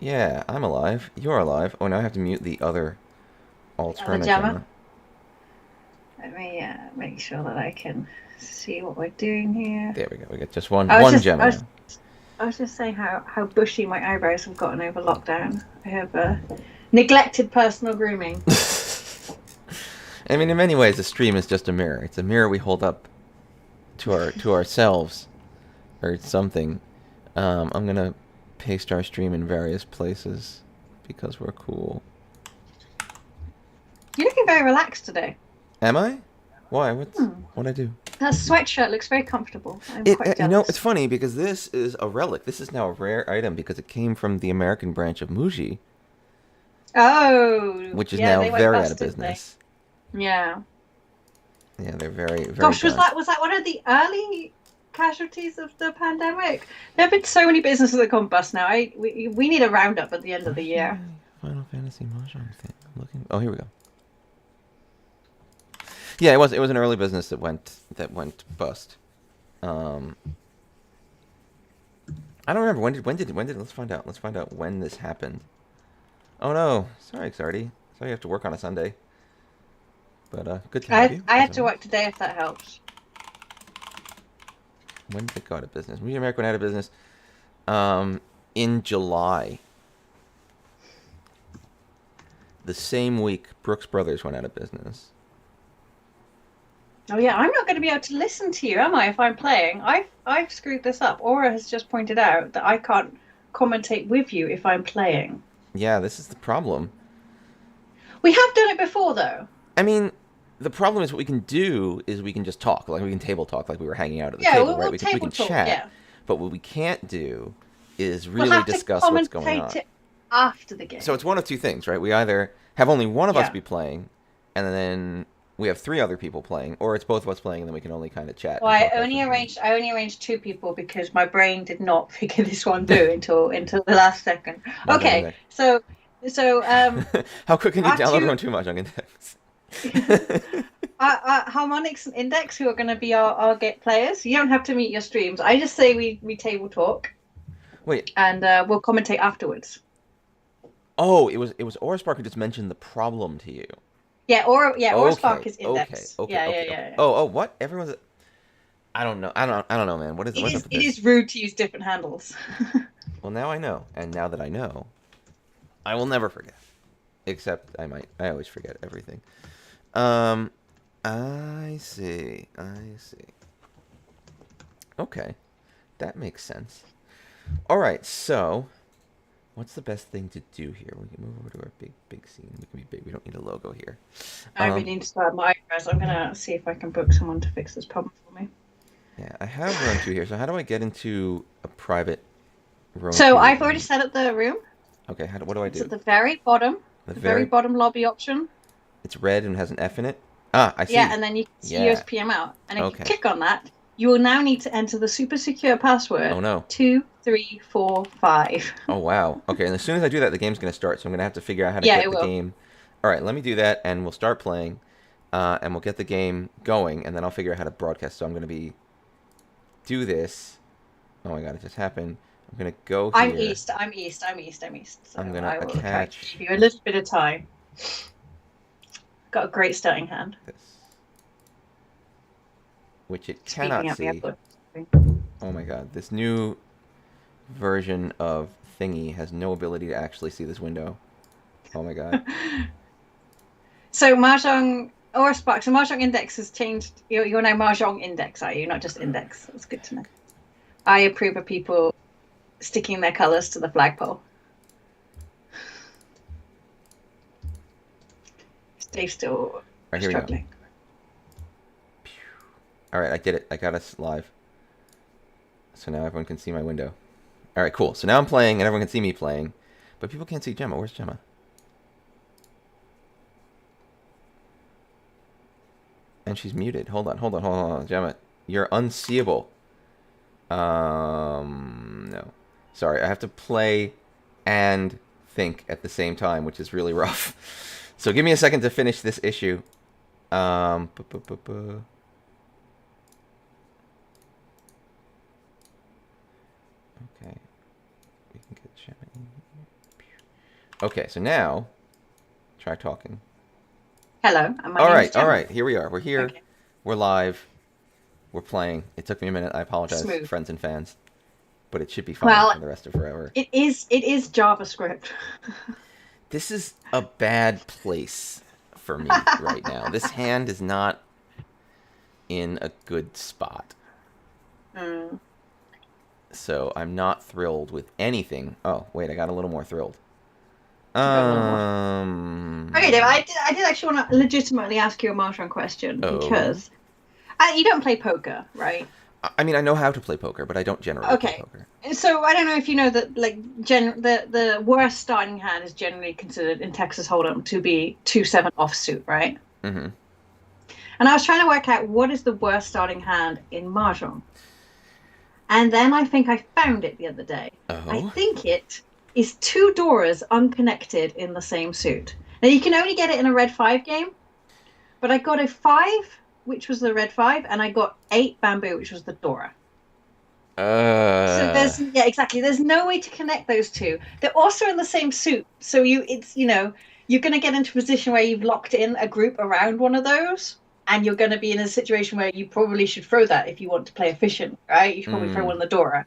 Yeah, I'm alive. You're alive. Oh, now I have to mute the other The other Alterna Gemma. Gemma. Let me make sure that I can see what we're doing here. There we go. We got just one I was one just, Gemma now. I was just saying how bushy my eyebrows have gotten over lockdown. I have neglected personal grooming. I mean, in many ways, the stream is just a mirror. It's a mirror we hold up to ourselves or something. I'm gonna paste our stream in various places because we're cool. You're looking very relaxed today. Am I? Why? Hmm. What'd I do? That sweatshirt looks very comfortable. I'm It quite it's jealous. funny because this is a relic. This is now a rare item because it came from the American branch of Muji, Oh, which is yeah, now they went very out bust, of didn't they? business. Yeah. Yeah, they're very very Gosh, was done. that one of the early casualties of the pandemic? There have been so many businesses that gone bust now. We need a roundup at the end of the Where's my year. Final Fantasy Mahjong thing? I'm looking. Oh, here we go. Yeah, it was an early business that went bust. Um, I don't remember when did let's find out when this happened. Oh no, sorry Xardi. Sorry you have to work on a Sunday, but good to have you I as had to always. work today if that helps. When did it go out of business? Media America went out of business um, in July. The same week Brooks Brothers went out of business. Oh yeah, I'm not going to be able to listen to you, am I, if I'm playing? I've screwed this up. Aura has just pointed out that I can't commentate with you if I'm playing. Yeah, this is the problem. We have done it before though. I mean, the problem is what we can do is we can just talk, like we can table talk, like we were hanging out at the Yeah, table, right? we'll We can table talk, chat, yeah. but what we can't do is We'll really have to discuss what's going commentate on. it after the So game. it's one of two things, right? We either have only one of us Yeah. be playing, and then we have three other people playing, or it's both of us playing, and then we can only kind of chat Well, and talk after the game. I only arranged two people because my brain did not figure this one through until the last second. Mahjong Okay, Index. so How quick can you our download two Run 2 Mahjong Index? our harmonics and index who are going to be our get players. You don't have to meet your streams. I just say we table talk Wait. and we'll commentate afterwards. Oh, it was Orspark who just mentioned the problem to you. Or Okay, Spark is okay, index. okay, Yeah, yeah, okay, okay. yeah, yeah. Oh, what? Everyone's. I don't know. I don't know, man. What's up with It this? is rude to use different handles. Well, now I know, and now that I know, I will never forget. Except I might. I always forget everything. Um, I see. I see. Okay, that makes sense. All right. So, what's the best thing to do here? We can move over to our big scene. We can be big. We don't need a logo here. I Um, really need to start my eyebrows. I'm gonna see if I can book someone to fix this problem for me. yeah, I have Run 2 here. So how do I get into a private Run So 2 I've already room? set up the room. Okay. What do I It's do? at The the very very bottom lobby option. It's red and has an F in it. Ah, I Yeah, see. and then you can see Yeah. USPM out. And if you Okay. click on that, you will now need to enter the super secure Oh password no. 2345. Oh wow. Okay, and as soon as I do that, the game's gonna start. So I'm gonna have to figure out how to Yeah, get it the will. game. All right, let me do that, and we'll start playing, and we'll get the game going, and then I'll figure out how to broadcast. So I'm gonna be do this. Oh my god, it just happened. I'm gonna go here. I'm east. So I'm gonna I will try to attach give you a little bit of time. Got a great starting hand. this, which it cannot Speeding up the see. upload. Oh my god, this new version of Thingy has no ability to actually see this window. Oh my god. So Mahjong or Spark. So Mahjong Index has changed. You're now Mahjong Index, are you? Not just Index. That's good to know. I approve of people sticking their colours to the flagpole. Stay still All right, here we go. struggling. All right, I did it. I got us live. So now everyone can see my window. All right, cool. So now I'm playing, and everyone can see me playing, but people can't see Gemma. Where's Gemma? And she's muted. Hold on, Gemma. You're unseeable. No. Sorry, I have to play and think at the same time, which is really rough. So give me a second to finish this issue. Um, bu- bu- bu- bu. Okay, we can get Okay, so now try talking. Hello, and my All name is right, all Gemma. right. Here we are. We're here. Okay, We're live. We're playing. It took me a minute. I apologize, smooth. friends and fans, but it should be fine Well, for the rest of forever. it is. It is JavaScript. This is a bad place for me right now. This hand is not in a good spot. Mm. So I'm not thrilled with anything. Oh, wait, I got a little more thrilled. You got a little more. Okay, Dave. I did actually want to legitimately ask you a Mahjong question Oh. because you don't play poker, right? I mean, I know how to play poker, but I don't generally play Okay. poker. So I don't know if you know that, like, the worst starting hand is generally considered in Texas Hold'em to be 2-7 offsuit, right? Mm-hmm. And I was trying to work out what is the worst starting hand in Mahjong. And then I think I found it the other day. I Oh. think it is two Doras unconnected in the same suit. Now you can only get it in a red 5 game, but I got a 5, which was the red 5, and I got 8 bamboo, which was the Dora. So Uh. yeah, exactly. There's no way to connect those two. They're also in the same suit. So you're gonna get into a position where you've locked in a group around one of those. And you're going to be in a situation where you probably should throw that if you want to play efficient, right? You should probably throw Mm. one of the Dora.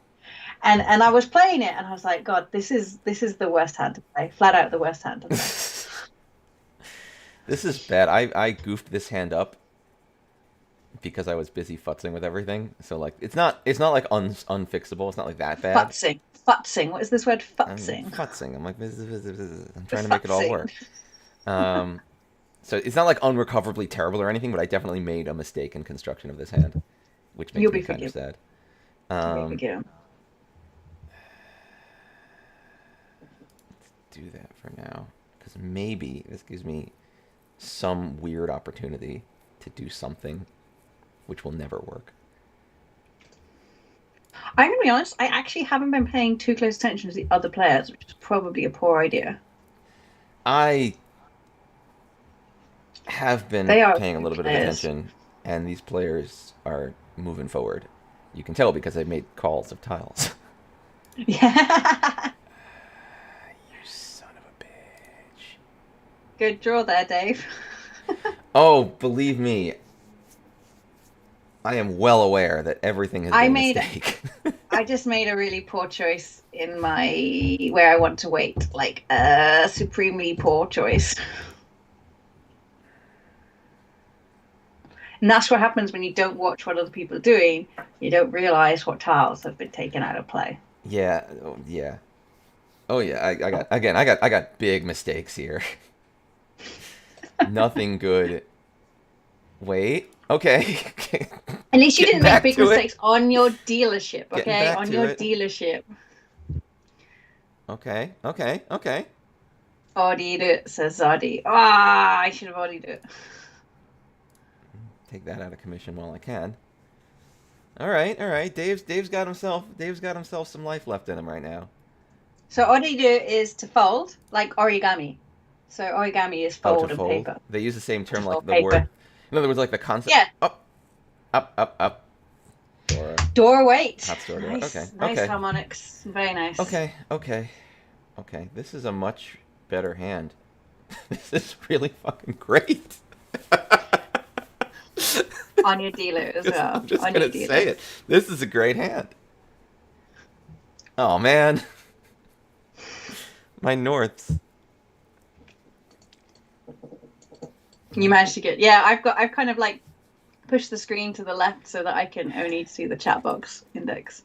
And I was playing it, and I was like, God, this is the worst hand to play. Flat out the worst hand to play. This is bad. I goofed this hand up because I was busy futzing with everything. So like it's not like unfixable. It's not like that bad. Futzing. What is this word? I'm Futzing. futzing. I'm like I'm The trying to make it all futzing. work. Um, so it's not like unrecoverably terrible or anything, but I definitely made a mistake in construction of this hand, which You'll makes me be kind of forgiven. sad. You'll be Um, forgiven. do that for now because maybe this gives me some weird opportunity to do something which will never work. I'm gonna be honest. I actually haven't been paying too close attention to the other players, which is probably a poor idea. I have been They are paying a good little bit of players. attention, and these players are moving forward. You can tell because they've made calls of tiles. Yeah. You son of a bitch. Good draw there, Dave. Oh, believe me, I am well aware that everything has I been a made mistake. I just made a really poor choice in my where I want to wait, like a supremely poor choice. And that's what happens when you don't watch what other people are doing. You don't realize what tiles have been taken out of play. Yeah, oh, yeah. Oh yeah, I got big mistakes here. Nothing good. Wait. Okay. At least you Getting didn't make back big to it. mistakes on your dealership, Getting okay? back On to your it. dealership. Okay. Okay. Okay. Audie'd it, says Zadi. Ah, I should have audie'd it. Take that out of commission while I can. All right. All right. Dave's got himself some life left in him right now. So audie'd it is to fold, like origami. So origami is Oh, to fold and fold. paper. They use the same To term like fold the word. paper. In other words, like the concept. Yeah. Up, up, up, up. Dora. Door weight. Hot store Dora. Okay. Nice. Nice Okay. harmonics. Very nice. Okay. Okay. Okay. This is a much better hand. This is really fucking great. On your dealer as well. I'm just On your gonna say dealer. it. This is a great hand. Oh man, my Norths. You managed to get, yeah, I've kind of like pushed the screen to the left so that I can only see the chat box index.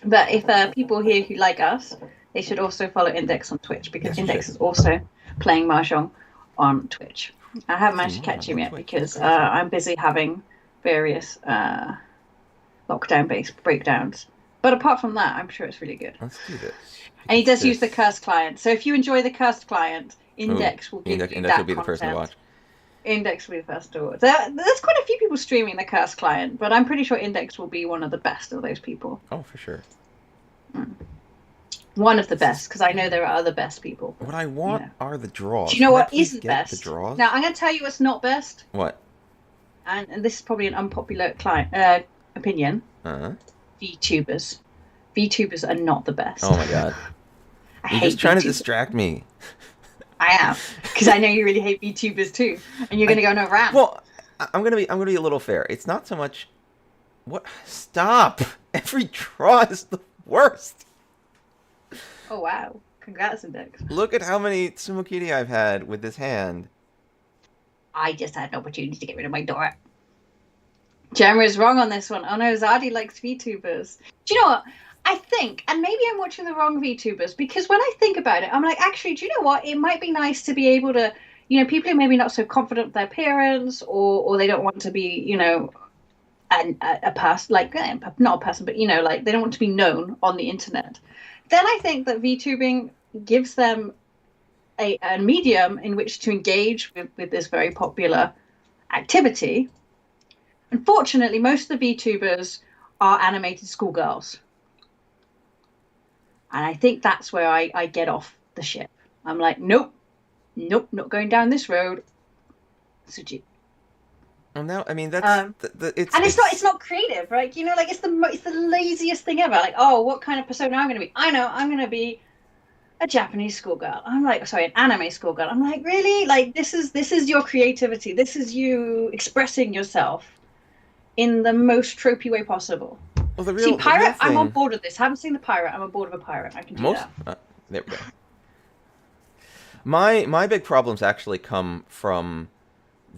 But if people here who like us, they should also follow Index on Twitch because Yes, you Index should. is also playing Mahjong on Twitch. I haven't managed to catch Mahjong him on yet Twitch. because That's crazy. I'm busy having various lockdown-based breakdowns. But apart from that, I'm sure it's really good. Let's do this. And he Because does use the this. cursed client. So if you enjoy the cursed client, Ooh, Index will give index, you index will that be the person to content. watch. Index will be the first to watch. There's quite a few people streaming the cursed client, but I'm pretty sure Index will be one of the best of those people. Oh, for sure. One of the best, because I know there are other best people. What I want are the draws. Do you know Can I what please isn't get best? the draws? Now I'm going to tell you what's not best, What? and this is probably an unpopular opinion. Uh. VTubers. VTubers are not the best. Oh my god. I You're hate just trying to VTubers. distract me. I am, because I know you really hate VTubers too, and you're I gonna go on a rant. well, I'm gonna be a little fair. It's not so much what stop. Every draw is the worst. Oh wow! Congrats, Index. Look at how many Tsumokiri I've had with this hand. I just had an opportunity to get rid of my Dora. Gemma is wrong on this one. Oh no, Zardi likes VTubers. Do you know what? I think, and maybe I'm watching the wrong VTubers, because when I think about it, I'm like, actually, do you know what? It might be nice to be able to, people who maybe not so confident with their appearance, or they don't want to be, a person, like, not a person, but, like, they don't want to be known on the internet. Then I think that VTubing gives them a medium in which to engage with this very popular activity. Unfortunately, most of the VTubers are animated schoolgirls. And I think that's where I get off the ship. I'm like, nope, not going down this road. Suji. Well, now, I mean, that's it's And it's not creative, right? Like it's the laziest thing ever. Like, oh, what kind of persona I'm going to be? I know I'm going to be a Japanese schoolgirl. I'm like, sorry, an anime schoolgirl. I'm like, really? Like, this is your creativity. This is you expressing yourself in the most tropey way possible. well, the See, real pirate, thing. I'm on board with this. Haven't seen the pirate. I'm on board of a pirate. I can do Most that. there we go. My big problems actually come from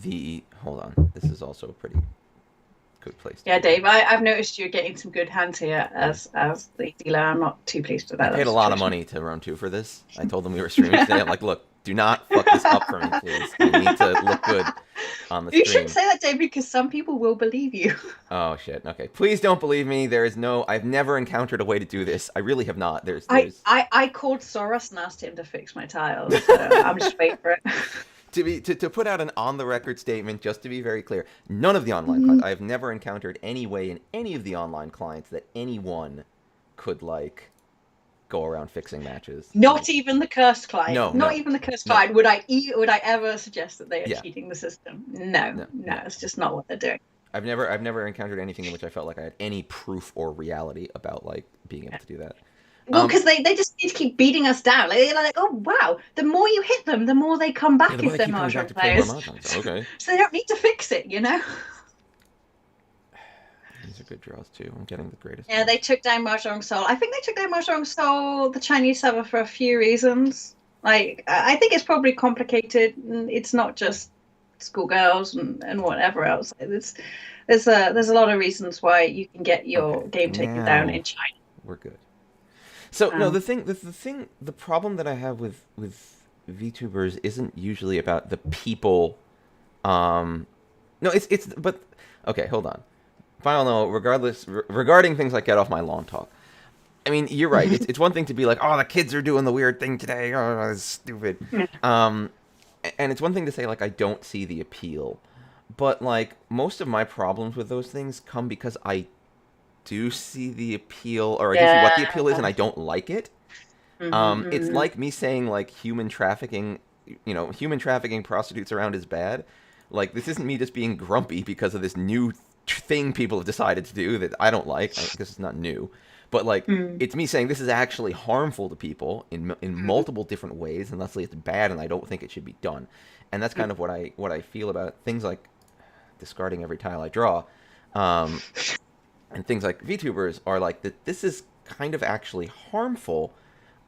the. Hold on, this is also a pretty good place. Yeah, Dave, I've noticed you're getting some good hands here as the dealer. I'm not too pleased with I that. paid a lot of money to Ron2 for this. I told them we were streaming today. I'm like, look, do not fuck this up for me, please. I need to look good on the stream. You shouldn't say that, Dave, because some people will believe you. Oh shit. Okay, please don't believe me. I've never encountered a way to do this. I really have not. There's. I called Soros and asked him to fix my tiles. So I'm just waiting for it. To put out an on the record statement, just to be very clear, none of the online clients. I have never encountered any way in any of the online clients that anyone could like go around fixing matches. Not even the cursed client. No, even the cursed no. client. Would I ever suggest that they are Yeah. cheating the system? No, it's just not what they're doing. I've never encountered anything in which I felt like I had any proof or reality about like being able to do that. Well, because they just need to keep beating us down. They're like, oh wow, the more you hit them, the more they come back if they're Mahjong players. Okay. So they don't need to fix it, These are good draws too. I'm getting the greatest. Yeah, they took down Mahjong Soul. I think they took down Mahjong Soul, the Chinese server, for a few reasons. Like, I think it's probably complicated. It's not just schoolgirls and whatever else. There's a lot of reasons why you can get your game taken down in China. We're good. So no, the problem that I have with VTubers isn't usually about the people. No, but okay, hold on. Final note, regarding things like get off my lawn talk. I mean, you're right. It's one thing to be like, oh, the kids are doing the weird thing today. Oh, it's stupid. And it's one thing to say like I don't see the appeal, but like most of my problems with those things come because I do see the appeal, or I do see what the appeal is, and I don't like it. It's like me saying like human trafficking prostitutes around is bad. Like, this isn't me just being grumpy because of this new thing people have decided to do that I don't like. I guess it's not new, but like it's me saying this is actually harmful to people in multiple different ways, and thusly it's bad, and I don't think it should be done. And that's kind of what I feel about things like discarding every tile I draw. And things like VTubers are like that. This is kind of actually harmful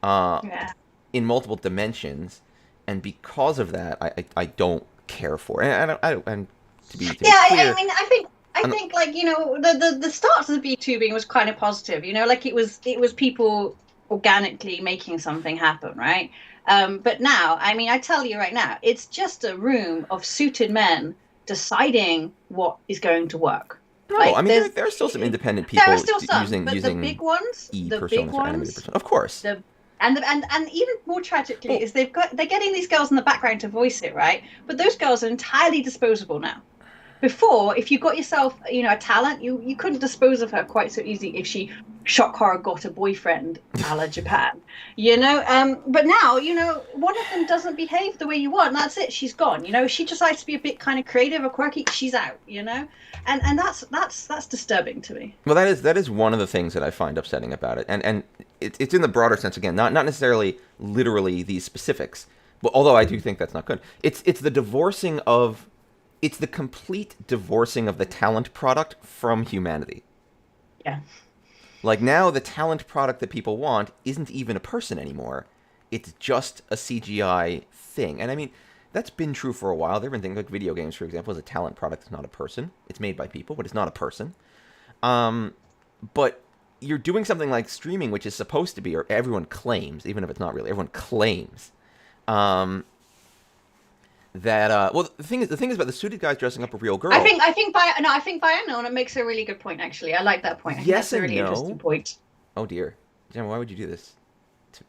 in multiple dimensions, and because of that, I don't care for it. And to be clear, I mean, I think like the start of the VTubing was kind of positive. Like it was people organically making something happen, right? But now, I mean, I tell you right now, it's just a room of suited men deciding what is going to work. No, I mean there are still some independent people using the big ones, of course. And even more tragically is they're getting these girls in the background to voice it, right? But those girls are entirely disposable now, before, if you got yourself, a talent, you couldn't dispose of her quite so easy if she shock horror got a boyfriend a la Japan, but now, one of them doesn't behave the way you want, and that's it, she's gone. If she decides to be a bit kind of creative or quirky, she's out, and that's disturbing to me. Well, that is one of the things that I find upsetting about it, and it's in the broader sense, again, not necessarily literally these specifics, but although I do think that's not good. It's the complete divorcing of the talent product from humanity. Yeah. Like, now the talent product that people want isn't even a person anymore. It's just a CGI thing. And I mean, that's been true for a while. There have been things like video games, for example, as a talent product. It's not a person. It's made by people, but it's not a person. But you're doing something like streaming, which is supposed to be, or everyone claims, even if it's not really, everyone claims, that well, the thing is about the suited guys dressing up a real girl. I think Bianona makes a really good point, actually. I like that point. I think Yes that's a and really no. interesting point. Oh dear, Jen, why would you do this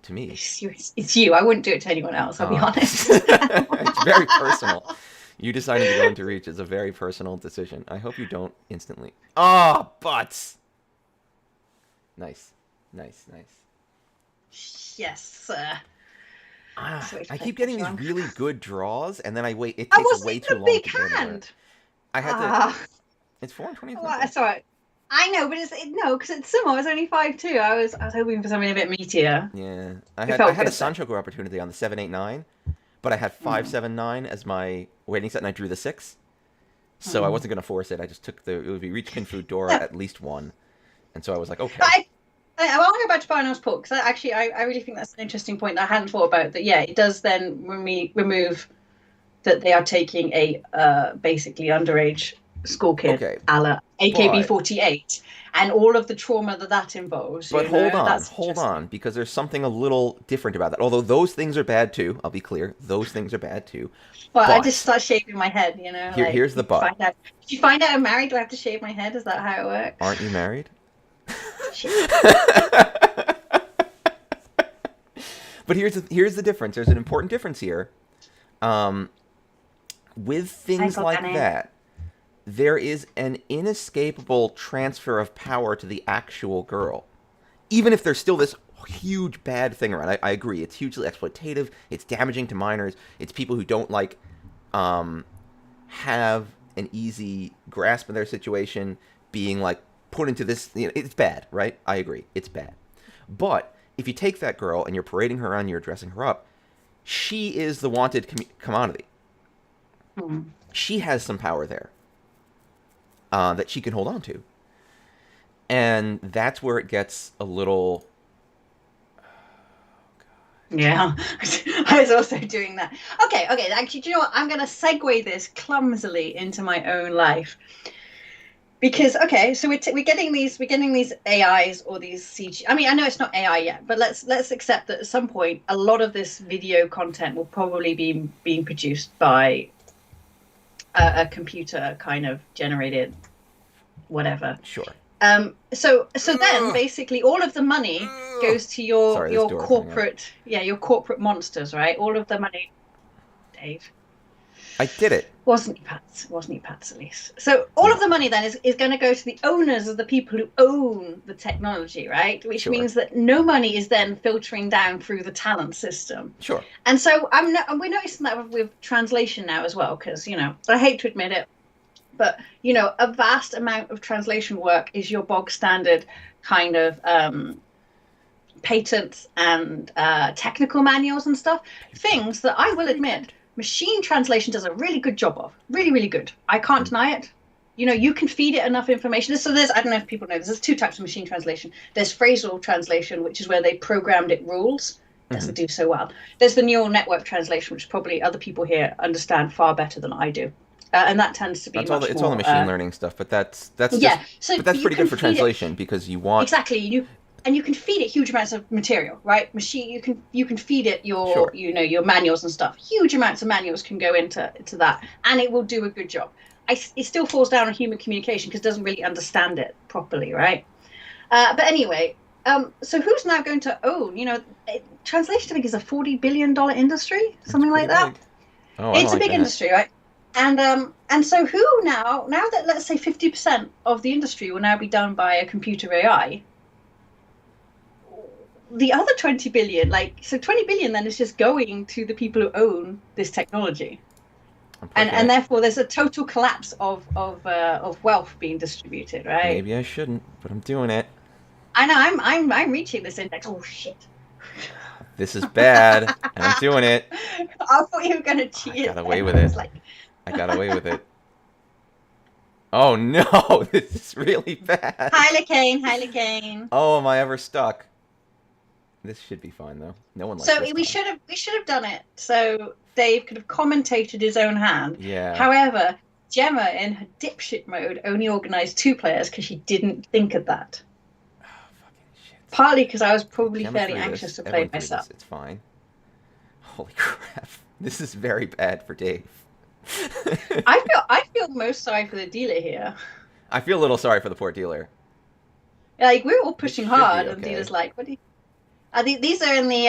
to me? It's you. I wouldn't do it to anyone else, I'll be honest. It's very personal. You deciding to go into Reach is a very personal decision. I hope you don't instantly. Ah, butts. Nice. Yes, sir. I keep getting these really good draws, and then I wait. It I takes wasn't way even too a long big to go hand. I had to. It's 420. Well, that's all right. I know, but because it's sumo. I was only 5'2". I was hoping for something a bit meatier. Yeah, I had a Sanchoku opportunity on the 789, but I had 579 as my waiting set, and I drew the 6. So I wasn't gonna force it. I just took it would be Reach Kinfu Dora at least one, and so I was like, okay. I want to go back to Barnard's Pork, because I really think that's an interesting point that I hadn't thought about. That, yeah, it does then remove that they are taking a basically underage school kid, a la AKB48, and all of the trauma that involves. But hold on, because there's something a little different about that. Although those things are bad too, I'll be clear, those things are bad too. But I just start shaving my head, Here's the but. If you find out I'm married, do I have to shave my head? Is that how it works? Aren't you married? But here's the difference. There's an important difference here. With things like that, there is an inescapable transfer of power to the actual girl. Even if there's still this huge bad thing around. I agree. It's hugely exploitative. It's damaging to minors. It's people who don't have an easy grasp of their situation being put into this. It's bad, right? I agree. It's bad. But if you take that girl and you're parading her around, you're dressing her up, she is the wanted commodity. Mm-hmm. She has some power there that she can hold on to. And that's where it gets a little... Yeah, I was also doing that. Okay. Actually, do you know what? I'm going to segue this clumsily into my own life, because so we're getting these AIs or these CG. I mean, I know it's not AI yet, but let's accept that at some point a lot of this video content will probably be being produced by a computer kind of generated whatever. Sure. So then basically all of the money goes to your corporate your corporate monsters, right? All of the money, Dave. I did it. Wasn't you, Pat, at least? So all of the money then is going to go to the owners of the people who own the technology, right? Which means that no money is then filtering down through the talent system. Sure. And so we're noticing that with translation now as well, because I hate to admit it, but a vast amount of translation work is your bog standard kind of patents and technical manuals and stuff. Things that I will admit machine translation does a really good job of. Really, really good. I can't deny it. You can feed it enough information. So I don't know if people know this, there's 2 types of machine translation. There's phrasal translation, which is where they programmed it rules. Doesn't do so well. There's the neural network translation, which probably other people here understand far better than I do. And that tends to be it's all the machine learning stuff, but that's pretty good for translation because you want exactly you can feed it huge amounts of material, right? You can feed it your your manuals and stuff. Huge amounts of manuals can go into that, and it will do a good job. It still falls down on human communication because it doesn't really understand it properly, right? But anyway, so who's now going to own? Translation, I think, is a $40 billion industry, something like that. Oh, it's a big industry, right? And so who now that let's say 50% of the industry will now be done by a computer AI, the other 20 billion, like so 20 billion then is just going to the people who own this technology. I'm And pushing it. therefore there's a total collapse of wealth being distributed, right? Maybe I shouldn't, but I'm doing it. I know I'm reaching this index. Oh shit. This is bad, and I'm doing it. I thought you were gonna I cheat got it away then. with I was it. like, I got away with it. Oh no, this is really bad. Hylicane. Oh, am I ever stuck? This should be fine though. No one likes So this time. we should have done it. So Dave could have commentated his own hand. Yeah. However, Gemma in her dipshit mode only organized two players because she didn't think of that. Oh, fucking shit. Partly because I was Okay, probably Gemma fairly threw anxious this. to play Everyone threw myself. this. It's fine. Holy crap. This is very bad for Dave. I feel most sorry for the dealer here. I feel a little sorry for the poor dealer. Like we're all This pushing should be hard, and dealer's okay. like, "What do you?" These are in the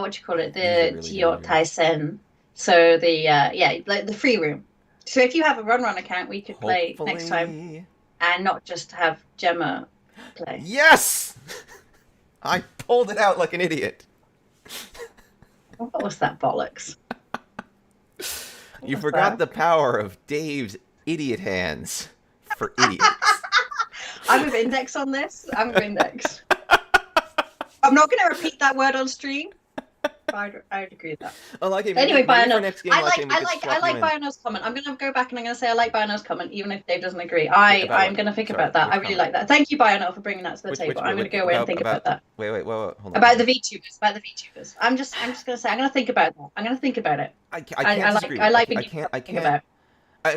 what do you call it? These are The really Geo dangerous. Tyson. So the yeah, like the free room. So if you have a run account, we could play next time Hopefully. and not just have Gemma play. Yes! I pulled it out like an idiot. What was that bollocks? What You was forgot that? the power of Dave's idiot hands for idiots. I'm with Index on this. I'm with Index. I'm not going to repeat that word on stream. I'd agree with that. Oh, okay, Anyway, maybe for Bionel, next game, okay, we could I swap you like in. Bionel's comment. I'm gonna go back and I'm gonna say I like Bionel's comment, even if Dave doesn't agree. Wait, about I'm what? gonna think Sorry, about that. I which really comment? like that. Thank you, Bionel, for bringing that to the Which, table. which, I'm wait, gonna which, go away and think about that. wait, hold on, About hold the on. VTubers, I'm just gonna say I'm gonna think about that. I'm gonna think about it. I can't disagree with I it. like being given I something to think can't. about.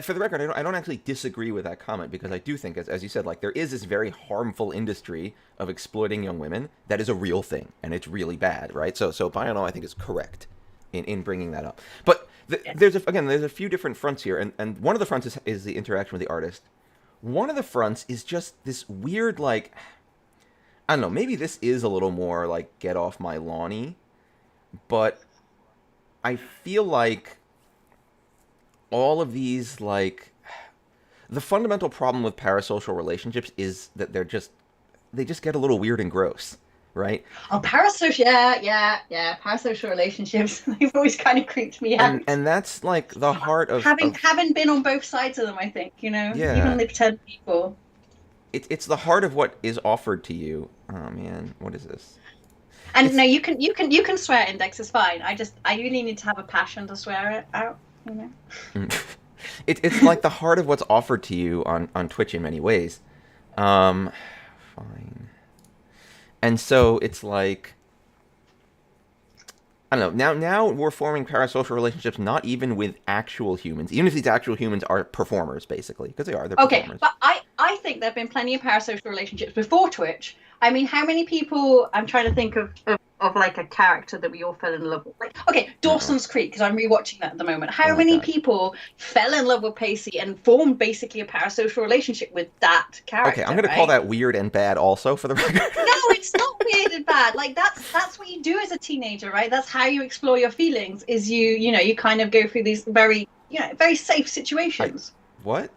For the record, I don't actually disagree with that comment because I do think, as you said, like there is this very harmful industry of exploiting young women that is a real thing and it's really bad, right? So Bionel, I think, is correct in bringing that up. But Yeah. there's a few different fronts here, and one of the fronts is the interaction with the artist. One of the fronts is just this weird, like, I don't know, maybe this is a little more like get off my lawny, but I feel like all of these, like, the fundamental problem with parasocial relationships is that they just get a little weird and gross, right? Oh, parasocial, yeah. Parasocial relationships. They've always kind of creeped me out. And that's like the heart Having been on both sides of them, I think, even yeah, the pretend people. it's the heart of what is offered to you. Oh man, what is this? And no, It's you can swear Index is fine. I really need to have a passion to swear it out, you know. it's like the heart of what's offered to you on Twitch in many ways. Um, fine. And so it's like, I don't know. Now we're forming parasocial relationships not even with actual humans, even if these actual humans are performers, basically, because they're Okay, performers. but I think there have been plenty of parasocial relationships before Twitch. I mean, how many people? I'm trying to think of like a character that we all fell in love with. Like, okay, Uh-oh. Dawson's Creek, because I'm rewatching that at the moment. Oh How my many god. people fell in love with Pacey and formed basically a parasocial relationship with that Okay, I'm character, gonna call right? that weird and bad also for the record. No, it's not weird and bad. Like that's what you do as a teenager, right? That's how you explore your feelings. Is you kind of go through these very very safe I situations. what?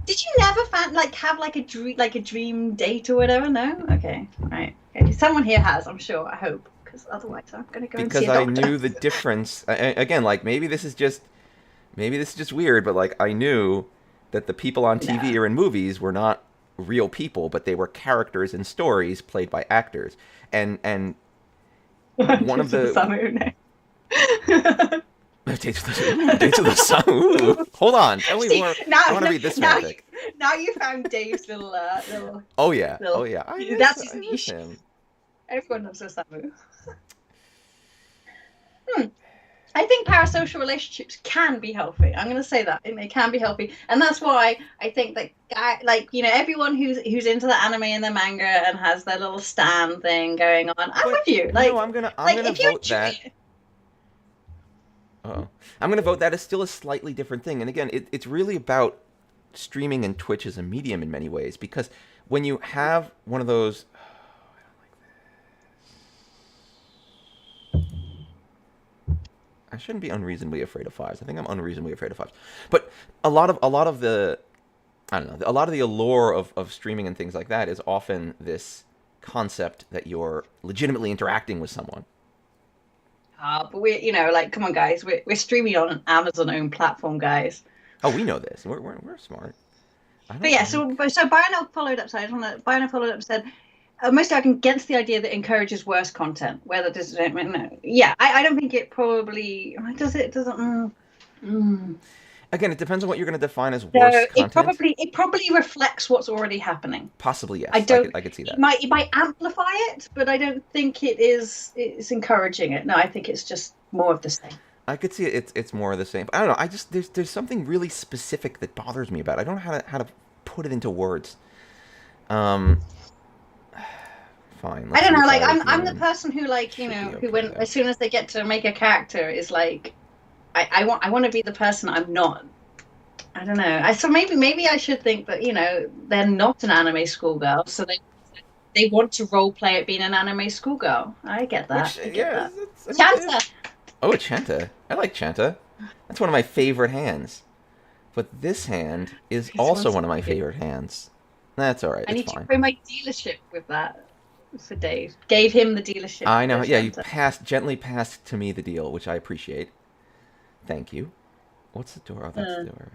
Did you never like have like a dream date or whatever? No. Okay. Right. Okay. Someone here has, I'm sure. I hope, because otherwise I'm gonna go and see Because a I doctor. knew the difference. Again, like maybe this is just weird, but like I knew that the people on TV No. or in movies were not real people, but they were characters in stories played by actors. And one of Dates of the the summer. No. Dates of the Sun. Ooh. Hold on, tell me See, more. now, I want to read this now fanfic. you found Dave's Oh little. yeah. That's his I miss niche. him. Everyone loves Osamu. Hmm. I think parasocial relationships can be healthy. I'm going to say that they can be healthy, and that's why I think that like everyone who's into the anime and the manga and has their little stan thing going on. I'm But with you. no, I'm Like gonna if you vote enjoy that. it, Uh-oh. I'm gonna vote that is still a slightly different thing. And again, it's really about streaming and Twitch as a medium in many ways because when you have one of those, I shouldn't be unreasonably afraid of fives. I think I'm unreasonably afraid of fives. But a lot of the I don't know, a lot of the allure of streaming and things like that is often this concept that you're legitimately interacting with someone. But we're, like, come on, guys, we're streaming on an Amazon-owned platform, guys. Oh, we know this. We're smart. I But don't yeah, think. so Bionel followed up. So I just want to Bionel followed up and said, most against the idea that encourages worse content. Whether does it? No. Yeah, I don't think it probably does. It doesn't. Again, it depends on what you're going to define as So worse it content. probably reflects what's already happening. Possibly, I yes. I could don't. I could see It that. might amplify it, but I don't think it's encouraging it. No, I think it's just more of the same. I could see it. It's more of the same. But I don't know. I just there's something really specific that bothers me about it. I don't know how to put it into words. Um, fine. I Let's don't see know. if Like I I'm the can. person who, like, Should be who, okay when though. as soon as they get to make a character, is like I want to be the person I'm not. I don't know. So maybe I should think that, they're not an anime schoolgirl, so they want to role play it being an anime schoolgirl. I get that. Which I get yeah, that. I mean, Chanta. oh, Chanta. I like Chanta. That's one of my favorite hands. But this hand is This also one's one of my good. favorite hands. That's all right. I It's need to fine. bring my dealership with that for Dave. Gave him the dealership I know. for Yeah, you Shanta. gently passed to me the deal, which I appreciate. Thank you. What's the door? Oh, that's the Mm. door.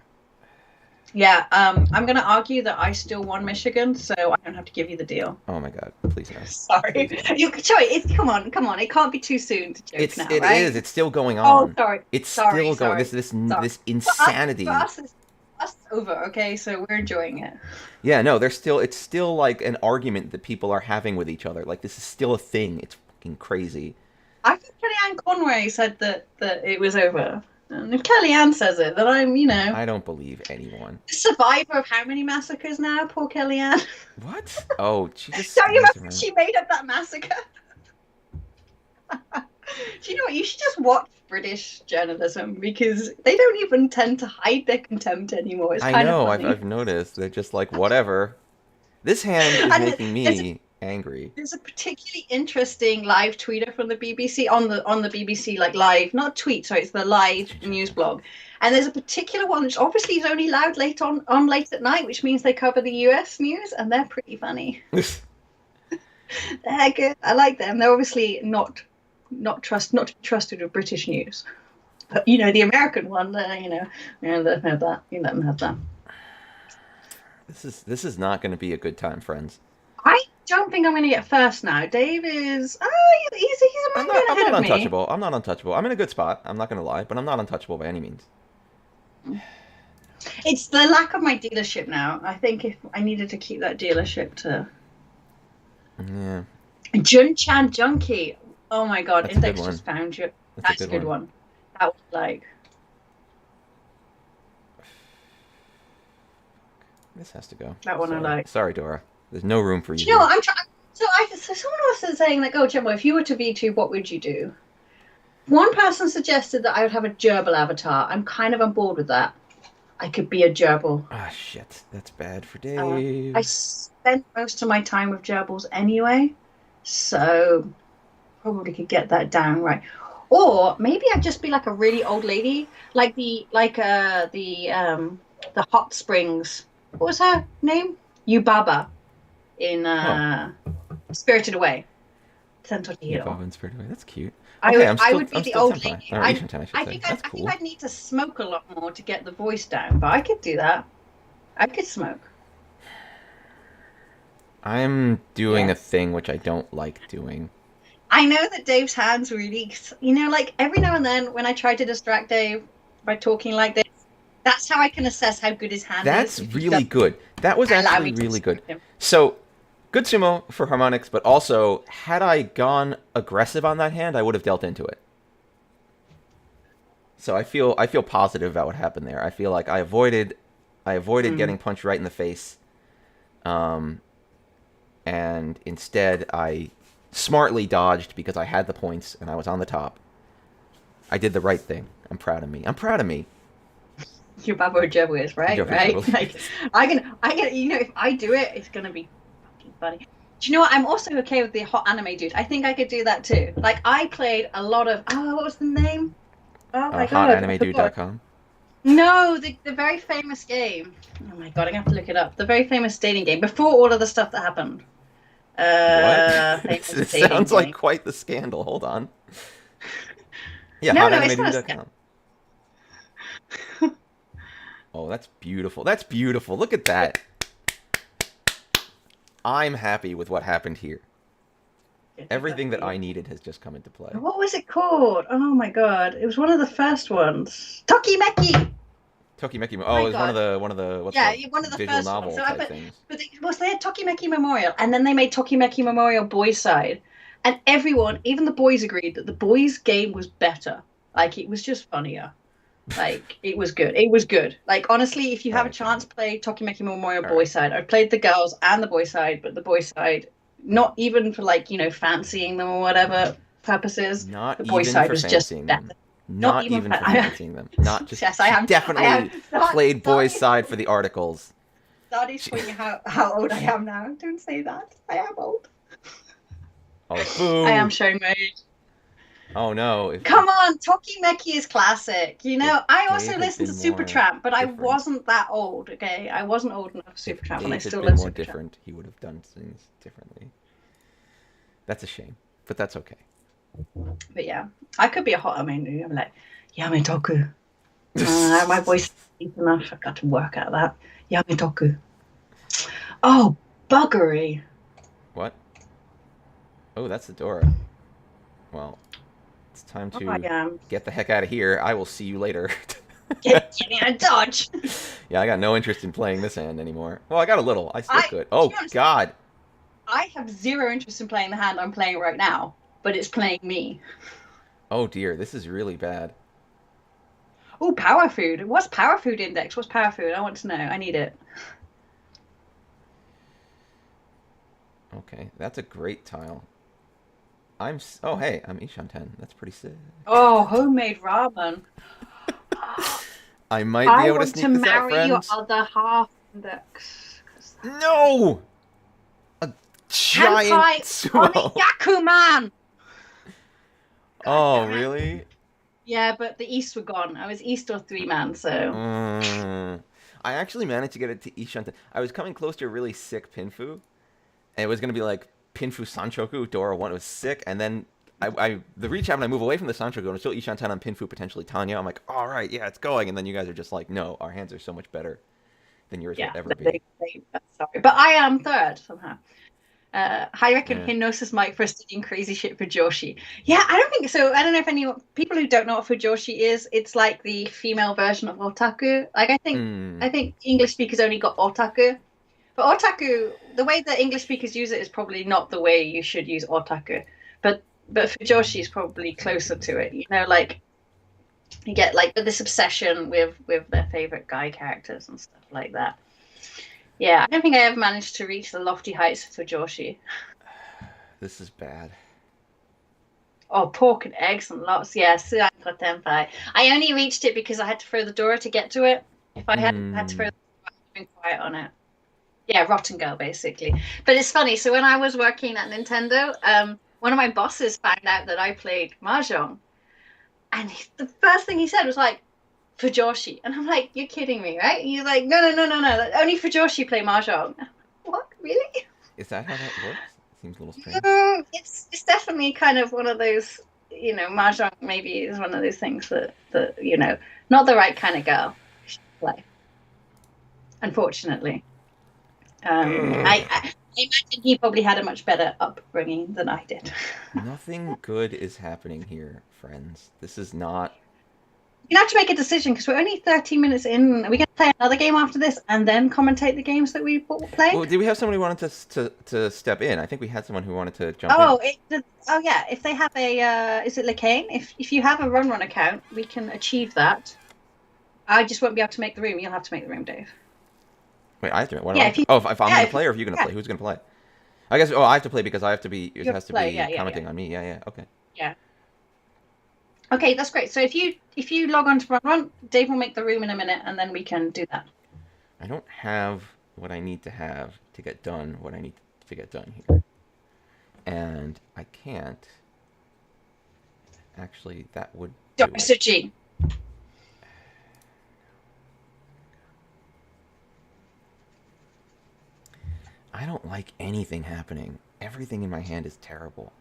Yeah, I'm gonna argue that I still won Michigan, so I don't have to give you the deal. Oh my God! Please no. Sorry. Please no. Sorry, come on. It can't be too soon to joke now, It is. right? It's still going Oh, on. sorry. It's Sorry, still going. sorry, sorry. This For insanity. us, it's over, okay? So we're enjoying it. Yeah, no, there's still. It's still like an argument that people are having with each other. Like this is still a thing. It's fucking crazy. I think Kellyanne Conway said that it was over. And if Kellyanne says it, then I'm, I don't believe anyone. survivor of how many massacres now? Poor Kellyanne. What? Oh, she just Don't you stands remember around. she made up that massacre? Do you know what? You should just watch British journalism because they don't even tend to hide their contempt anymore. It's I kind of know. funny. I've noticed. They're just like whatever. This hand is And making there's a, me angry. there's a particularly interesting live tweeter from the BBC on the BBC, like, live, not tweet, sorry, it's the live news blog. And there's a particular one which obviously is only loud late at night, which means they cover the US news, and they're pretty funny. They're good. I like them. They're obviously not to be trusted with British news. But the American one, let them have that. You let them have that. This is not going to be a good time, friends. I don't think I'm going to get first now. Dave is. Oh, he's a man I'm ahead not of me. untouchable. I'm not untouchable. I'm in a good spot. I'm not going to lie, but I'm not untouchable by any means. It's the lack of my dealership now. I think if I needed to keep that dealership to Yeah, Jun-chan Junkie. Oh my God, that's a good Index one. just found you. That's a That's a good good one. one. That was like. This has to go. That one I Sorry, like. sorry, Dora. There's no room for you Do you know here. what I'm trying? So someone was saying, like, oh, Gemma, if you were to VTube, what would you do? One person suggested that I would have a gerbil avatar. I'm kind of on board with that. I could be a gerbil. Ah, shit. That's bad for I Dave. spent most of my time with gerbils anyway, so probably could get that down right. Or maybe I'd just be like a really old lady, like the Hot Springs. What was her name? Yubaba in Oh, Spirited Away. Sento you Hiro. Bob inspired away. That's cute. I Okay, would I would be I'm the still old senpai lady. or Ishin-ten, I should say. That's I think cool. I'd need to smoke a lot more to get the voice down, but I could do that. I could smoke. I'm doing Yeah. a thing which I don't like doing. I know that Dave's hands really, like every now and then when I try to distract Dave by talking like this, that's how I can assess how good his hand is. That's If he does really good. That was allow actually me to really good. distract him. So, good sumo for harmonics, but also, had I gone aggressive on that hand, I would have dealt into it. So I feel positive about what happened there. I feel like I avoided Mm. getting punched right in the face, um, and instead I smartly dodged because I had the points and I was on the top. I did the right thing. I'm proud of me. I'm proud of me. Your Babo Jebo is right, Jeffrey right? Jeffrey. Like I can, if I do it, it's gonna be fucking funny. Do you know what? I'm also okay with the hot anime dude. I think I could do that too. Like I played a lot of what was the name? Oh my god, I forgot. Hotanimedude.com. No, the very famous game. Oh my god, I have to look it up. The very famous dating game before all of the stuff that happened. What? Famous It dating sounds like game. quite the scandal. Hold on. Yeah, No, no, it's not a hotanimedude.com. Oh, that's beautiful. That's beautiful. Look at that. I'm happy with what happened here. Everything that I needed has just come into play. What was it called? Oh my god, it was one of the first ones. Tokimeki. Tokimeki. Oh Oh, my it was one of god. the what's Yeah, called one of the visual first ones. novel So type things. but it was they had Tokimeki Memorial, and then they made Tokimeki Memorial Boys Side, and everyone, even the boys, agreed that the boys' game was better. Like it was just funnier. Like it was good. It was good. Like honestly, if you All have a right, chance, play Tokimeki Memorial all Boys right. Side. I've played the girls and the boys side, but the boys side, not even for like fancying them or whatever purposes. Not The boys even side for was just fancying better. them. Not Not even even fan- for fancying them. Not just. yes, I She am. I definitely am. played boys' Starting side for the articles. Starting She, showing you how old I am now. Don't say that. I am old. oh, I am boo! showing my age. Oh no! Come on, Tokimeki is classic. If I also Dave had listened to been more Supertramp, but I different, wasn't that old, okay? I wasn't old enough for if Supertramp, and I Dave had still been love more Supertramp. different, he would have done things differently. That's a shame, but that's okay. But yeah, I could be a hot. I mean, I'm like, Yametoku. My voice is deep enough. I've got to work out that. Yametoku. Oh, buggery. What? Oh, that's the Dora. Well, it's time Oh, I to am. get the heck out of here. I will see you later. Getting out of dodge. Yeah, I got no interest in playing this hand anymore. Well, I got a little. I still could. To be Oh honest, God. I have zero interest in playing the hand I'm playing right now, but it's playing me. Oh dear, this is really bad. Oh, power food. What's power food index? What's power food? I want to know. I need it. Okay, that's a great tile. Oh hey, I'm Ishan 10. That's pretty sick. Oh, homemade ramen. I might be I able to want to sneak this out, marry your friends. other half index. 'Cause No! A giant hentai sumo. Oniyaku man. God Oh, damn it. really? Yeah, but the East were gone. I was East or three man, so Mm. I actually managed to get it to Ishan 10. I was coming close to a really sick Pinfu, and it was gonna be like Pinfu Sanchoku Dora 1. It was sick, and then the reach happened. I move away from the Sanchoku, and it's still Ishan 10 on Pinfu, potentially Tanya. I'm like, all right, yeah, it's going. And then you guys are just like, no, our hands are so much better than yours will yeah, ever be. sorry. But I am third somehow. I reckon Yeah. Hypnosis Mike for studying crazy shit for Joshi. Yeah, I don't think so. I don't know if any people who don't know what Fujoshi is, it's like the female version of otaku. Like Mm. I think English speakers only got otaku. But otaku, the way that English speakers use it is probably not the way you should use otaku. But Fujoshi is probably closer to it. Like you get like this obsession with their favorite guy characters and stuff like that. Yeah, I don't think I ever managed to reach the lofty heights for Joshi. This is bad. Oh, pork and eggs and lots. Yeah, suan tenpai. I only reached it because I had to throw the door to get to it. If I hadn't had to throw Mm. the door, I'd been quiet on it. Yeah, Rotten Girl, basically. But it's funny. So when I was working at Nintendo, one of my bosses found out that I played Mahjong. And the first thing he said was like, Fujoshi. And I'm like, you're kidding me, right? And he's like, no, no, no, no, no. Only Fujoshi play Mahjong. What? Really? Is that how that works? Seems a little strange. It's definitely kind of one of those, mahjong maybe is one of those things that not the right kind of girl should play. Unfortunately, I imagine he probably had a much better upbringing than I did. Nothing good is happening here, friends. This is not. You have to make a decision because we're only 13 minutes in. Are we going to play another game after this and then commentate the games that we played? Well, did we have somebody who wanted to step in? I think we had someone who wanted to jump in. Oh yeah. If they have is it Lacane? If you have a run account, we can achieve that. I just won't be able to make the room. You'll have to make the room, Dave. Wait, I have to. What do I Yeah, have to? Oh, if I'm yeah, gonna play, or if you're gonna play, who's gonna play? I guess. Oh, I have to play because I have to be. It you have has to to play. be Yeah, yeah, yeah, commenting on me. Yeah, yeah. Okay. yeah. Okay, that's great. So if you log on to run, Dave will make the room in a minute, and then we can do that. I don't have what I need to have to get done what I need to get done here, and I can't. Actually, that would do it. Dorsiji. like anything happening. Everything in my hand is terrible.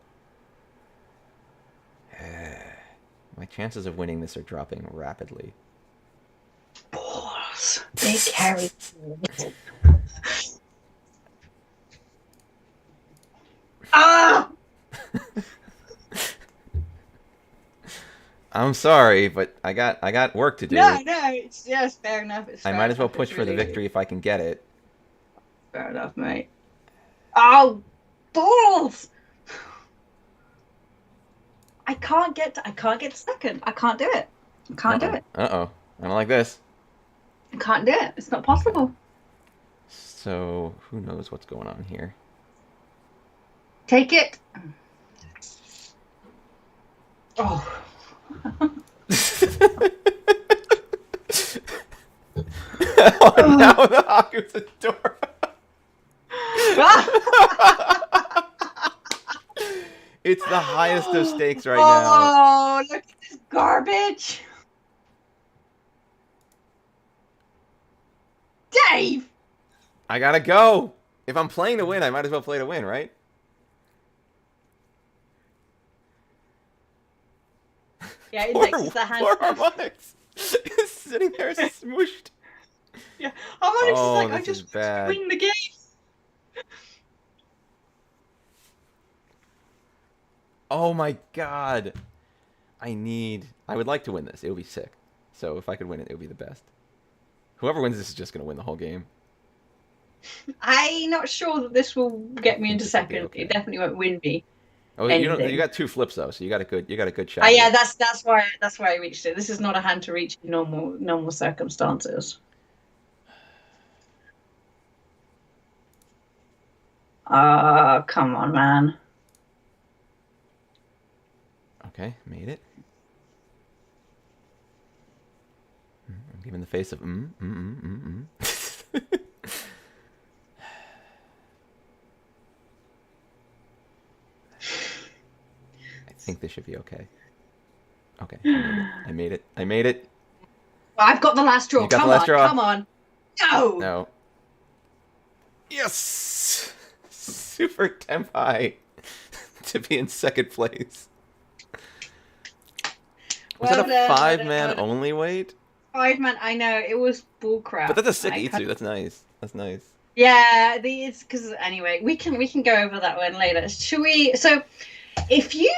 My chances of winning this are dropping rapidly. Balls. They carry. Ah! I'm sorry, but I got work to do. No, it's just fair enough. I might as well push for the victory if I can get it. Fair enough, mate. Oh, balls! I can't get second. I can't do it. I can't do it. Uh-oh. I don't like this. I can't do it. It's not possible. So, who knows what's going on here? Take it. Oh. Oh, now the Hakusadora. It's the highest of stakes right now. Oh, look at this garbage. Dave! I gotta go. If I'm playing to win, I might as well play to win, right? Yeah, Index is the hand. Poor Harmonix is sitting there smooshed. Yeah, Harmonix is like, I this just is bad. win the game. Oh my god. I would like to win this. It would be sick. So if I could win it, it would be the best. Whoever wins this is just going to win the whole game. I'm not sure that this will get me into second. Okay. It definitely won't win me. Oh, you got 2 flips though, so you got a good shot. Oh yeah, that's why I reached it. This is not a hand to reach in normal circumstances. Come on, man. Okay, made it. I'm giving the face of I think this should be okay. Okay, I made it. Well, I've got the last draw. Come on. No. No. Yes. Super tempai to be in second place. Was that a 5-man only weight? 5-man, I know, it was bullcrap. But that's a sick E2. That's nice. Yeah, it's because anyway, we can go over that one later. Should we? So, if you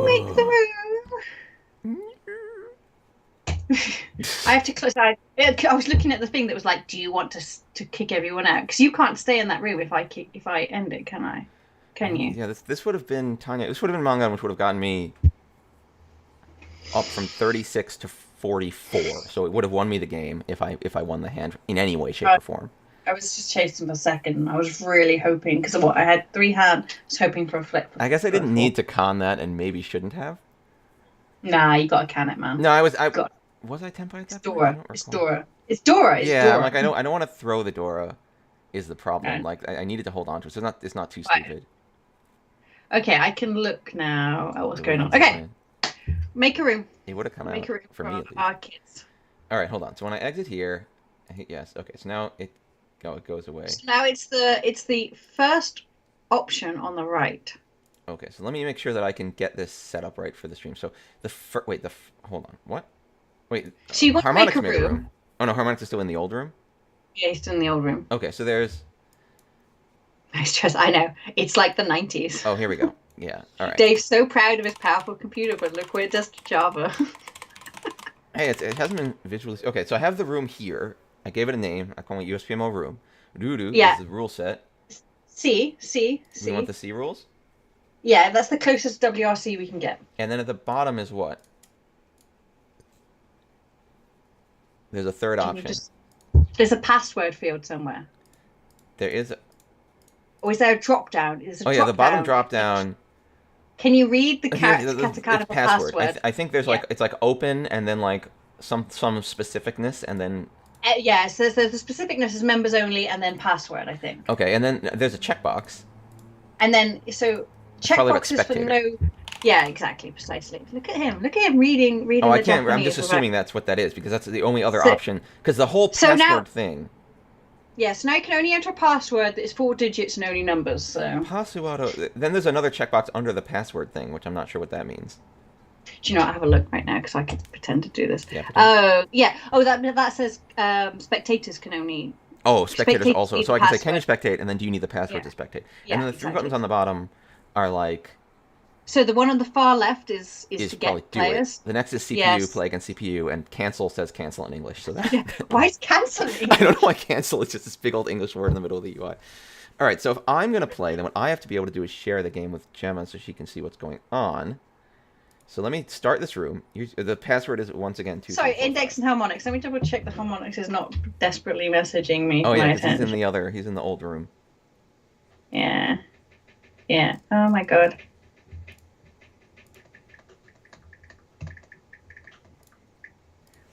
make the move, I have to close. I was looking at the thing that was like, do you want to kick everyone out? Because you can't stay in that room if I end it, can I? Can you? Yeah, this would have been Tanya. This would have been Mangan, which would have gotten me up from 36 to 44. So it would have won me the game if I won the hand in any way, shape, or form. I was just chasing for second. I was really hoping because of what I had 3 hand. I was hoping for a flip. I guess I didn't need to con that, and maybe shouldn't have. Nah, you gotta can it, man. No, was I tempo at that point? It's Dora. Yeah, I'm like I don't want to throw the Dora. Is the problem? Okay. Like I needed to hold on to it, so it's not too stupid. Okay, I can look now at what's going on. Okay, make a room. It would have come out for me at least. Our kids. All right, hold on. So when I exit here, I hit yes. Okay, so now it goes away. So now it's the first option on the right. Okay, so let me make sure that I can get this set up right for the stream. So hold on. What? Wait. So you want to make a room? Oh no, Harmonix is still in the old room. Yeah, he's still in the old room. Okay, so there's. I know. It's like the 90s. Oh, here we go. Yeah. All right. Dave's so proud of his powerful computer, but look what it does to Java. Hey, it hasn't been visually. Okay, so I have the room here. I gave it a name. I call it USPMO room. Doo-doo is the rule set. C. We want the C rules? Yeah, that's the closest WRC we can get. And then at the bottom is what? There's a third option. There's a password field somewhere. There is. Or is there a drop down? The bottom drop down. Can you read the katakana of password? I think there's it's like open and then like some specificness and then. Yeah, so there's the specificness is members only and then password, I think. Okay, and then there's a checkbox. And then checkboxes for no. Yeah, exactly, precisely. Look at him reading. Oh, I can't. I'm just assuming that's what that is because that's the only other option. Because the whole password thing. Yes, now you can only enter a password that is 4 digits and only numbers. So, Password. Then there's another checkbox under the password thing, which I'm not sure what that means. do you know what? I have a look right now because I could pretend to do this. Yeah, pretend. Oh, yeah. Oh, that says spectators can only Oh, spectators also. need So the I can say, can you password. spectate? And then do you need the password Yeah, to spectate? And yeah, then the three buttons exactly. on the bottom are like, So the one on the far left is is to probably get do it. players. The next is CPU, Yes. play against CPU, and cancel says cancel in English. So Yeah. that Why is cancel in I don't know English? why cancel is just this big old English word in the middle of the UI. All right, so if I'm going to play, then what I have to be able to do is share the game with Gemma so she can see what's going on. So let me start this room. The password is once again two three Sorry, four index five. and harmonics. Let me double check the harmonics is not desperately messaging me Oh for yeah, my because attention. he's in the old room. Yeah, yeah. Oh my god.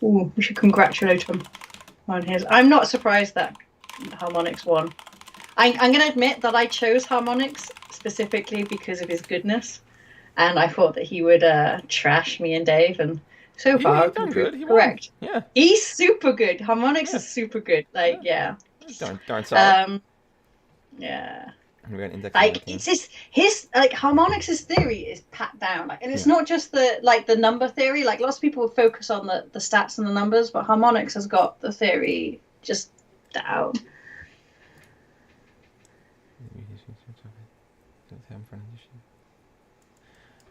Ooh, we should congratulate him on his. I'm not surprised that harmonics won. I'm going to admit that I chose harmonics specifically because of his goodness, and I thought that he would trash me and Dave, and so far He I've been done good. proved He won. correct. Yeah, He's super good. Harmonics yeah, is super good. Like, yeah. yeah. Darn solid. Um, yeah. We got an index on my Like team. it's his like harmonics' theory is pat down. Like, and it's Yeah. not just the number theory. Like lots of people focus on the stats and the numbers, but harmonics has got the theory just down.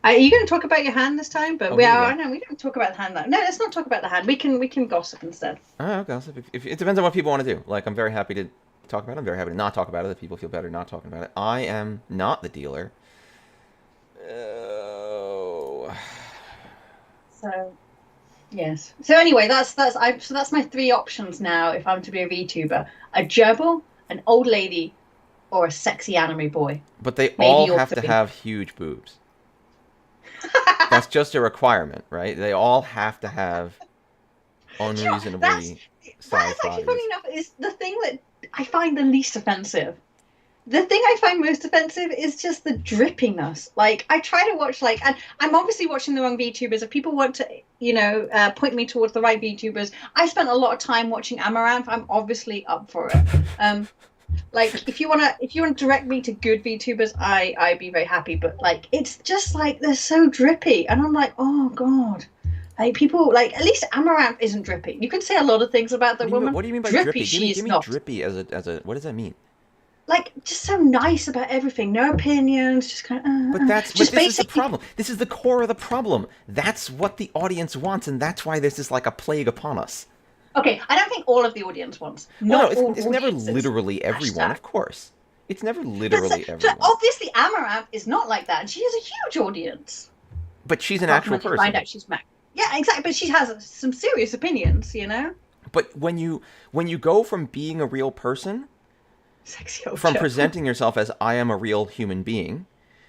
Are you going to talk about your hand this time? But Oh, we here we are. go. I know we don't talk about the hand. No, let's not talk about the hand. We can gossip instead. Oh, gossip. If it depends on what people want to do. Like, I'm very happy to talk about it. I'm very happy to not talk about it if people feel better not talking about it. I am not the dealer. Oh. So yes. So anyway, that's my three options now. If I'm to be a VTuber, a gerbil, an old lady, or a sexy anime boy. But they Maybe all you're have to three. have huge boobs. That's just a requirement, right? They all have to have Do you know, unreasonably that is sized actually funny bodies. enough is the thing that I find the least offensive. The thing I find most offensive is just the drippiness. Like I try to watch and I'm obviously watching the wrong VTubers. If people want to, point me towards the right VTubers, I spent a lot of time watching Amaranth. I'm obviously up for it. Um, like if you wanna direct me to good VTubers, I'd be very happy. But like it's just like they're so drippy, and I'm like, oh god. Like people like at least Amaranth isn't drippy. You can say a lot of things about the woman. What do you mean by Drippy, drippy? she Give is me not. drippy as a what does that mean? Like just so nice about everything. No opinions, just kind of But just this is the basically. problem. This is the core of the problem. That's what the audience wants, and that's why this is like a plague upon us. Okay, I don't think all of the audience wants. Well, no, Not all it's never audiences. literally everyone, Hashtag. of course. It's never But literally so everyone. obviously Amaranth is not like that, and she has a huge audience. But she's an Apart from actual when you find person. out she's Mac. Yeah, exactly. But she has some serious opinions. But when you go from being a real person, Sexy old from Joe. presenting yourself as I am a real human being,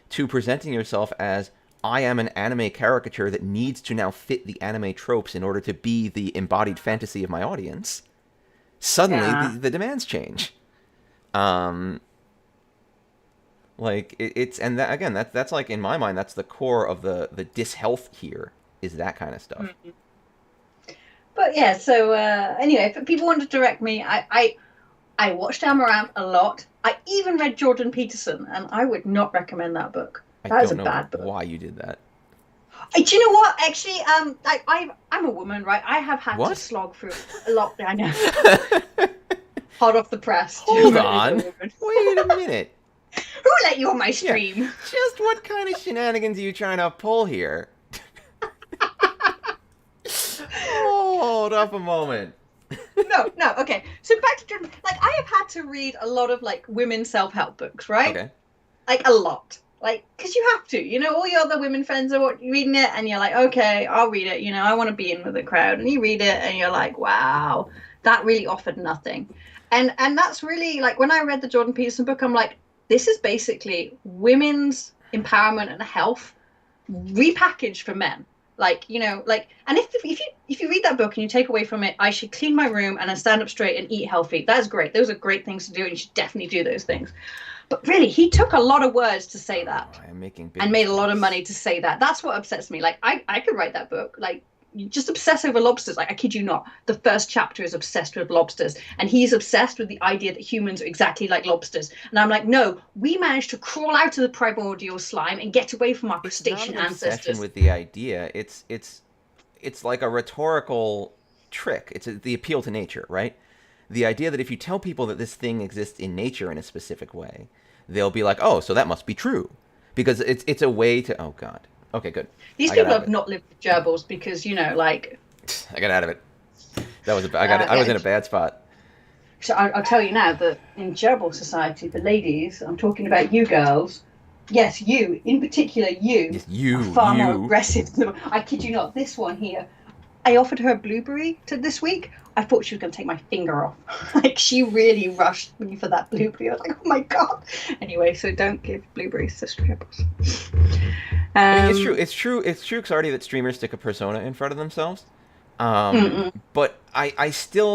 to presenting yourself as I am an anime caricature that needs to now fit the anime tropes in order to be the embodied fantasy of my audience, suddenly Yeah. the demands change. Um, it's and that again that's like in my mind that's the core of the dishealth here is that kind of stuff. Mm. But yeah, so anyway, if people want to direct me, I watched Amaranth a lot. I even read Jordan Peterson, and I would not recommend that book. I That is don't a know bad book. why you did that. Do you know what? Actually, I'm a woman, right? I have had to What? slog through a lot. I know, hot off the press. Hold As a on. woman. Wait a minute. Who let you on my Yeah. stream? Just what kind of shenanigans are you trying to pull here? Hold up a moment. No, no. Okay, so back to Jordan. Like, I have had to read a lot of like women self-help books, right? Okay. Like a lot. Like, because you have to, all your other women friends are reading it, and you're like, okay, I'll read it. I want to be in with the crowd, and you read it, and you're like, wow, that really offered nothing. And that's really like when I read the Jordan Peterson book, I'm like, this is basically women's empowerment and health repackaged for men. And if you read that book and you take away from it, I should clean my room and I stand up straight and eat healthy. That's great. Those are great things to do, and you should definitely do those things. But really, he took a lot of words to say that I'm making big and made a lot of mistakes. money to say that. That's what upsets me. Like, I could write that book. Like, you just obsess over lobsters. Like, I kid you not, the first chapter is obsessed with lobsters, and he's obsessed with the idea that humans are exactly like lobsters. And I'm like, no, we managed to crawl out of the primordial slime and get away from our It's not crustacean an obsession ancestors. with the idea. It's like a rhetorical trick. It's the appeal to nature, right? The idea that if you tell people that this thing exists in nature in a specific way, they'll be like, "Oh, so that must be true," because it's a way to. Oh God. Okay, good. These I got people out of have it. not lived with gerbils because, like, I got out of it. That was I got it. I was yeah. in a bad spot. So I'll tell you now that in gerbil society, the ladies, I'm talking about you girls, yes, you, in particular, you, Yes, are far more you. aggressive than I kid you not. This one here, I offered her a blueberry this week. I thought she was going to take my finger off. Like, she really rushed me for that blueberry. I was like, oh my God. Anyway, so don't give blueberries to strippers. I mean, it's true. Um, It's true. It's true, Xardi, that streamers stick a persona in front of themselves. mm-mm. But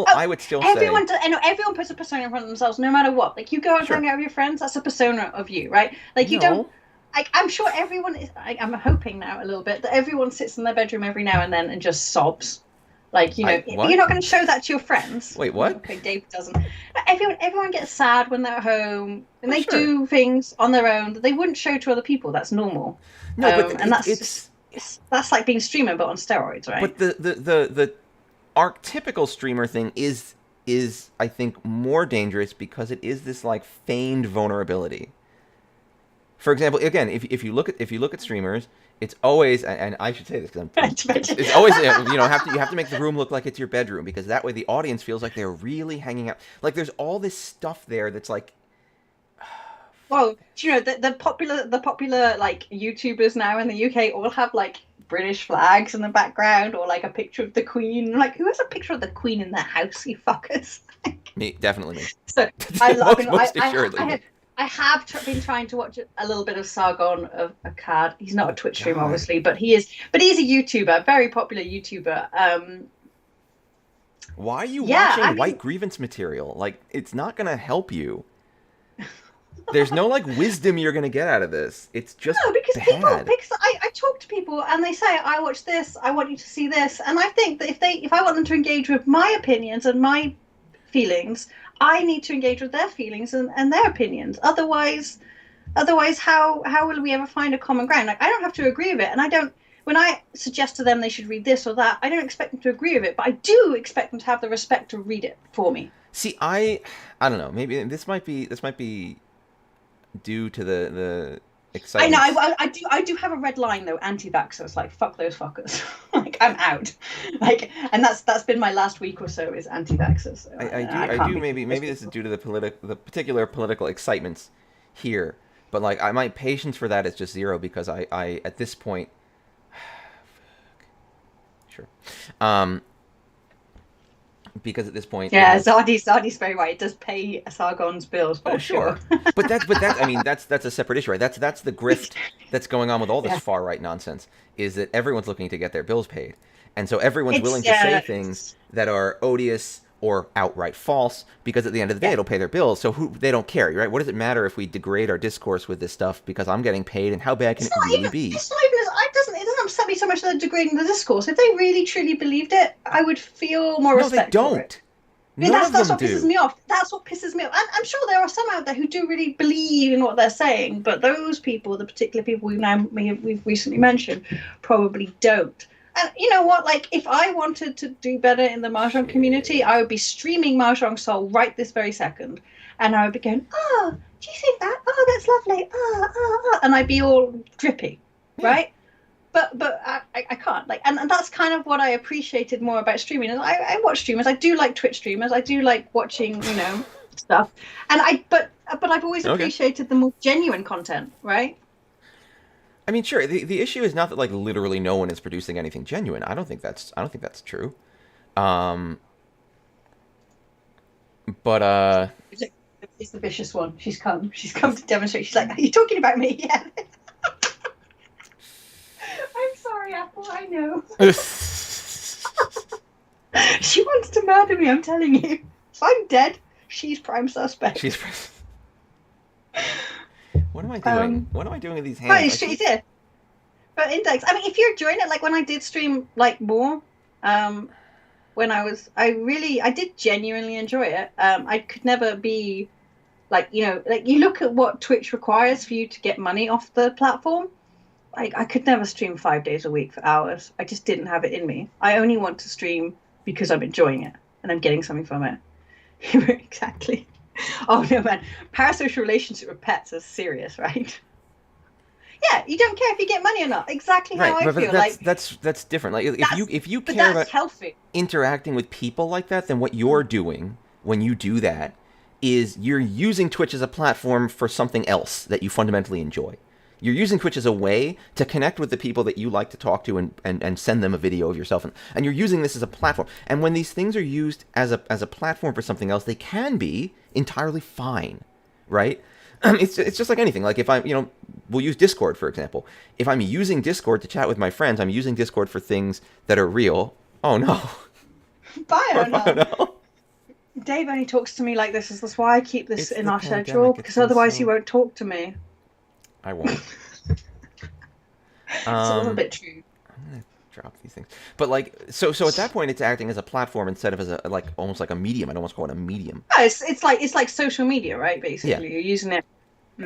Oh, I would still say, everyone puts a persona in front of themselves, no matter what. Like, you go out and sure, hang out with your friends, that's a persona of you, right? Like, you don't. no, I'm sure everyone is. I'm hoping now a little bit that everyone sits in their bedroom every now and then and just sobs. Like, you're what? not going to show that to your friends. Wait, what? Okay, Dave doesn't. Everyone gets sad when they're at home and Oh, they sure. do things on their own that they wouldn't show to other people. That's normal, No, but and that's just that's like being a streamer but on steroids, right? but the archetypical streamer thing is I think more dangerous because it is this like feigned vulnerability. For example, again, if you look at streamers, it's always, and I should say this because it's always, you have to make the room look like it's your bedroom, because that way the audience feels like they're really hanging out. Like, there's all this stuff there that's like, Well, do you know the popular like YouTubers now in the UK all have like British flags in the background or like a picture of the Queen. Like, who has a picture of the Queen in their house, you fuckers? me, definitely me. So I love. Most assuredly me. I have been trying to watch a little bit of Sargon of Akkad. He's not a Oh Twitch streamer, God. obviously, but he is. But he's a YouTuber, very popular YouTuber. Why are you Yeah, watching I mean, white grievance material? Like, it's not gonna help you. There's no like wisdom you're gonna get out of this. It's just no, because bad. I talk to people and they say, I watch this, I want you to see this, and I think that if I want them to engage with my opinions and my feelings, I need to engage with their feelings and their opinions. Otherwise, how will we ever find a common ground? Like, I don't have to agree with it, and I don't. When I suggest to them they should read this or that, I don't expect them to agree with it, but I do expect them to have the respect to read it for me. See, I don't know. Maybe this might be due to the I know. excitement. I do have a red line though. Anti-vaxxers, like, fuck those fuckers. Like, I'm out. Like, and that's been my last week or so, is anti-vaxxers. So I can't do be maybe this is due to the particular political excitements here, but like my patience for that is just zero, because I at this point, sure, um, because at this point it Yeah, has. Zardy's very right. It does pay Sargon's bills, Oh, for sure. sure, but I mean that's a separate issue, right? That's the grift that's going on with all this Yeah, far right nonsense. Is that everyone's looking to get their bills paid, and so everyone's willing it's to say things that are odious or outright false, because at the end of the day yeah. it'll pay their bills. So they don't care, right? What does it matter if we degrade our discourse with this stuff because I'm getting paid, and how bad can It's it not really even. be? It's not even. It doesn't upset me so much that they're degrading the discourse. If they really truly believed it, I would feel more No, they respect for it. don't. I mean, None of that's them what pisses do. me off. That's what pisses me off. And I'm sure there are some out there who do really believe in what they're saying, but those people, the particular people we've recently mentioned, probably don't. And you know what? Like, if I wanted to do better in the Mahjong community, Shit. I would be streaming Mahjong Soul right this very second, and I would be going, "Oh, do you think that? Oh, that's lovely. And I'd be all drippy, Yeah. right? But I can't, like, and that's kind of what I appreciated more about streaming. And I watch streamers. I do like Twitch streamers. I do like watching, stuff. And but I've always Okay. appreciated the more genuine content, right? I mean, sure. The issue is not that like literally no one is producing anything genuine. I don't think that's true. Um, but It's the vicious one. She's come. She's come to demonstrate. She's like, "Are you talking about me?" Yeah. I'm sorry, Apple. I know. She wants to murder me. I'm telling you. If I'm dead, she's prime suspect. she's. What am I doing? What am I with these hands? But it's here. But Index. I mean, if you're enjoying it, like when I did stream like more, Um, when I did genuinely enjoy it. I could never be like, like you look at what Twitch requires for you to get money off the platform. I could never stream 5 days a week for hours. I just didn't have it in me. I only want to stream because I'm enjoying it and I'm getting something from it. Exactly. Oh no, man. Parasocial relationship with pets is serious, right? Yeah, you don't care if you get money or not. Exactly how Right, I but feel. that's Like that's different. Like that's, if you but care that's about healthy. interacting with people like that, then what you're doing when you do that is you're using Twitch as a platform for something else that you fundamentally enjoy. You're using Twitch as a way to connect with the people that you like to talk to and send them a video of yourself. And you're using this as a platform. And when these things are used as a platform for something else, they can be entirely fine, right? It's just like anything. Like if I'm, we'll use Discord, for example. If I'm using Discord to chat with my friends, I'm using Discord for things that are real. Oh no. Bye, oh Oh no. no. Dave only talks to me like this. Is this why I keep this It's in the our schedule? pandemic. It's Because been otherwise he so. won't talk to me. I won't. It's a little Um, bit true. I'm gonna drop these things. But like, so at that point, it's acting as a platform instead of as a like almost like a medium. I'd almost call it a medium. Oh, it's like social media, right? Yeah. Basically, you're using it.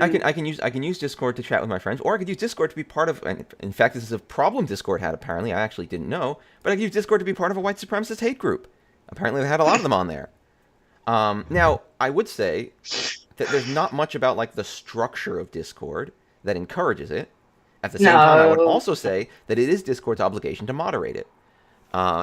I can Mm. I can use Discord to chat with my friends, or I could use Discord to be part of. And in fact, this is a problem Discord had. Apparently, I actually didn't know, but I could use Discord to be part of a white supremacist hate group. Apparently, they had a lot of them on there. Now, I would say that there's not much about like the structure of Discord that encourages it. At the same time, I would No, also say that it is Discord's obligation to moderate it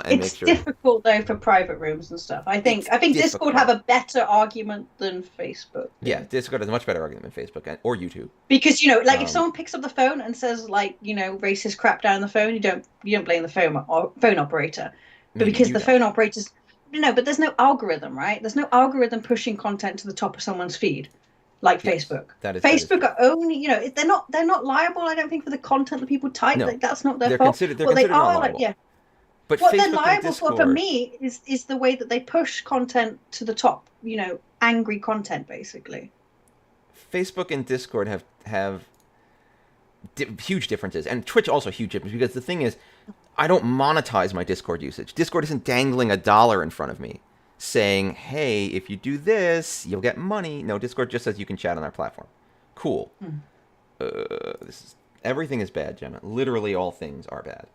and make it's sure difficult though for private rooms and stuff. I think it's I think Discord have difficult. a better argument than Facebook Yeah, do. Discord has a much better argument than Facebook or YouTube. Because like if Um, someone picks up the phone and says like racist crap down the phone, you don't blame the phone operator, but maybe because you the don't. phone operators, no, but there's no algorithm, right? There's no algorithm pushing content to the top of someone's feed like Yes, Facebook. that is Facebook true. are only, they're not liable. I don't think for the content that people type. No, Like that's not their they're fault. considered they're What they considered not are like, liable. yeah, But what they're Facebook and liable for Discord, me is the way that they push content to the top. Angry content basically. Facebook and Discord have huge differences, and Twitch also huge differences because the thing is, I don't monetize my Discord usage. Discord isn't dangling $1 in front of me, saying, "Hey, if you do this, you'll get money." No, Discord just says you can chat on our platform. Cool. Hmm. This is everything is bad, Gemma. Literally all things are bad.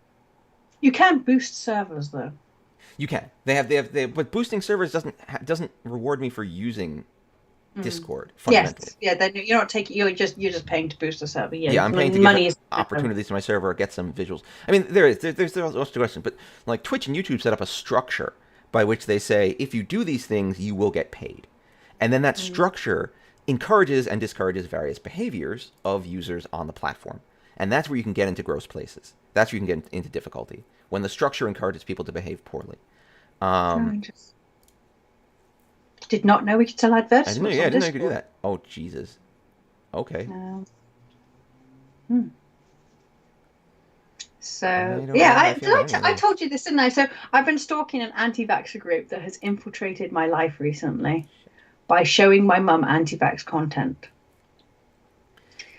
You can boost servers though. You can. But boosting servers doesn't reward me for using Mm. Discord fundamentally. Yes, yeah. Then you're not taking. You're just paying to boost the server. Yeah, Yeah, I'm paying to give money is. opportunities to my server or get some visuals. I mean, there's also questions, but like Twitch and YouTube set up a structure by which they say if you do these things, you will get paid, and then that Mm. structure encourages and discourages various behaviors of users on the platform, and that's where you can get into gross places. That's where you can get into difficulty when the structure encourages people to behave poorly. I Um, just did not know we could sell I didn't know. advertisements Yeah, I on didn't know you could do Discord. that. Oh Jesus. Okay. Hmm. I So don't yeah, know how I feel about any of I those. told you this, didn't I? So I've been stalking an anti-vaxxer group that has infiltrated my life recently by showing my mum anti-vax content.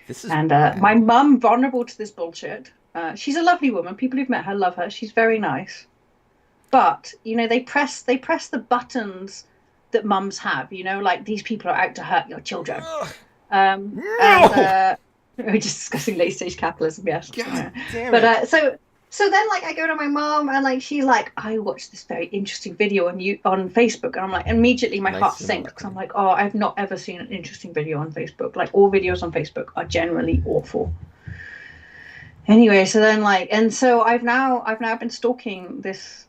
This is And my bad. mum, vulnerable to this bullshit. She's a lovely woman. People who've met her love her. She's very nice. But they press the buttons that mums have. Like these people are out to hurt your children. Ugh, And no. we're just discussing late stage capitalism, yes. God Yeah. damn But it. so then like I go to my mom and like she's like, I watched this very interesting video on Facebook, and I'm like immediately my Nice heart sinks because I'm similarity. like, oh, I've not ever seen an interesting video on Facebook. Like all videos on Facebook are generally awful. Anyway, so then like and so I've now been stalking this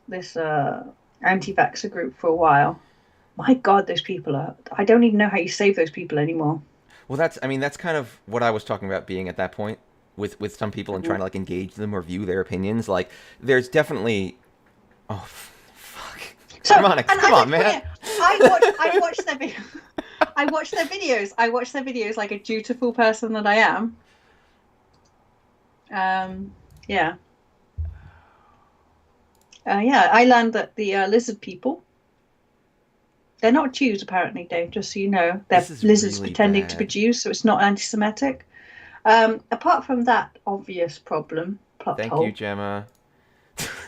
anti-vaxxer group for a while. My God, those people are I don't even know how you save those people anymore. Well, that's kind of what I was talking about being at that point with some people and trying Mhm. to like engage them or view their opinions. Like, there's definitely. Oh, fuck. So, Harmonix, and come I on, did put man. it. I watched their video. I watched their videos. I watched their videos like a dutiful person that I am. Um, yeah, yeah. I learned that the lizard people, they're not Jews apparently, Dave. Just so you know, they're This is lizards really pretending to be bad. Jews, so it's not anti-Semitic. Apart from that obvious problem, plot Thank you, hole. Gemma.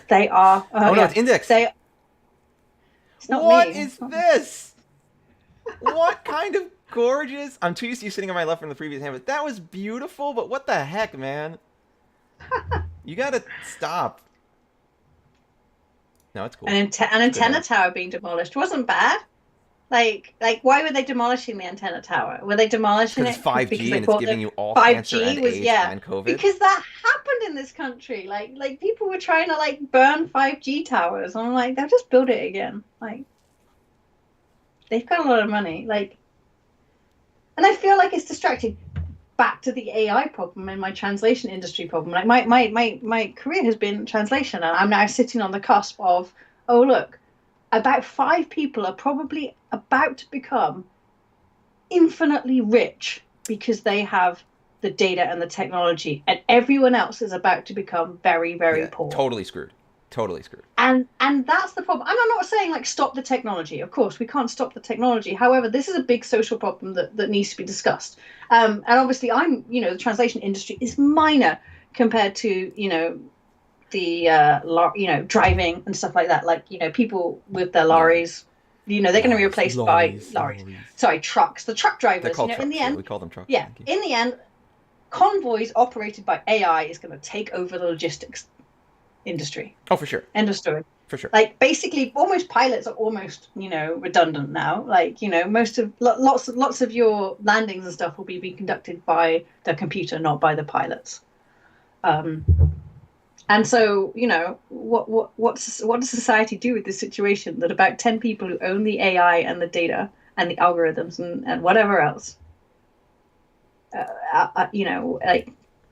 They are. Oh no, Yeah. it's Index. They. It's not What me. is this? What kind of gorgeous? I'm too used to you sitting on my left from the previous hand, but that was beautiful. But what the heck, man? You gotta stop. No, it's cool. An It's a good antenna hand. tower being demolished wasn't bad. Why were they demolishing the antenna tower? Were they demolishing Because it's it because 5G they and it's thought giving that you all cancer and 5G was, AIDS yeah, and COVID. because that happened in this country. Like people were trying to like burn 5G towers. And I'm like, they'll just build it again. Like they've got a lot of money. And I feel like it's distracting. Back to the AI problem and my translation industry problem. Like my career has been translation, and I'm now sitting on the cusp of, oh look, about 5 people are probably about to become infinitely rich because they have the data and the technology, and everyone else is about to become very, very Yeah, poor. totally screwed. Totally screwed. And that's the problem. And I'm not saying like stop the technology. Of course, we can't stop the technology. However, this is a big social problem that needs to be discussed. And obviously, the translation industry is minor compared to the driving and stuff like that. Like people with their Yeah. lorries, they're going to be replaced by lorries. Lorries. Sorry, trucks. The truck They're drivers. called In the trucks. Yeah, end, we call them trucks. yeah, Thank you. in the end, convoys operated by AI is going to take over the logistics industry. Oh, for sure. End of story. For sure. Like basically, almost pilots are almost redundant now. Like most of lots of your landings and stuff will be conducted by the computer, not by the pilots. And so what does society do with this situation that about 10 people who own the AI and the data and the algorithms and whatever else,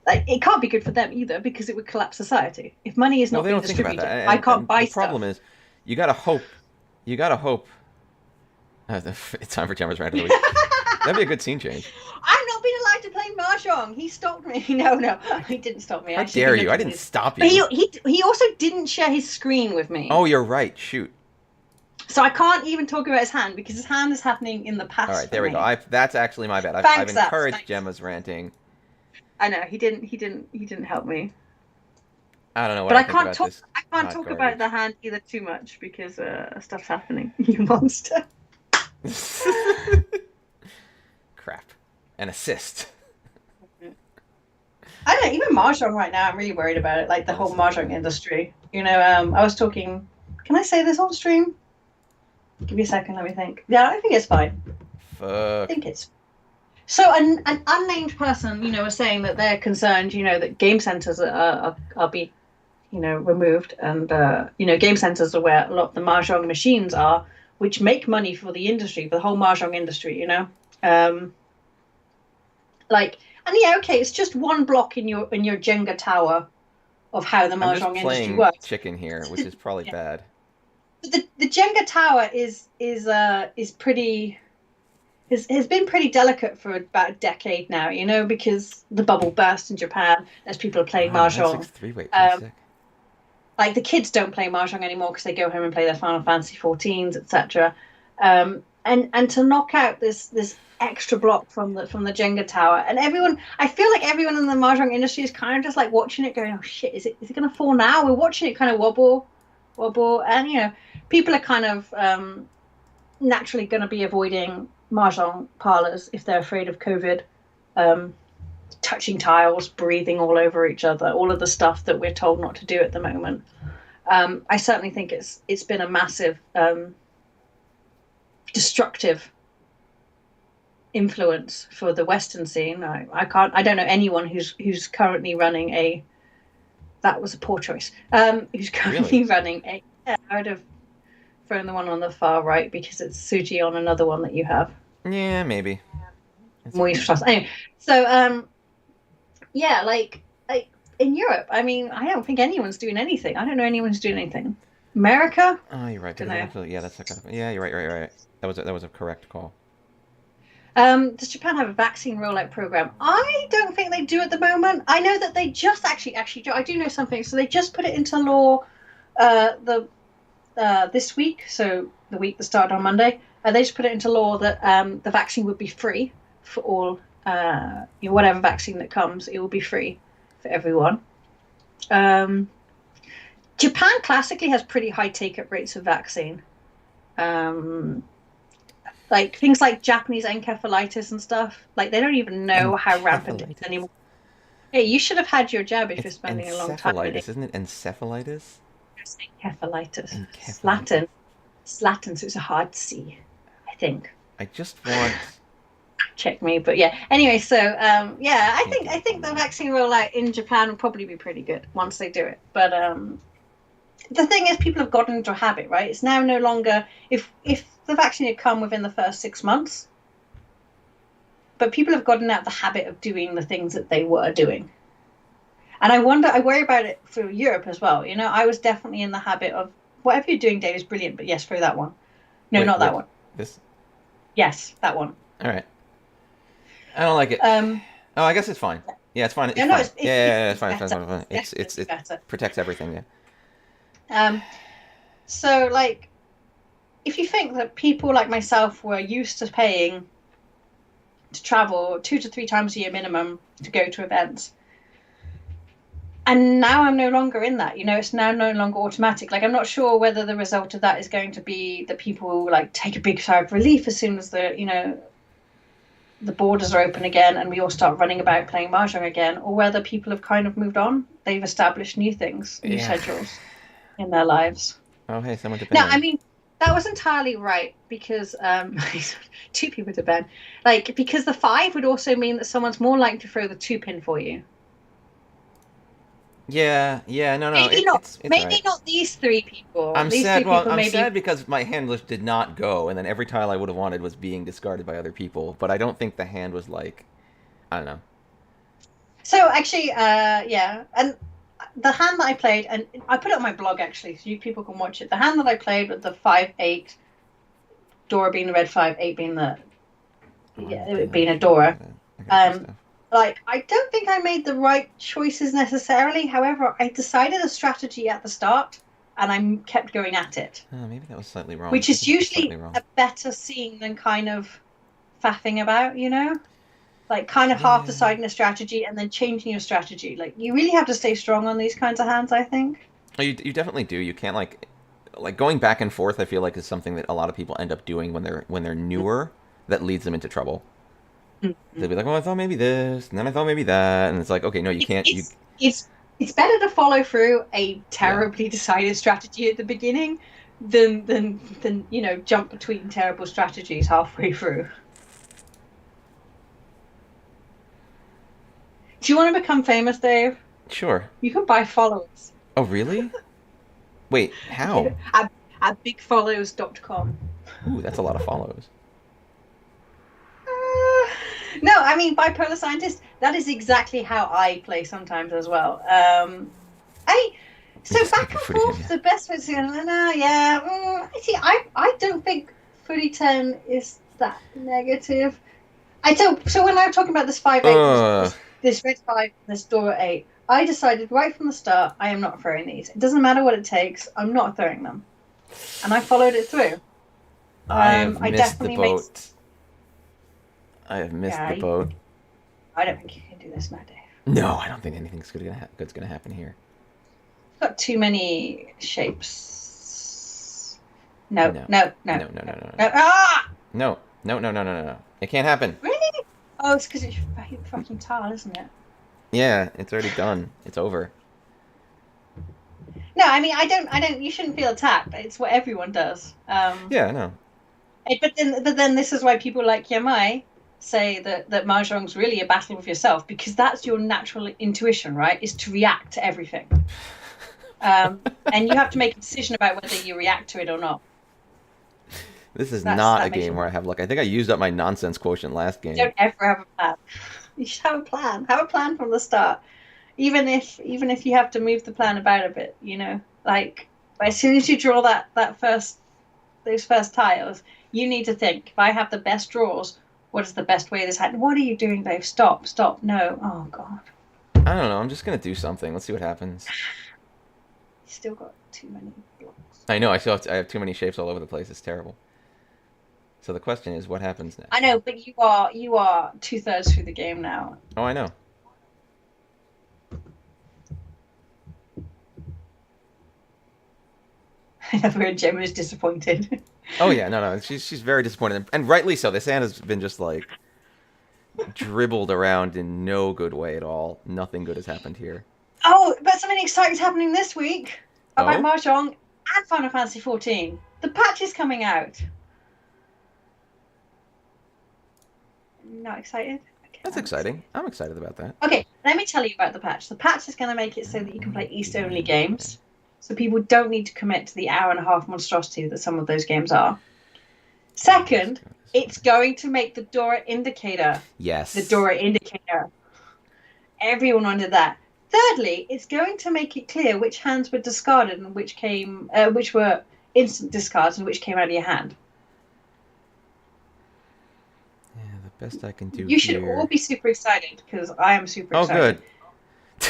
like it can't be good for them either because it would collapse society if money is Well, not they being don't think about distributed. that, I can't and buy the stuff. problem is, you gotta hope. You gotta hope. It's time for Gemma's rant of the week. That'd be a good scene change. I'm not being allowed to play Mahjong. He stopped me. No, he didn't stop me. How I should be dare you? I nudging didn't his. stop But you. he also didn't share his screen with me, Oh, you're right. Shoot. so I can't even talk about his hand because his hand is happening in the All past right, for there we go. me. That's actually my bad. I've Thanks, Zats. encouraged Thanks. Gemma's ranting. I know he didn't help me, I don't know what but I think about this I can't hot talk about the garbage. hand either too much because stuff's happening. You monster. Crap. An assist. I don't know, even Mahjong right now, I'm really worried about it, like the Oh, this whole is a good Mahjong one. industry. I was talking, can I say this on stream? Give me a second, let me think. Yeah, I think it's fine. I Fuck. think it's so an unnamed person, was saying that they're concerned, that game centers are being, removed, and game centers are where a lot of the mahjong machines are, which make money for the industry, for the whole mahjong industry. Um, like, and yeah, okay, it's just one block in your Jenga tower of how the I'm just mahjong industry playing works. chicken here, which is probably Yeah. bad. The Jenga tower is pretty has been pretty delicate for about a decade now, because the bubble burst in Japan as people are playing Wow, mahjong. 963. Wait, pretty sick. Like the kids don't play mahjong anymore because they go home and play their Final Fantasy 14s, etc. And to knock out this extra block from the Jenga tower, and I feel like everyone in the mahjong industry is kind of just like watching it, going, "Oh shit, is it going to fall now?" We're watching it kind of wobble, and people are kind of naturally going to be avoiding mahjong parlors if they're afraid of COVID. Um, Touching tiles, breathing all over each other, all of the stuff that we're told not to do at the moment. I certainly think it's been a massive destructive influence for the Western scene. I don't know anyone who's currently running a. That was a poor choice. Who's currently Really? running a? Yeah, I would have thrown the one on the far right because it's Suji on another one that you have. Yeah, maybe. It's Moist fine. trust. Anyway, so yeah, like in Europe, I mean, I don't think anyone's doing anything. I don't know anyone who's doing anything. America, Oh, you're right. don't Because I know. don't feel. Yeah, that's a kind of. Yeah, you're right. Right. That was a correct call. Does Japan have a vaccine rollout program? I don't think they do at the moment. I know that they just actually, I do know something. So they just put it into law the this week, so the week that started on Monday. They just put it into law that the vaccine would be free for all, whatever vaccine that comes, it will be free for everyone. Um, Japan classically has pretty high take-up rates of vaccine. Um, like things like Japanese encephalitis and stuff. Like they don't even know how rampant it is Encephalitis? anymore. Hey, you should have had your jab if you're It's spending a long time in it. encephalitis, isn't it? Encephalitis? It's encephalitis. It's Encephalitis. Latin. It's Latin, so it's a hard C, I think. I just want. Check me, but yeah. Anyway, so yeah, I can't get I up think on the that. vaccine rollout in Japan will probably be pretty good once they do it. But the thing is, people have gotten into a habit, right? It's now no longer if the vaccine had come within the first 6 months, but people have gotten out of the habit of doing the things that they were doing. And I worry about it for Europe as well. You know, I was definitely in the habit of whatever you're doing, Dave, is brilliant, but yes, throw that one. No, Wait, not that which? one. This? Yes, that one. Alright. I don't like it. Um, Oh, I guess it's fine. Yeah, it's fine. It's no, no, fine. Yeah, yeah, yeah, it's it's fine. It's fine. It's better. fine. It's fine. It's definitely It better. protects everything. Yeah. Um, so like, if you think that people like myself were used to paying to travel 2 to 3 times a year minimum to go to events, and now I'm no longer in that. You know, it's now no longer automatic. Like, I'm not sure whether the result of that is going to be that people like take a big sigh of relief as soon as the borders are open again and we all start running about playing mahjong again, or whether people have kind of moved on. They've established new things, new Yeah. schedules in their lives. Oh, hey, someone to Now, I ban. mean, that was entirely right because two people to ban, like because the five would also mean that someone's more likely to throw the two pin for you. Yeah, yeah, no, no, Maybe not. it's Maybe alright. not these three people. I'm These sad. three Well, people I'm maybe. sad because my hand list did not go, and then every tile I would have wanted was being discarded by other people. But I don't think the hand was like, I don't know. So actually, yeah, and the hand that I played, and I put it on my blog actually, so you people can watch it. The hand that I played with the 5-8, Dora being the red 5-8 being the Oh, I'm yeah, just it doing being this. a Dora. I gotta do Um, stuff. like I don't think I made the right choices necessarily. However, I decided a strategy at the start, and I kept going at it, Oh, maybe that was slightly wrong. which Maybe is that was usually slightly wrong. a better scene than kind of faffing about, you know? Like kind of half Yeah. deciding a strategy and then changing your strategy. Like you really have to stay strong on these kinds of hands, I think. Oh, you definitely do. You can't like going back and forth. I feel like is something that a lot of people end up doing when they're newer. That leads them into trouble. Mm-hmm. They'll be like, "Well, I thought maybe this, and then I thought maybe that," and it's like, "Okay, no, you it, can't." You it's it's it's better to follow through a yeah. terribly decided strategy at the beginning than jump between terrible strategies halfway through. Do you want to become famous, Dave? Sure. You can buy followers. Oh, really? Wait, how? Yeah, at bigfollows.com. Ooh, that's a lot of follows. No, I mean bipolar scientist. That is exactly how I play sometimes as well. I You so just can't back get and footy, can forth. you? The best way to no, yeah. See, I don't think footy 10 is that negative. I don't. So when I'm talking about this 5-8, Ugh. this red 5, this Dora 8, I decided right from the start I am not throwing these. It doesn't matter what it takes. I'm not throwing them, and I followed it through. I have I missed the definitely made. boat. I have missed Yeah, the boat. I don't think you can do this now, Dave. No, I don't think anything's good's gonna happen here. Got too many shapes. No, No. no, no, No, no, no, no, no, no. no. Ah! No. No, no, no, no, no, no. It can't happen. Really? Oh, it's because it's fucking tile, isn't it? Yeah, it's already done. It's over. No, I mean, I don't. You shouldn't feel attacked. It's what everyone does. Yeah, no. But then this is why people like Yamai say that mahjong's really a battle with yourself because that's your natural intuition, right? Is to react to everything. And you have to make a decision about whether you react to it or not. This is not a That makes game you. where I have luck. I think I used up my nonsense quotient last You game. don't ever have a plan. You should have a plan. Have a plan from the start. Even if you have to move the plan about a bit, like as soon as you draw that first those first tiles, you need to think. If I have the best draws, what is the best way this happens? What are you doing, Dave? Stop, no. Oh God, I don't know. I'm just gonna do something. Let's see what happens. you still got too many blocks. I know. I have too many shapes all over the place. It's terrible. So the question is, what happens I next? know, but you are 2/3 through the game now. Oh, I know. Where Gemma is disappointed. Oh yeah, no, she's very disappointed, and rightly so. This hand has been just like dribbled around in no good way at all. Nothing good has happened here. Oh, but something exciting is happening this week about Oh, Mahjong and Final Fantasy 14. The patch is coming out. Not excited? Okay, that's exciting. I'm excited about that. okay, let me tell you about the patch. The patch is going to make it so that you can play East only games. So people don't need to commit to the hour and a half monstrosity that some of those games are. Second, it's going to make the Dora indicator. Yes. The Dora indicator. Everyone wanted that. Thirdly, it's going to make it clear which hands were discarded and which were instant discards and which came out of your hand. Yeah, the best I can do. You should all be super excited because I am super excited. Oh,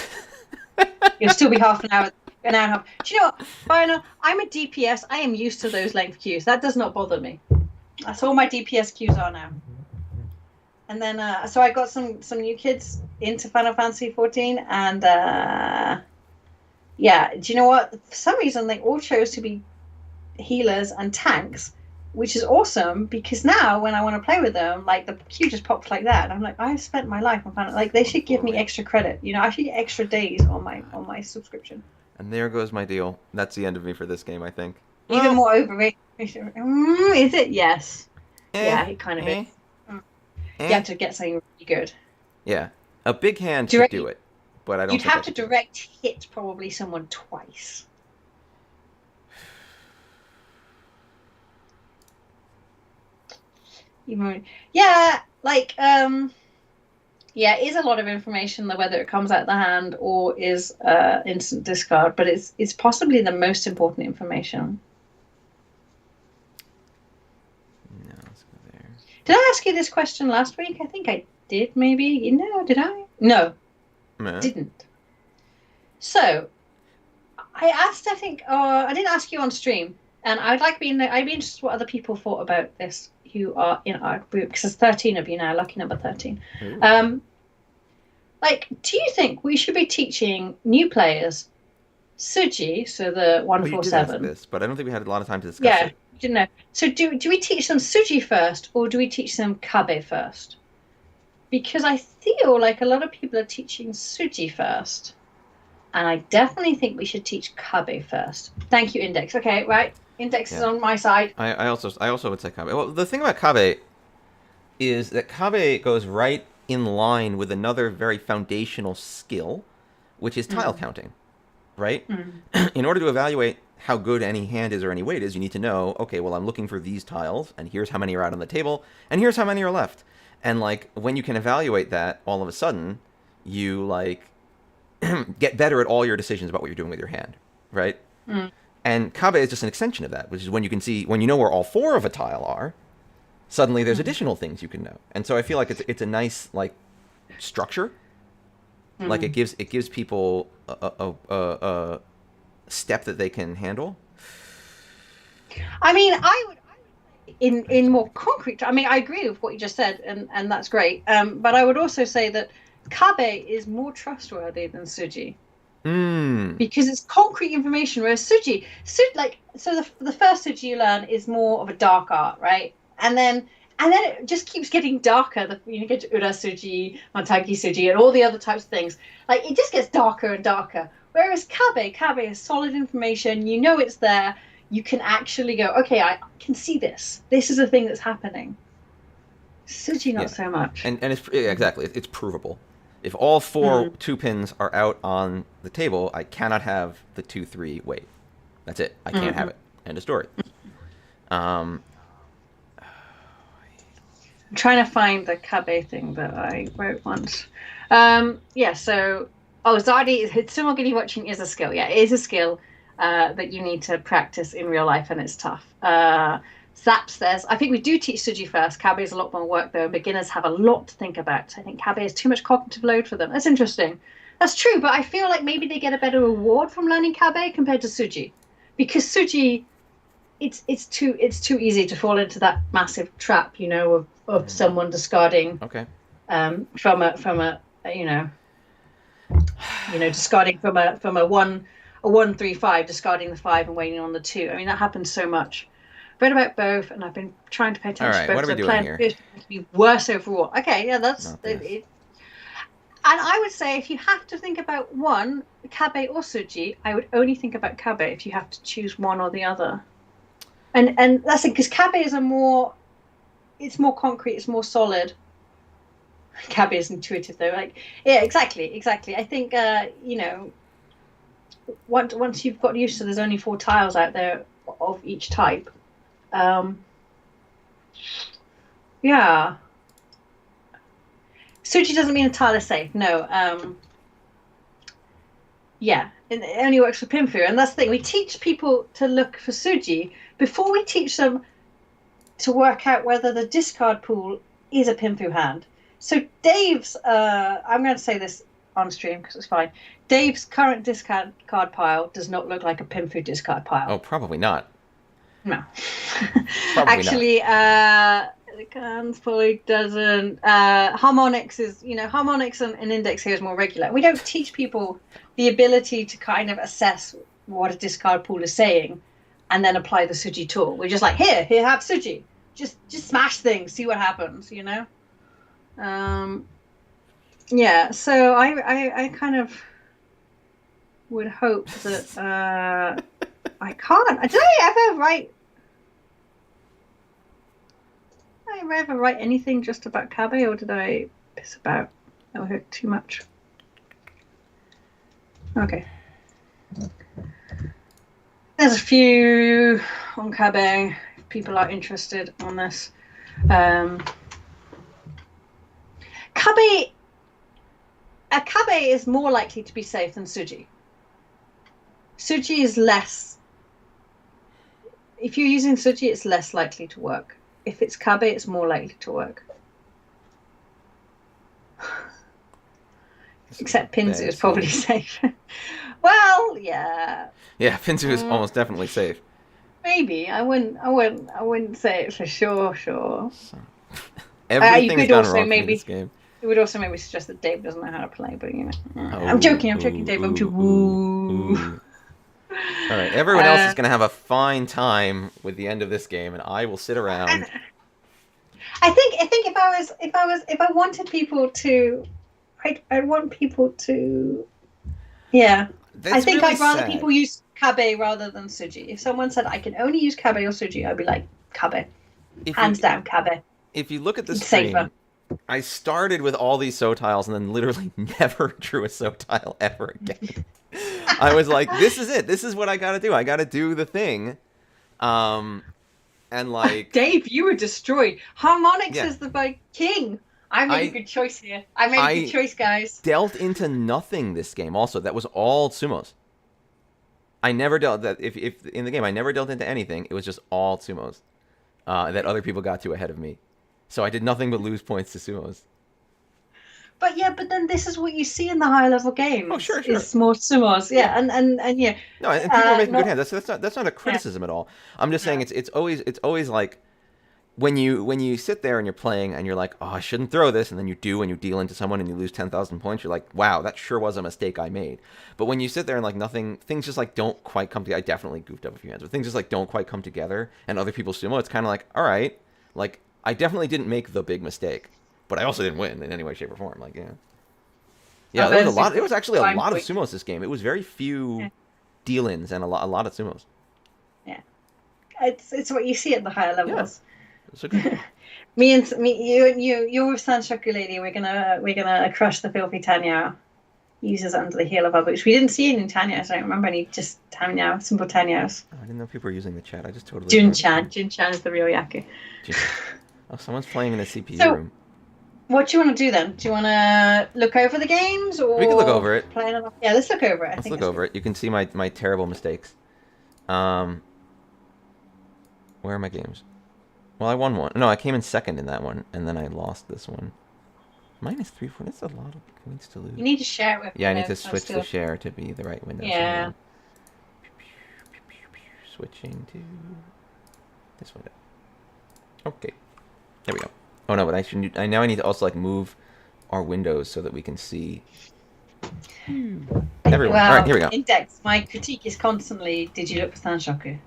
good. You'll still be half an hour and a half. Do you know what, Brian? I'm a DPS. I am used to those length queues. That does not bother me. That's all my DPS queues are now. And then, so I got some new kids into Final Fantasy 14, and yeah, do you know what? For some reason, they all chose to be healers and tanks, which is awesome because now when I want to play with them, like the queue just pops like that, and I'm like, I've spent my life on Final. Like they should give me extra credit. You know, I should get extra days on my subscription. And there goes my deal. That's the end of me for this game, I think. Even more overrated. Is it? Yes. Yeah, it kind of is. You have to get something really good. Yeah, a big hand could do it, but I don't. You'd have to direct hit probably someone twice. Yeah, like yeah, it is a lot of information whether it comes out the hand or is instant discard, but it's possibly the most important information. No, let's go there. Did I ask you this question last week? I think I did, maybe. No, did I? No, didn't. So I asked, I think, I didn't ask you on stream, and I'd be interested what other people thought about this who are in our group, because there's 13 of you now, lucky number 13. Like, do you think we should be teaching new players Suji, so the 147? You did ask this, but I don't think we had a lot of time to discuss it. Yeah, didn't know. So do we teach them Suji first, or do we teach them Kabe first? Because I feel like a lot of people are teaching Suji first. And I definitely think we should teach Kabe first. Thank you, Index. Okay, right. Index is on my side. I also would say Kabe. Well, the thing about Kabe is that Kabe goes right in line with another very foundational skill, which is tile counting, right? In order to evaluate how good any hand is or any weight is, you need to know, okay, well, I'm looking for these tiles, and here's how many are out on the table, and here's how many are left. And, like, when you can evaluate that, all of a sudden, you, like, get better at all your decisions about what you're doing with your hand, right? And Kabe is just an extension of that, which is when you can see, when you know where all four of a tile are, suddenly there's additional things you can know. And so I feel like it's a nice, like, structure. Like, it gives people a step that they can handle. I mean, I would in more concrete. I mean, I agree with what you just said, and that's great. But I would also say that Kabe is more trustworthy than Suji. Because it's concrete information, whereas Suji, the first Suji you learn is more of a dark art, right? And then it just keeps getting darker. You get to Ura Suji, Matagi Suji, and all the other types of things. Like, it just gets darker and darker. Whereas Kabe is solid information. You know it's there. You can actually go, okay, I can see this. This is a thing that's happening. Suji, not so much. And it's exactly, it's provable. If all four 2-pins are out on the table, I cannot have the 2-3 weight. That's it. I can't have it. End of story. I'm trying to find the Kabe thing that I wrote once. So Zardi, Tsumogiri watching is a skill. Yeah, it is a skill that you need to practice in real life, and it's tough. Zap says, I think we do teach Suji first. Kabe is a lot more work, though, and beginners have a lot to think about. I think Kabe is too much cognitive load for them. That's interesting. That's true, but I feel like maybe they get a better reward from learning Kabe compared to Suji. Because Suji, it's too easy to fall into that massive trap, you know, of someone discarding from a discarding from a a 1-3-5, discarding the 5 and waiting on the 2. I mean, that happens so much. Read about both, and I've been trying to pay All attention right, to both. what are we So doing playing here? to be worse overall. Okay, yeah, that's Not this. it. And I would say if you have to think about one, Kabe or Suji, I would only think about Kabe if you have to choose one or the other. And that's it, because Kabe is it's more concrete, it's more solid. Kabe is intuitive though. Like, yeah, exactly. I think once you've got used to, there's only 4 tiles out there of each type. Yeah. Suji doesn't mean a tile is safe. No. Yeah, it only works for Pinfu, and that's the thing. We teach people to look for Suji before we teach them to work out whether the discard pool is a Pinfu hand. So Dave's, I'm going to say this on stream because it's fine. Dave's current discard card pile does not look like a Pinfu discard pile. Oh, probably not. No. Probably Actually, the Guns probably doesn't. Harmonics is, harmonics and index here is more regular. We don't teach people the ability to kind of assess what a discard pool is saying and then apply the Suji tool. We're just like, here, have Suji. Just smash things, see what happens, Yeah, so I kind of would hope that I can't. Did I ever write anything just about Kabe, or did I piss about? That would hurt too much. Okay. There's a few on Kabe, if people are interested on this. Kabe is more likely to be safe than Suji. Suji is less. If you're using Suji, it's less likely to work. If it's Kabe, it's more likely to work. Except Pinzu is probably safe. Well, yeah. Yeah, Pinzu is almost definitely safe. Maybe. I wouldn't say it for sure. Everything's gone wrong in this game. It would also maybe suggest that Dave doesn't know how to play, but I'm joking, Dave. I'm too woo. All right, everyone else is going to have a fine time with the end of this game, and I will sit around. I think if I wanted people to, I'd want people to, yeah. That's I think really I'd rather sad. people use Kabe rather than Suji. If someone said I can only use Kabe or Suji, I'd be like Kabe, hands down Kabe. If you look at the It's stream, safer. I started with all these so tiles and then literally never drew a so tile ever again. I was like, this is it. This is what I gotta do. I gotta do the thing. And like Dave, you were destroyed. Harmonics is the king. I made a good choice here. I made a good choice, guys. Dealt into nothing this game. Also, that was all sumos. I never dealt that. If in the game, I never dealt into anything. It was just all sumos that other people got to ahead of me. So I did nothing but lose points to sumos. But then this is what you see in the high level games. Oh, sure. It's more sumos, yeah, and yeah. No, and people are making good hands. That's not a criticism at all. I'm just saying it's always like when you sit there and you're playing and you're like, oh, I shouldn't throw this, and then you do and you deal into someone and you lose 10,000 points. You're like, wow, that sure was a mistake I made. But when you sit there and like things just like don't quite come together. I definitely goofed up a few hands, but things just like don't quite come together. And other people sumo, it's kind of like, all right, like I definitely didn't make the big mistake. But I also didn't win in any way, shape, or form. Like, yeah, there was a lot. It was actually a lot of sumos this game. It was very few deal-ins and a lot of sumos. Yeah, it's what you see at the higher levels. Yeah. Good. you with Sanshoku Lady. We're gonna crush the filthy Tanya. Uses under the heel of our boots. We didn't see any Tanyas. I don't remember any. Just Tanya, simple Tanyas. Oh, I didn't know people were using the chat. I just totally. Jun-chan is the real Yaku. Oh, someone's playing in the CPU room. What do you want to do then? Do you want to look over the games, or we can look over it? Play another? Yeah, let's look over it. Let's look over it. You can see my terrible mistakes. Where are my games? Well, I won one. No, I came in second in that one, and then I lost this one. -3-4. That's a lot of points to lose. You need to share it with. Yeah, I need to switch the share to be the right window. Yeah. Switching to this window. Okay. There we go. Oh no, but now I need to also like move our windows so that we can see. Everyone. All right, Well, here we go. index. My critique is constantly, did you look for Sanshoku?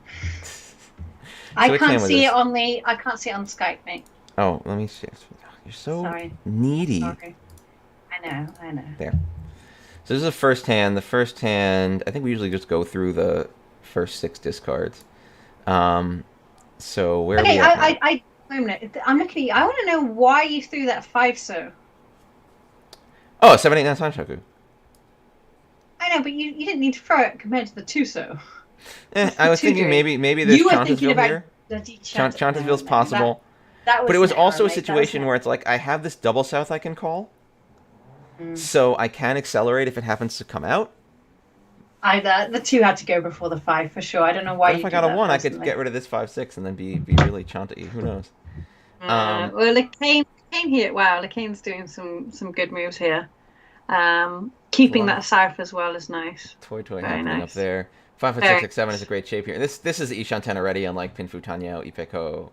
I So which can't hand was see it this? on Skype, mate. Oh, let me see. You're so Sorry. needy. Sorry. I know. There. So this is the first hand. The first hand, I think we usually just go through the first 6 discards. Um, so where are Okay, we at now? wait a minute. I'm looking at you. I want to know why you threw that 5 so. Oh, 789 Sanshoku. I know, but you didn't need to throw it compared to the 2 so. What's I the was 2 thinking doing? maybe there's You were thinking Chantisville about here. bloody chat. Chantisville's No, possible. that But it was was an error, also a mate. That was an situation where error. it's like I have this double south I can call, Mm. so I can accelerate if it happens to come out. Either the 2 had to go before the 5 for sure. I don't know why But if you I did got a that 1, I could personally. get rid of this 5-6 and then be really chanty. Who knows? Well, Lacane here. Wow, Lacane's doing some good moves here. There's a Keeping lot of that south as well is nice. toy Very happening up nice. there. 5 foot six Very six seven is a nice. great shape here. This is Ishan 10 already, unlike Pinfu Tanyao, Ipeko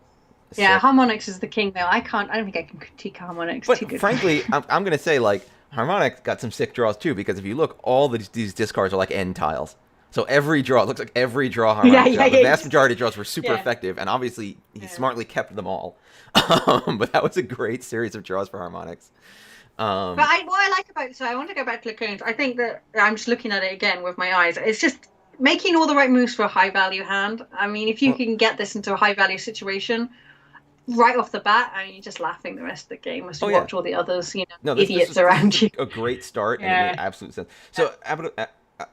Yeah, 6. harmonics is the king though. I don't think I can critique harmonics. Too But good for me. frankly, I'm gonna say like Harmonic got some sick draws too, because if you look, all these discards are like end tiles. So every draw, it looks like every draw Yeah, Harmonic yeah, got. The yeah. vast majority of draws were super Yeah, effective, and obviously he yeah. smartly kept them all. But that was a great series of draws for Harmonics. But Um, what I like about so I want to go back to Lacoons. I think that I'm just looking at it again with my eyes. It's just making all the right moves for a high value hand. I mean, if you well, can get this into a high value situation right off the bat, I mean, you're just laughing the rest of the game as oh you yeah, watch all the others, no, idiots this was around you. a great start, and it made Yeah. absolute sense. So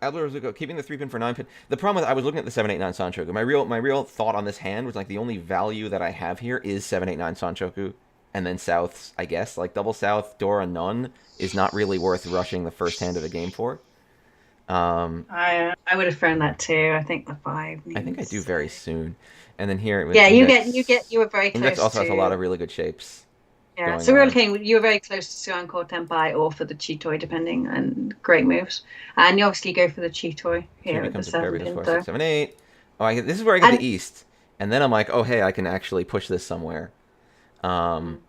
Abler keeping the 3 pin for 9 pin. The problem with I was looking at the 789 Sanchoku. My real thought on this hand was like the only value that I have here is 789 Sanchoku, and then Souths. I guess like double South Dora none is not really worth rushing the first hand of the game for. Um, I would have thrown that too. I think the 5 I think I do needs. very soon, and then here with Yeah, Index. you were very Index close also has a lot to. of really good shapes Yeah, going so Real on. King, you were very close to Suancore Tenpai or for the Chitoi, depending, and great moves. And you obviously go for the Chitoi Here here at the becomes a pair 7 because pin, 4, 6, though. 7, 8. Oh, this is where I get the And East, and then I'm like, oh hey, I can actually push this somewhere. Um, mm.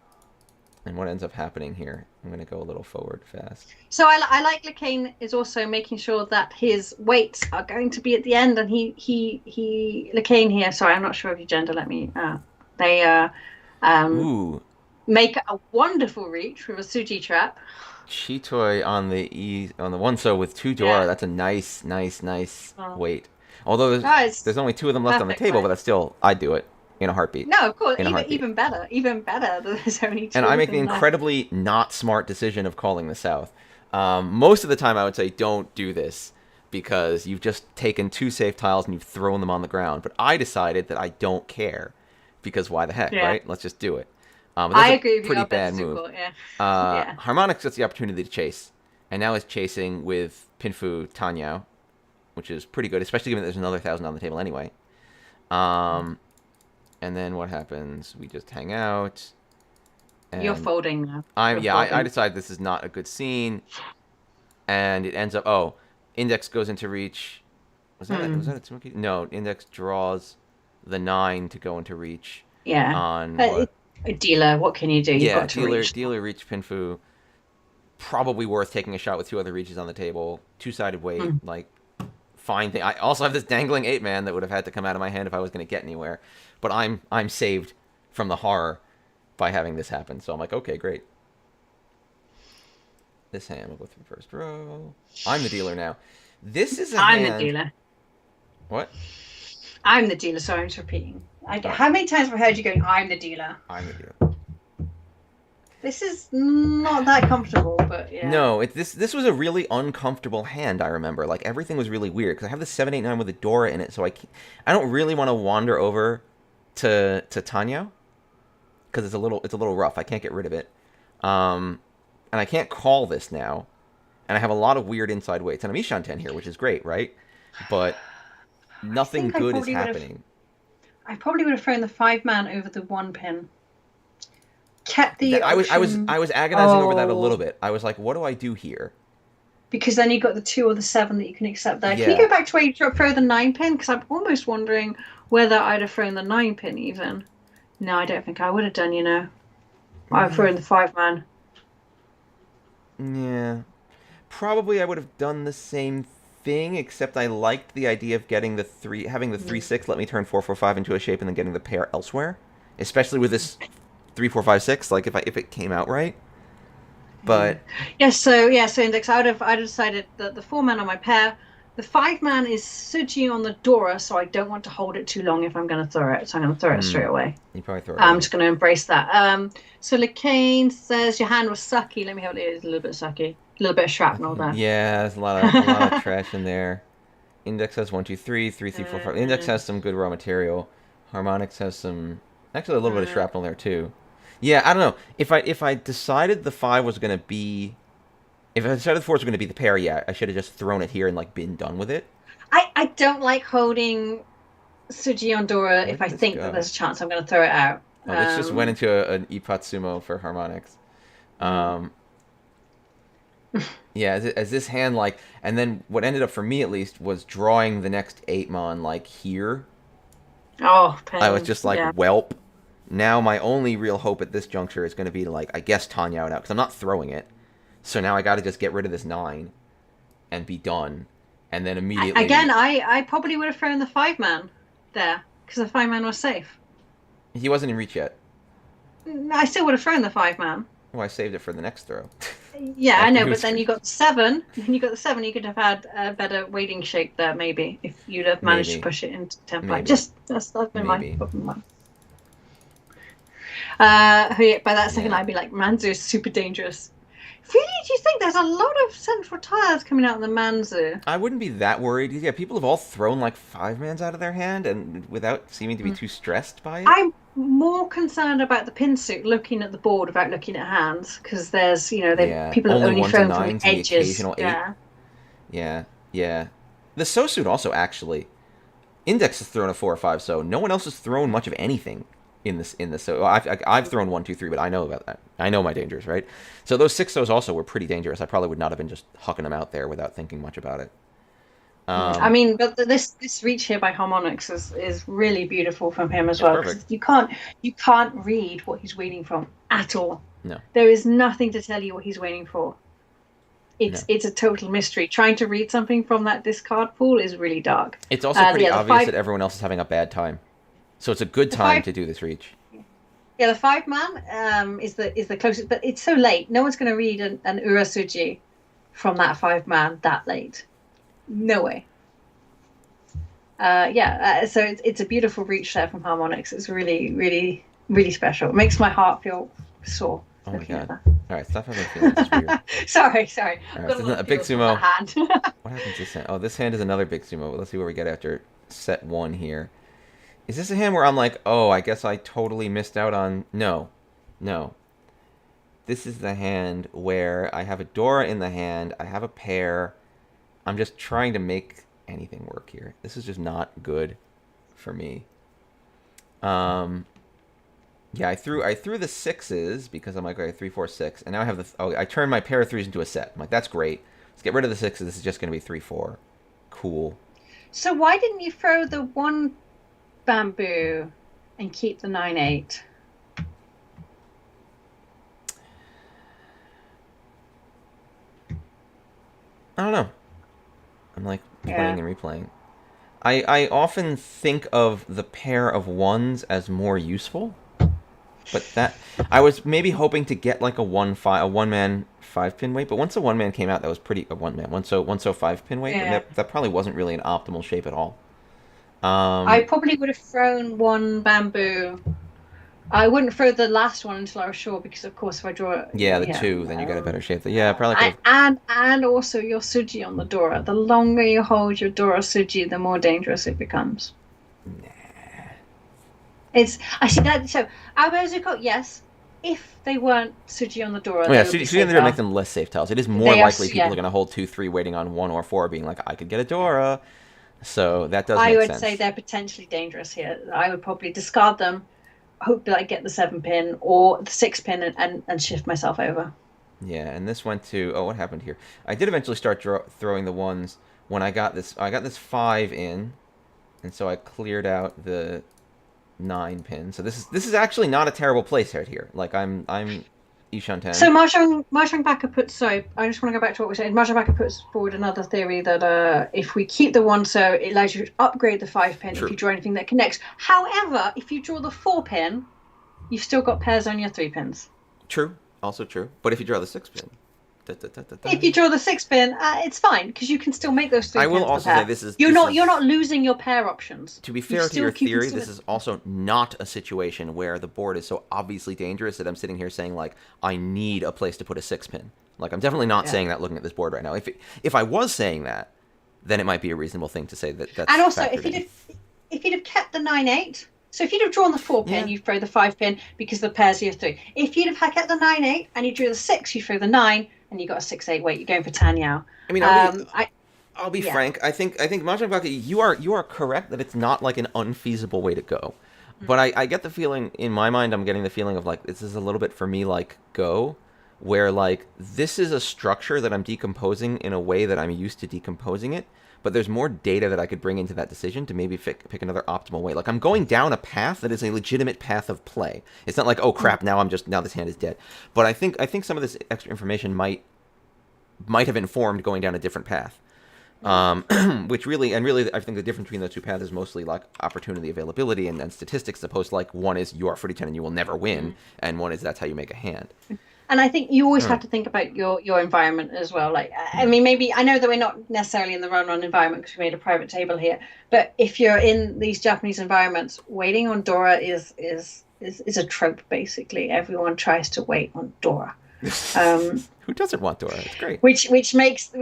and what ends up happening here? I'm gonna go a little forward fast. So I like Lacane is also making sure that his weights are going to be at the end, and he Lacane here. Sorry, I'm not sure of your gender. Let me. They um Ooh, make a wonderful reach with a Suji trap. Chitoy on the on the one, so with 2 Dora, Yeah. that's a nice Oh, weight. Although it's there's only 2 of them left on the perfect table, but weight. that's still, I'd do it in a heartbeat. No, of course, In a heartbeat. even better. There's only And two I of make the them left. incredibly not smart decision of calling the South. Most of the time, I would say don't do this because you've just taken 2 safe tiles and you've thrown them on the ground. But I decided that I don't care because why the heck, Yeah. right? Let's just do it. But that's I a agree with you. pretty Our best bad is to move. call. Yeah, yeah. Harmonix gets the opportunity to chase, and now is chasing with Pinfu Tanyao, which is pretty good, especially given that there's another 1,000 on the table anyway. Um, and then what happens? We just hang out. You're And folding now. I You're yeah, I folding. decide this is not a good scene, and it ends up. Oh, Index goes into reach. Was Hmm. that a Tsumuki? No, Index draws the 9 to go into reach Yeah. on what? A dealer. What can you do? You've Yeah, got to reach. dealer reach Pinfu. Probably worth taking a shot with 2 other reaches on the table. 2-sided weight, Hmm. like fine thing. I also have this dangling 8-man that would have had to come out of my hand if I was going to get anywhere, but I'm saved from the horror by having this happen. So I'm like, okay, great. This hand will go through first row. I'm the dealer now. This is a I'm the hand. dealer. What? I'm the dealer. Sorry, I'm just repeating. Oh, How many times have I heard you going, I'm the dealer? I'm the dealer. This is not that comfortable, but yeah. No, this was a really uncomfortable hand. I remember, like everything was really weird because I have the 789 with a Dora in it, so I don't really want to wander over to Tanya because it's a little rough. I can't get rid of it, and I can't call this now, and I have a lot of weird inside weights, and I'm Ishan 10 here, which is great, right? But I nothing think good is happening. I probably would have thrown the 5-man over the 1 pin. Kept the That option. I was agonizing over that a little Oh, bit. I was like, what do I do here? because then you got the 2 or the 7 that you can accept there. Can you Yeah. go back to where you throw the 9 pin? Because I'm almost wondering whether I'd have thrown the 9 pin even. No, I don't think I would have done, I've thrown the 5-man. Yeah. Probably I would have done the same thing, except I liked the idea of getting having the 3/6 let me turn 4/4/5 into a shape and then getting the pair elsewhere, especially with this 3/4/5/6. Like if it came out right, Yeah. but So index. I'd have decided that the 4 man on my pair, the 5 man is Suji on the Dora, so I don't want to hold it too long if I'm going to throw it. So I'm going to throw it straight away. you probably throw it I'm right. just going to embrace that. So Lacane says your hand was sucky. Let me hold it. It's a little bit sucky. A little bit of shrapnel there. Yeah, there's a lot of trash in there. Index has 1, 2, 3, 3, 4, 5. Index Uh, has some good raw material. Harmonics has some, actually a little bit of uh, shrapnel there too. Yeah, I don't know. If I decided the 5 was gonna be, if I decided the 4 was gonna be the pair, yeah, I should have just thrown it here and like been done with it. I don't like holding Suji on Dora Where if did I this think that go? there's a chance I'm going to throw it out. Oh, this just went into an Ipatsumo for harmonics. Mm. Um, yeah, as this hand like, and then what ended up for me at least was drawing the next 8 mon like here. Oh, I was pain. just like, Yeah. welp. Now my only real hope at this juncture is going to be to, like, I guess Tanya out because I'm not throwing it. So now I got to just get rid of this 9 and be done. And then Again, immediately, I probably would have thrown the 5 man there because the 5 man was safe. he wasn't in reach yet. I still would have thrown the 5 man. Oh, I saved it for the next throw. Yeah, I After know, he but was then you reached. got the 7. Then you got the 7. You could have had a better waiting shape there, maybe, if you'd have managed to Maybe. push it into 10-5. Maybe. Just that's been my Maybe. problem. By that second, Yeah. I'd be like, Manzu is super dangerous. Really, do you think there's a lot of central tires coming out of the Manzu? I wouldn't be that worried. Yeah, people have all thrown like 5 mans out of their hand and without seeming to be too stressed by it. I'm more concerned about the pin suit looking at the board without looking at hands because there's, they Yeah. people have Only only ones and thrown from the nines and the edges. occasional 8. Yeah. Yeah. Yeah. The So suit also actually. Index has thrown a 4 or 5, so no one else has thrown much of anything in this. So I've thrown 1, 2, 3, but I know about that. I know my dangers, right? So those 6 also were pretty dangerous. I probably would not have been just hucking them out there without thinking much about it. I Um, mean, but this reach here by Harmonix is really beautiful from him as it's well perfect. because you can't read what he's waiting from at all. No, There is nothing to tell you what he's waiting for. no. It's a total mystery. Trying to read something from that discard pool is really dark. It's also pretty Yeah, the obvious five that everyone else is having a bad time, so it's a good the time five to do this reach. yeah, the 5 man is the closest, but it's so late. No one's going to read an Urasuji from that 5 man that late. No way. So it's a beautiful reach there from Harmonix. It's really, really, really special. It makes my heart feel sore Oh my looking at god! that. All right, stop having feelings. It's weird. Sorry. All I've right, got a so lot a of big feels from that sumo. hand. What happens this hand? Oh, this hand is another big sumo. But let's see where we get after set 1 here. Is this a hand where I'm like, oh, I guess I totally missed out on... No. No. This is the hand where I have a Dora in the hand, I have a pair, I'm just trying to make anything work here. This is just not good for me. Um, yeah, I threw the 6s because I'm like, okay, 3, 4, 6, and now I have the... Oh, I turned my pair of 3s into a set. I'm like, that's great. Let's get rid of the 6s. This is just going to be 3, 4. Cool. So why didn't you throw the one bamboo and keep the 9-8? I don't know. I'm like Yeah. playing and replaying. I often think of the pair of 1s as more useful, but that I was maybe hoping to get like a 1 man 5 pin weight, but once a 1 man came out, that was pretty a 1 man one so 5 pin weight, and Yeah. that probably wasn't really an optimal shape at all. I Um, probably would have thrown one bamboo. I wouldn't throw the last one until I was sure because, of course, if I draw, yeah, the yeah, 2, then you got a better shape. Yeah, I probably could have. and also your suji on the Dora. The longer you hold your Dora suji, the more dangerous it becomes. It's I see that. So Aozuko, yes, if they weren't suji on the Dora, Oh, yeah, they would be shooting there to make safer. them less safe tiles. It is more They are, likely people yeah. are going to hold 2, 3, waiting on 1 or 4, being like, I could get a Dora. So that does I make would say sense. they're potentially dangerous here. I would probably discard them, hope that I get the 7 pin or the 6 pin and shift myself over. Yeah, and this went to... Oh, what happened here? I did eventually start throwing the 1s when I got this. I got this 5 in, and so I cleared out the 9 pin. So this is actually not a terrible place right here. Like I'm Ishan 10. So Mahjong Baka puts. Sorry, I just want to go back to what we said. Mahjong Baka puts forward another theory that if we keep the 1, so it allows you to upgrade the 5 pin True. if you draw anything that connects. However, if you draw the 4 pin, you've still got pairs on your 3 pins. True. Also true. But if you draw the 6 pin. If you draw the 6 pin, it's fine because you can still make those 3 I pins. will also say this is. You're not losing your pair options. To be fair to your theory, this is also not a situation where the board is so obviously dangerous that I'm sitting here saying, like, I need a place to put a 6 pin. Like, I'm definitely not saying that looking at this board right now. If I was saying that, then it might be a reasonable thing to say that's. And also, if you'd have kept the 9-8, so if you'd have drawn the 4 pin, you'd throw the 5 pin because the pairs are your 3. If you'd have kept the 9-8 and you drew the 6, you throw the 9 and you got a 6-8 weight. You're going for Tan Yao. I mean, I'll be frank. I think Mahjong Baka, you are correct that it's not like an unfeasible way to go. But I get the feeling, in my mind, I'm getting the feeling of, like, this is a little bit for me like Go, where, like, this is a structure that I'm decomposing in a way that I'm used to decomposing it, but there's more data that I could bring into that decision to maybe pick another optimal way. Like, I'm going down a path that is a legitimate path of play. It's not like, oh crap, now this hand is dead. But I think some of this extra information might have informed going down a different path. Which really, I think the difference between those two paths is mostly like opportunity availability and statistics, as opposed to, like, one is you are footy 10 and you will never win, and one is that's how you make a hand. And I think you always have to think about your environment as well. Like, I mean, maybe I know that we're not necessarily in the run environment because we made a private table here, but if you're in these Japanese environments, waiting on Dora is a trope. Basically, everyone tries to wait on Dora. Who doesn't want Dora? It's great. Which makes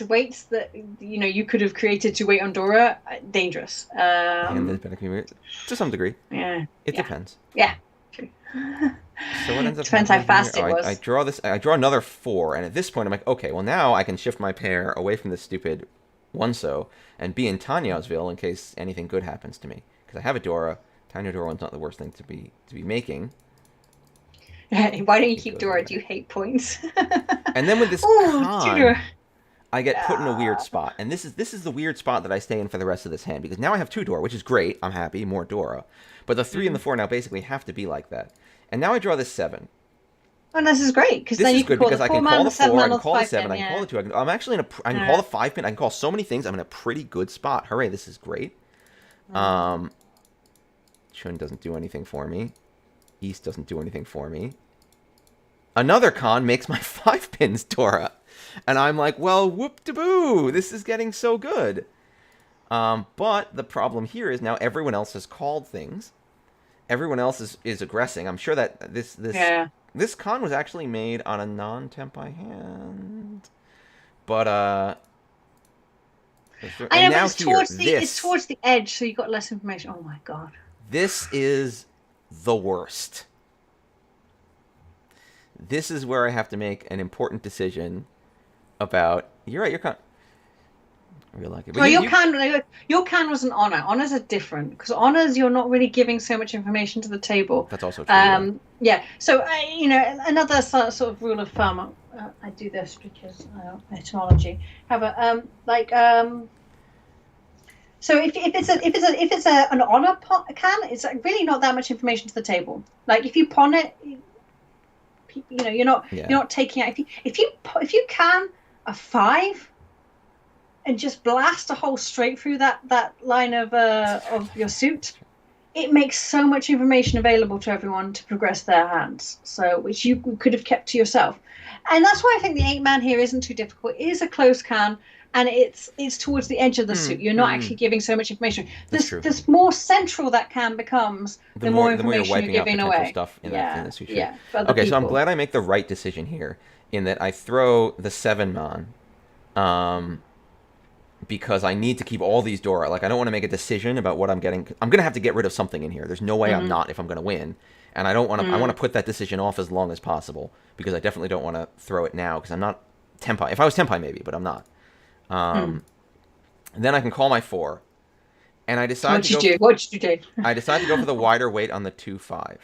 weights that you could have created to wait on Dora dangerous. To some degree. Yeah. It depends. Yeah. True. So what ends up depends how fast here? it was. I draw another 4, and at this point I'm like, okay, well now I can shift my pair away from this stupid 1-so and be in Tanyausville in case anything good happens to me. Because I have a Dora. Tanya Dora one's not the worst thing to be making. Why don't you keep Dora? Do you hate points? And then with this con, I get put in a weird spot. And this is the weird spot that I stay in for the rest of this hand. Because now I have 2 Dora, which is great. I'm happy. More Dora. But the 3 and the 4 now basically have to be like that. And now I draw this 7. And this is great because then you can call the 4 man, call the 7 I man, can the call the 5 7, pin, I can call the 2. I'm actually I can call the 5 pin. I can call so many things. I'm in a pretty good spot. Hooray! This is great. Chun doesn't do anything for me. East doesn't do anything for me. Another con makes my 5 pins Dora. And I'm like, well, whoop-de-boo. This is getting so good. But the problem here is now everyone else has called things. Everyone else is aggressing. I'm sure that this con was actually made on a non-tempai hand. But, I know, but it's towards the edge, so you got less information. Oh, my God. This is the worst. This is where I have to make an important decision about. You're right. I really like it. Well, your can was an honor. Honors are different because honors you're not really giving so much information to the table. That's also true. Yeah. So another sort of rule of thumb. I do this because etymology. However, so if it's an honor can, it's really not that much information to the table. Like if you pawn it, you're not taking out. If you can a 5 and just blast a hole straight through that line of your suit, it makes so much information available to everyone to progress their hands. So which you could have kept to yourself, and that's why I think the 8 man here isn't too difficult. It is a close can. And it's towards the edge of the suit. You're not actually giving so much information. This more central that can becomes, the more information you're giving away. Stuff in the suit. Yeah. Okay, so I'm glad I make the right decision here in that I throw the 7 man, because I need to keep all these Dora. Like I don't want to make a decision about what I'm getting. I'm gonna have to get rid of something in here. There's no way I'm not if I'm gonna win. And I don't want to. I want to put that decision off as long as possible because I definitely don't want to throw it now because I'm not tempai. If I was tempai, maybe, but I'm not. Then I can call my 4, and I decide. What did you do? I decide to go for the wider weight on the 2-5.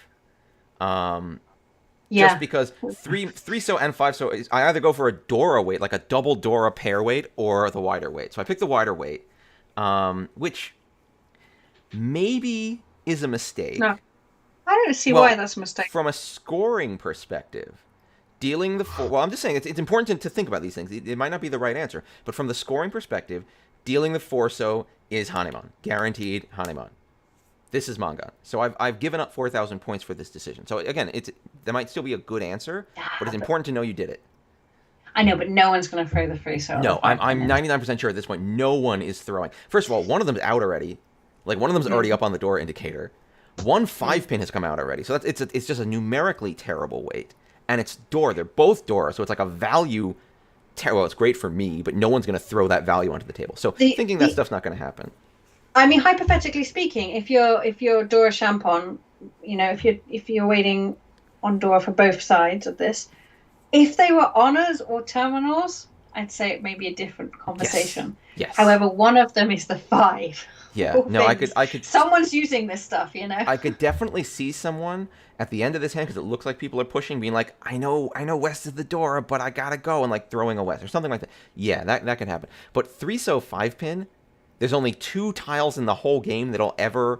Just because 3-so and 5-so, I either go for a Dora weight, like a double Dora pair weight, or the wider weight. So I pick the wider weight, which maybe is a mistake. No, I don't see why that's a mistake. From a scoring perspective, dealing the four. Well, I'm just saying it's important to think about these things. It might not be the right answer, but from the scoring perspective, dealing the four-so is Hanemon, guaranteed Hanemon. This is Mangan. So I've given up 4,000 points for this decision. So again, that might still be a good answer, but it's important to know you did it. I know, but no one's going to throw the free so. No, I'm 99% sure at this point no one is throwing. First of all, one of them's out already. Like one of them's already up on the door indicator. One 5-pin has come out already. So it's just a numerically terrible weight. And it's door. They're both door. So it's like a value. Well, it's great for me, but no one's going to throw that value onto the table. So thinking that stuff's not going to happen. I mean, hypothetically speaking, if you're Dora Champon, if you're waiting on door for both sides of this, if they were honors or terminals, I'd say it may be a different conversation. Yes. However, one of them is the 5. Yeah. No, I could. Someone's using this stuff, I could definitely see someone at the end of this hand, because it looks like people are pushing, being like, I know West is the door, but I gotta go, and like throwing a West or something like that. Yeah, that could happen. But 3-so 5-pin, there's only 2 tiles in the whole game that'll ever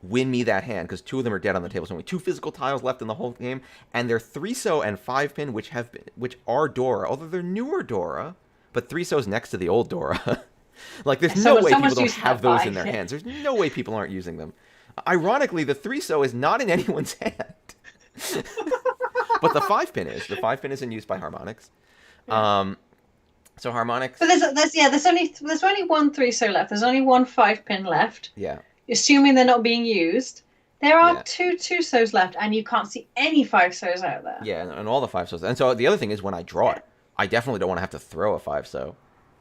win me that hand, because 2 of them are dead on the table. So only 2 physical tiles left in the whole game, and they're 3-so and 5-pin, which are Dora, although they're newer Dora, but 3-so's next to the old Dora. Like, there's no way people don't have those in their hands. There's no way people aren't using them. Ironically, the 3-so is not in anyone's hand. But the 5-pin is. The 5-pin is in use by Harmonix. So Harmonix... But there's only one 3-so left. There's only one 5-pin left. Yeah. Assuming they're not being used. There are 2 2-sos left, and you can't see any 5-sos out there. Yeah, and all the 5-sos. And so the other thing is, when I draw it, I definitely don't want to have to throw a 5-so.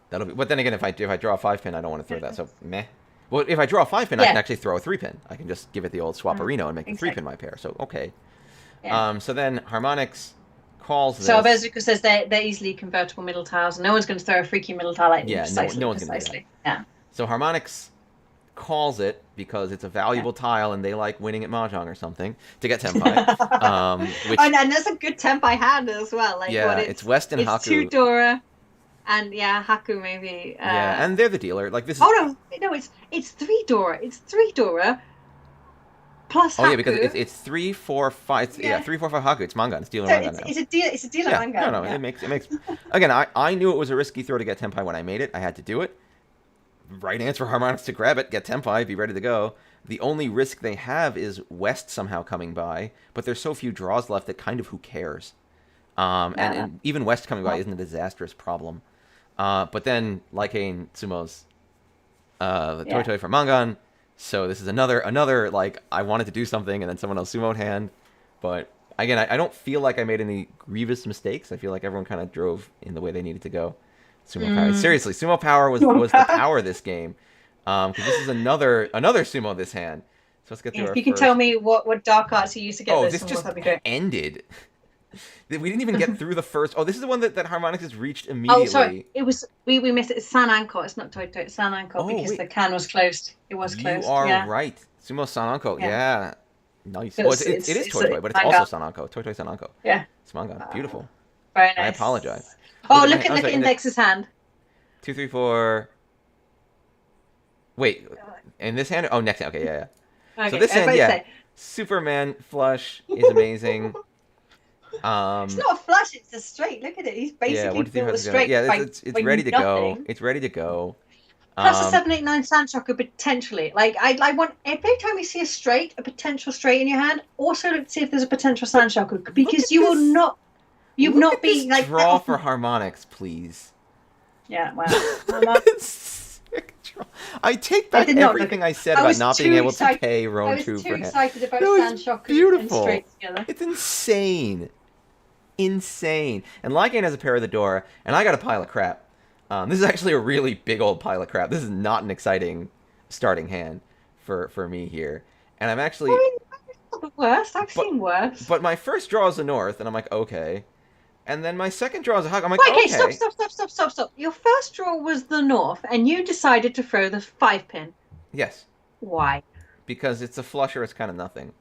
But then again, if I draw a 5-pin, I don't want to throw that. So meh. Well, if I draw a 5-pin, I can actually throw a 3-pin. I can just give it the old Swaparino and make the 3-pin my pair. So okay. Yeah. So then Harmonix calls this. So Bezuka says they're easily convertible middle tiles. No one's going to throw a freaky middle tile like no one's going to do that. Yeah. So Harmonix calls it because it's a valuable tile and they like winning at Mahjong or something to get Tenpai. And that's a good Tenpai hand as well. Like, it's West and Haku. It's 2 Dora. And Haku maybe. And they're the dealer. Like this is. Oh no! It's 3 Dora. It's 3 Dora. Plus Haku. Oh yeah, because it's 3, 4, 5. 3, 4, 5 Haku. It's Mangan. It's dealer Mangan now. It's a dealer Mangan. No. It makes. Again, I knew it was a risky throw to get Tenpai when I made it. I had to do it. Right answer for Harmonix to grab it, get Tenpai, be ready to go. The only risk they have is West somehow coming by, but there's so few draws left that kind of who cares. And even West coming by isn't a disastrous problem. But then Lycane Sumo's Toi Toi for Mangan. So this is another like I wanted to do something and then someone else sumoed hand. But again, I don't feel like I made any grievous mistakes. I feel like everyone kind of drove in the way they needed to go. Sumo power. Seriously, sumo power was the power of this game. Because this is another sumo this hand. So let's get through If you can tell me what dark arts you used to get this just ended. We didn't even get through the first. Oh, this is the one that Harmonix has reached immediately. Oh, sorry. It was we missed it. It's San Anko. It's not Toi Toi. It's San Anko because the can was closed. It was closed. You are right. Sumo San Anko. Yeah. Nice. It is Toi Toi, but it's also San Anko. Toi Toi San Anko. Yeah. It's manga. Beautiful. Very nice. I apologize. Oh, look at Index's hand. 2, 3, 4. Wait. In this hand? Oh, next hand. Okay, yeah. Okay, so this hand, Superman flush is amazing. It's not a flush, it's a straight. Look at it. He's basically built a straight. Yeah, it's ready to go. It's ready to go. Plus a 789 Sanchoku potentially. Like I want every time you see a potential straight in your hand, also look to see if there's a potential Sanchoku because you will not. You've not been like draw for Harmonix, please. Yeah, wow. I take back everything I said about not being able to pay Ron2 for him. I was too excited about Sanchoku and straight together. It's insane. Insane. And Lycane has a pair of the door, and I got a pile of crap. This is actually a really big old pile of crap. This is not an exciting starting hand for me here. And I'm actually... not the worst. I've seen worse. But my first draw is the North, and I'm like, okay. And then my second draw is a hug. I'm like, okay. Stop. Your first draw was the North, and you decided to throw the 5-pin. Yes. Why? Because it's a flush or it's kind of nothing.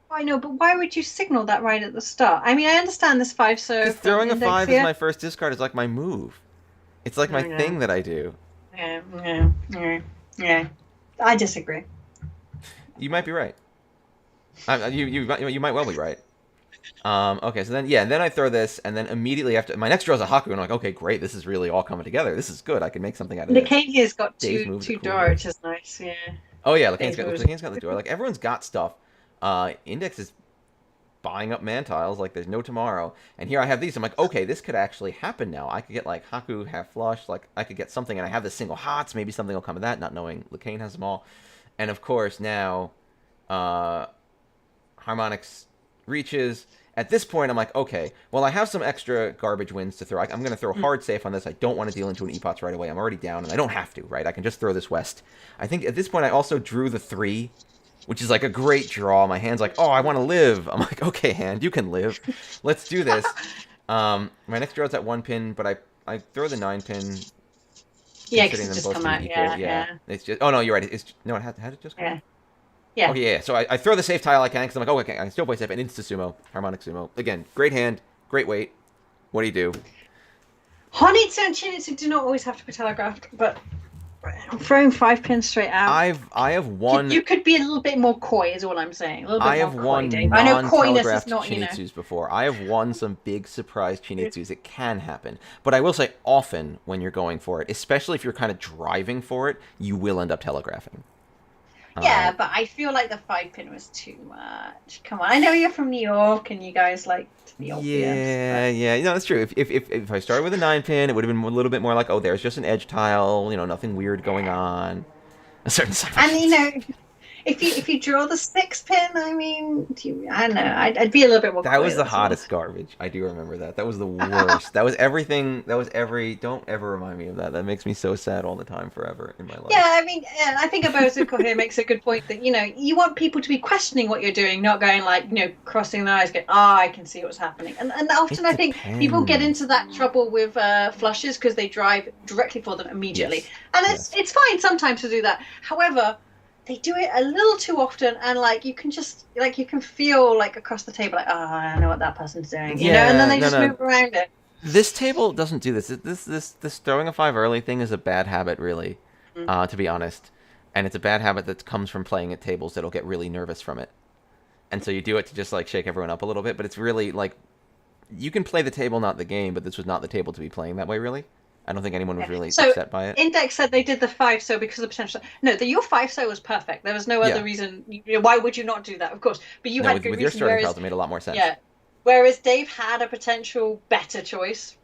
I know, but why would you signal that right at the start? I mean, I understand this 5-so. Because throwing a 5 as my first discard is like my move. It's like my thing that I do. Yeah. I disagree. You might be right. You might well be right. Okay, so then I throw this, and then immediately after my next draw is a Haku, and I'm like, okay, great, this is really all coming together. This is good. I can make something out of this. Lacania's got Dave's two moves are two cool door, here. which is nice. Yeah, Oh yeah, Dave's moves. Lacane's got the door. Like everyone's got stuff. Index is buying up man tiles like there's no tomorrow. And here I have these. I'm like, okay, this could actually happen now. I could get like Haku half flush. Like I could get something, and I have the single hots. Maybe something will come of that, not knowing Lacane has them all. And of course now, uh, Harmonix reaches. At this point, I'm like, okay, well, I have some extra garbage wins to throw. I'm going to throw hard safe on this. I don't want to deal into an Epots right away. I'm already down, and I don't have to, right? I can just throw this west. I think at this point, I also drew the 3, which is like a great draw. My hand's like, oh, I want to live. I'm like, okay, hand, you can live. Let's do this. My next draw's at 1 pin, but I throw the 9 pin, Yeah, considering because it them just both come to out. be equal. Yeah, Yeah. yeah, It's just, oh, no, you're right. It's, no, it had it just come out? yeah, yeah. Okay, yeah. So I throw the safe tile I can because I'm like, oh, okay, I can still play safe and insta sumo, harmonic sumo. Again, great hand, great weight. What do you do? Honitsu and Chinitsu do not always have to be telegraphed, but throwing 5 pins straight out. I have one. You could be a little bit more coy, is what I'm saying. A little bit I have more won coy, Dave. I know coyness is non-telegraphed not, chinitsus before. I have won some big surprise chinitsus. It can happen, but I will say often when you're going for it, especially if you're kind of driving for it, you will end up telegraphing. Yeah, but I feel like the 5 pin was too much. Come on, I know you're from New York and you guys like the obvious. Yeah, yeah, you know that's true. If I started with a 9 pin, it would have been a little bit more like, oh, there's just an edge tile, you know, nothing weird going on. A certain side. And you know, if you draw the 6 pin, I mean, I don't know, I'd be a little bit more. That was the hottest garbage. I do remember that. That was the worst. That was everything. That was every. Don't ever remind me of that. That makes me so sad all the time, forever in my life. Yeah, I mean, I think Abozuko here makes a good point that, you know, you want people to be questioning what you're doing, not going like, you know, crossing their eyes, going, I can see what's happening. And often I think people get into that trouble with flushes because they drive directly for them immediately. Yes. And it's fine sometimes to do that. However, they do it a little too often, and like you can feel like across the table, like, I know what that person's doing, you know, and then they just move around it. This table doesn't do this. This throwing a 5 early thing is a bad habit, really, to be honest, and it's a bad habit that comes from playing at tables that'll get really nervous from it, and so you do it to just like shake everyone up a little bit, but it's really like you can play the table, not the game, but this was not the table to be playing that way, really. I don't think anyone was really upset by it. Index said they did the 5 so because of potential. No, your 5 so was perfect. There was no other reason. Why would you not do that? Of course, but you had good with reason. Your starting piles, it made a lot more sense. Yeah, whereas Dave had a potential better choice.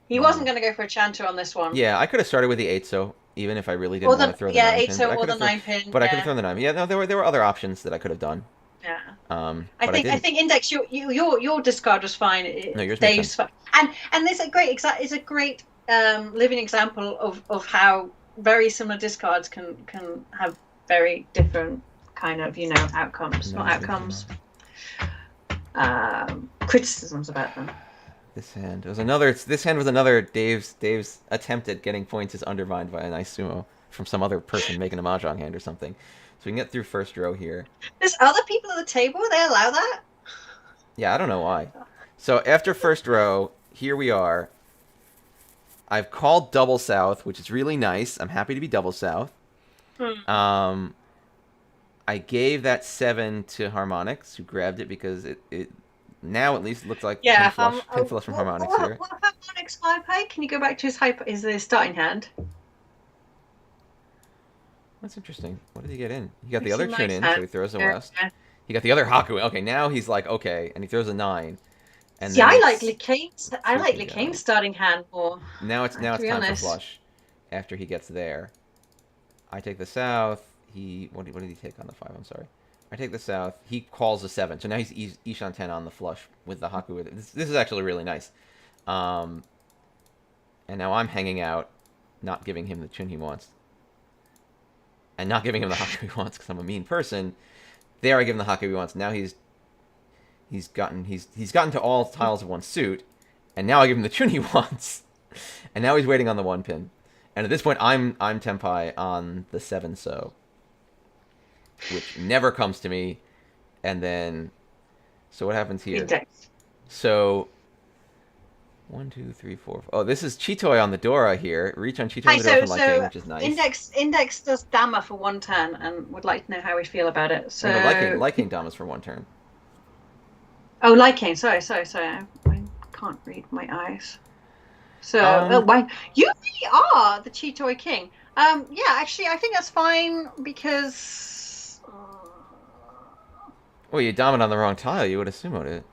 He wasn't going to go for a chanter on this one. Yeah, I could have started with the 8 so even if I really didn't want to throw the 9 8 pin. so or the 9 pin. But I could have thrown the 9. Yeah, no, there were other options that I could have done. Yeah. I think Index your discard was fine. No, yours Dave's fine. And there's a great living example of how very similar discards can have very different kind of, you know, outcomes. Not outcomes. Criticisms about them. This hand was another. This hand was another. Dave's attempt at getting points is undermined by a nice sumo from some other person making a mahjong hand or something. So we can get through first row here. There's other people at the table. They allow that? Yeah, I don't know why. So after first row, here we are. I've called double south, which is really nice. I'm happy to be double south. I gave that 7 to Harmonix, who grabbed it because it now at least looks like pin flush from Harmonix here. What Harmonix high? Can you go back to his starting hand? That's interesting. What did he get in? He got the other tune in, so he throws a west. Yeah. He got the other Haku. Okay, now he's like, okay, and he throws a 9. And see, I like Licane's starting hand more. Now it's time for flush. After he gets there, I take the south. What did he take on the 5? I'm sorry. I take the south. He calls the 7. So now he's Ishan 10 on the flush with the Haku. This is actually really nice. And now I'm hanging out, not giving him the tune he wants. And not giving him the Haku he wants because I'm a mean person. There I give him the Haku he wants. Now he's gotten to all tiles of one suit, and now I give him the tune he wants. And now he's waiting on the 1 pin. And at this point I'm Tenpai on the 7 so, which never comes to me. And then so what happens here? Index. So 1, 2, 3, 4. Oh, this is Chitoi on the Dora here. Reach on Chitoi on the Dora from Liking, which is nice. Index does Dama for 1 turn and would like to know how we feel about it. So Liking Damas for 1 turn. Oh, Lycane. Sorry. I can't read my eyes. So, oh, Um, why you really are the Cheetoy King? Yeah, actually, I think that's fine because. well, you dominant on the wrong tile. You would have sumoed it.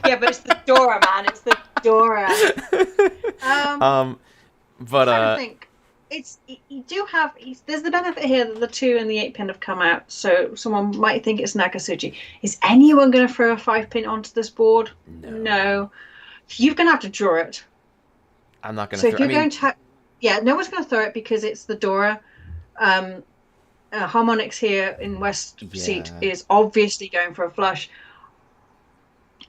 Yeah, but it's the Dora, man. It's the Dora. Um, I'm But trying to think. You do have there's the benefit here that the 2 and the 8 pin have come out, so someone might think it's Nakasuji. Is anyone going to throw a 5 pin onto this board? no, No. You're going to have to draw it. I'm not gonna So if throw. I you're mean, going to, yeah, no one's going to throw it because it's the Dora. Um, Harmonix here in West Seat yeah, is obviously going for a flush.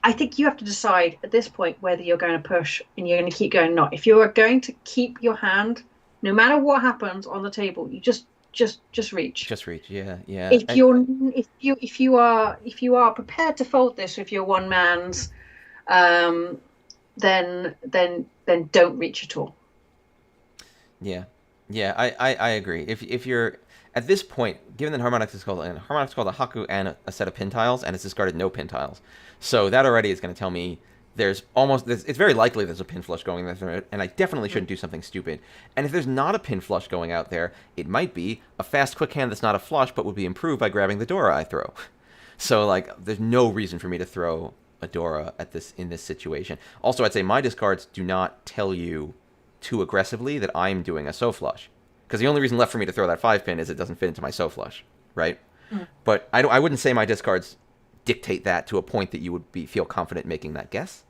I think you have to decide at this point whether you're going to push and you're going to keep going or not. If you are going to keep your hand, no matter what happens on the table, you just reach. just reach. Yeah, yeah. If you're if you are prepared to fold this with your one man's, um, then don't reach at all. Yeah, yeah, I agree. If you're at this point, given that Harmonix is called a Haku and a set of pin tiles, and it's discarded no pin tiles, so that already is going to tell me it's very likely there's a pin flush going there, and I definitely shouldn't do something stupid. And if there's not a pin flush going out there, it might be a fast, quick hand that's not a flush, but would be improved by grabbing the Dora I throw. So like, there's no reason for me to throw a Dora in this situation. Also, I'd say my discards do not tell you too aggressively that I'm doing a so flush, because the only reason left for me to throw that 5 pin is it doesn't fit into my so flush, right? But I wouldn't say my discards dictate that to a point that you would feel confident making that guess.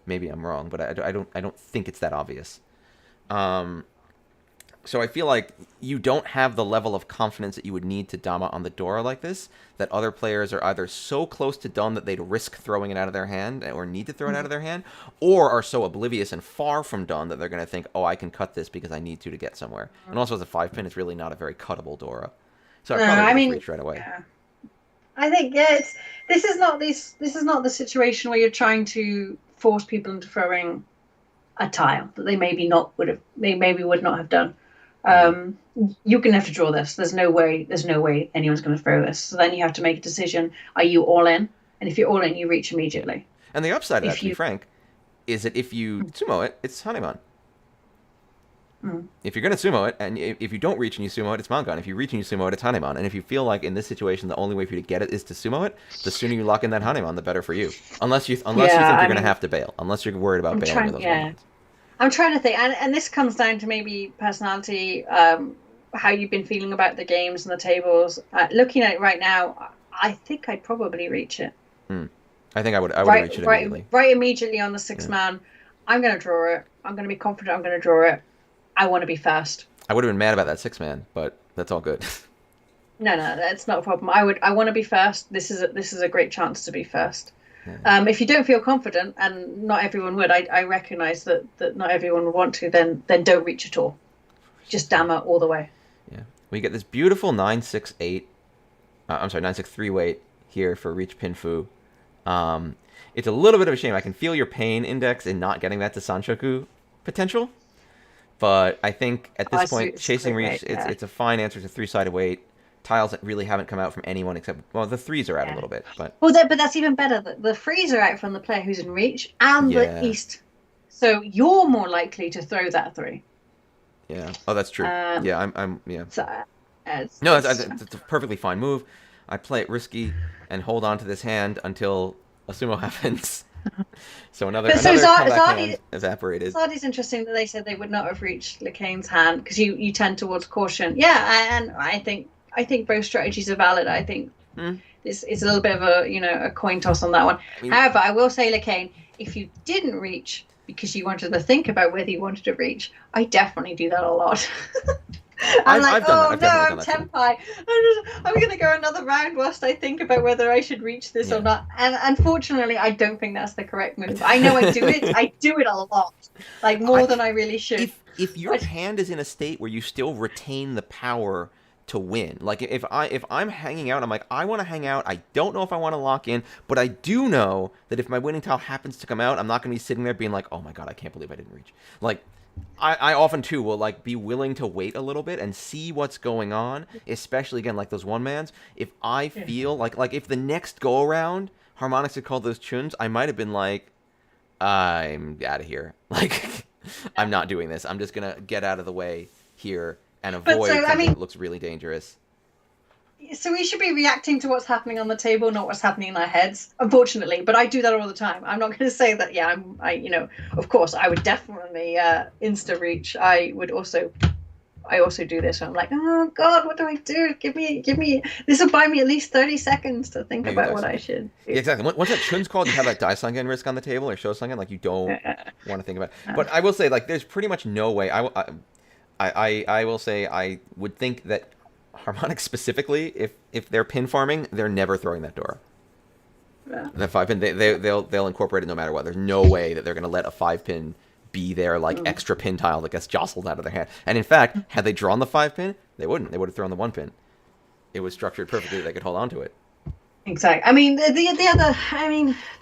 Maybe I'm wrong, but I don't think it's that obvious. So I feel like you don't have the level of confidence that you would need to Dama on the Dora like this, that other players are either so close to done that they'd risk throwing it out of their hand or need to throw it out of their hand, or are so oblivious and far from done that they're going to think, oh, I can cut this because I need to get somewhere. And also as a 5 pin, it's really not a very cuttable Dora. So I No, probably would I just mean, reach right away. yeah. I think this is not the situation where you're trying to force people into throwing a tile that they maybe would not have done. Yeah. You're gonna have to draw this. There's no way anyone's gonna throw this. So then you have to make a decision. Are you all in? And if you're all in, you reach immediately. And the upside of that, If to be you frank, is that if you sumo it, it's Hanemon. mm, If you're going to sumo it, and if you don't reach and you sumo it, it's Mangan. If you reach and you sumo it, it's Hanemon. And if you feel like in this situation the only way for you to get it is to sumo it, the sooner you lock in that Hanemon, the better for you. Unless you think you're going to have to bail. Unless you're worried about bailing with those ones. I'm trying to think, and this comes down to maybe personality, how you've been feeling about the games and the tables. Looking at it right now, I think I'd probably reach it. I think I would reach it immediately. Right immediately on the 6 man. I'm going to draw it. I'm going to be confident I'm going to draw it. I want to be first. I would have been mad about that 6-man, but that's all good. No, that's not a problem. I want to be first. This is a great chance to be first. Yeah. If you don't feel confident, and not everyone would, I recognize that not everyone would want to, then don't reach at all. Just Dama all the way. Yeah. We get this beautiful 968. I'm sorry, 963 weight here for Reach Pinfu. It's a little bit of a shame. I can feel your pain, Index, in not getting that to Sanshoku potential. But I think at this point, chasing Reach, it's a fine answer. It's a 3-sided weight. Tiles that really haven't come out from anyone except, well, the 3s are out a little bit. But that's even better. The 3s are out from the player who's in Reach and the East. So you're more likely to throw that 3. Yeah. Oh, that's true. Yeah, yeah. So, It's a perfectly fine move. I play it risky and hold on to this hand until a sumo happens. So another comeback hand evaporated. Zardi's interesting that they said they would not have reached Lekane's hand because you tend towards caution. Yeah, and I think both strategies are valid. I think it's a little bit of a coin toss on that one. However, I will say, Lekane, if you didn't reach because you wanted to think about whether you wanted to reach, I definitely do that a lot. I'm Tenpai. I'm going to go another round whilst I think about whether I should reach this or not. And unfortunately, I don't think that's the correct move. I know I do it. I do it a lot, like more than I really should. If your hand is in a state where you still retain the power to win, like if I'm hanging out, I'm like, I want to hang out. I don't know if I want to lock in, but I do know that if my winning tile happens to come out, I'm not going to be sitting there being like, oh my god, I can't believe I didn't reach. Like, I often too will like be willing to wait a little bit and see what's going on, especially again like those one mans. If I feel like if the next go around Harmonix had called those chuns, I might have been like, I'm out of here. Like, I'm not doing this. I'm just gonna get out of the way here and But avoid so, I something mean, that looks really dangerous. so we should be reacting to what's happening on the table, not what's happening in our heads, unfortunately. But I do that all the time. I'm not going to say that. Yeah, of course, I would definitely insta reach. I also do this. I'm like, oh God, what do I do? Give me. This will buy me at least 30 seconds to think Maybe about dice what I again. should Yeah, do. exactly. Once that chun's called, you have that dice again risk on the table or show again. Like, you don't want to think about it. But I will say, like, there's pretty much no way. I will say I would think that Harmonix specifically, if they're pin farming, they're never throwing that door. The 5 pin, they'll incorporate it no matter what. There's no way that they're going to let a 5 pin be their like extra pin tile that gets jostled out of their hand. And in fact, had they drawn the 5 pin, they wouldn't. They would have thrown the 1 pin. It was structured perfectly that they could hold on to it. Exactly. I mean, the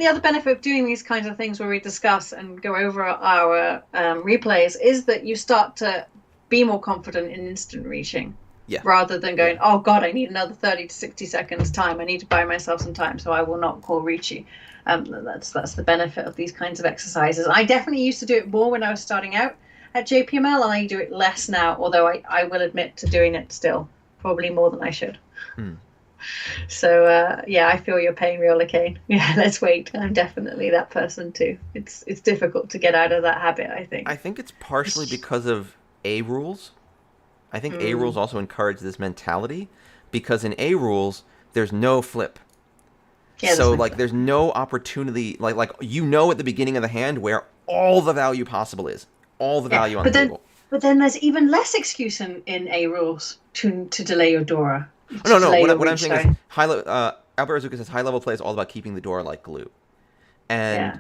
other benefit of doing these kinds of things where we discuss and go over our replays is that you start to be more confident in instant reaching, Yeah, rather than yeah. going, oh God, I need another 30 to 60 seconds time. I need to buy myself some time, so I will not call Riichi. That's the benefit of these kinds of exercises. I definitely used to do it more when I was starting out at JPML, and I do it less now. Although I will admit to doing it still, probably more than I should. Hmm. So yeah, I feel your pain, Riola Kane. Yeah, let's wait. I'm definitely that person too. It's difficult to get out of that habit, I I think. think it's partially because of A rules. I think A rules Mm. also encourage this mentality because in A rules there's no flip. Yeah, there's So no like flip. there's no opportunity like you know at the beginning of the hand where all the value possible is. All the Yeah, value on the table. but then there's even less excuse in A rules to delay your Dora, Oh, to no, no. delay your What I'm reach. saying is Sorry. Albert Azuka says high level play is all about keeping the door like glue. And Yeah.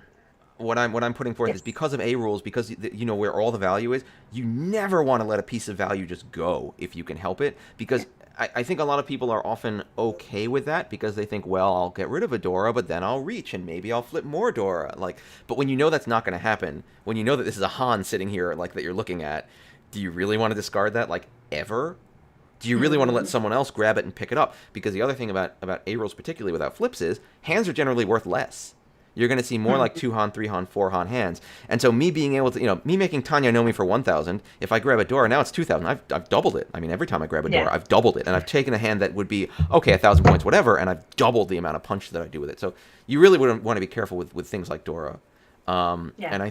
what I'm putting forth is Yes. because of A rules, because you know where all the value is, you never want to let a piece of value just go if you can help it. Yeah. Because I think a lot of people are often okay with that because they think, well, I'll get rid of a Dora, but then I'll reach and maybe I'll flip more Dora. Like, but when you know that's not going to happen, when you know that this is a Han sitting here like that you're looking at, do you really want to discard that like ever? Do you really want to let Mm. someone else grab it and pick it up? Because the other thing about A rolls, particularly without flips, is hands are generally worth less. You're going to see more like Mm. 2 Han, 3 Han, 4 Han hands. And so me being able to, me making Tanya know me for 1,000, if I grab a Dora, now it's 2,000. I've doubled it. I mean, every time I grab a Yeah. Dora, I've doubled it. And I've taken a hand that would be, okay, 1,000 points, whatever, and I've doubled the amount of punch that I do with it. So you really would want to be careful with things like Dora. Yeah. And I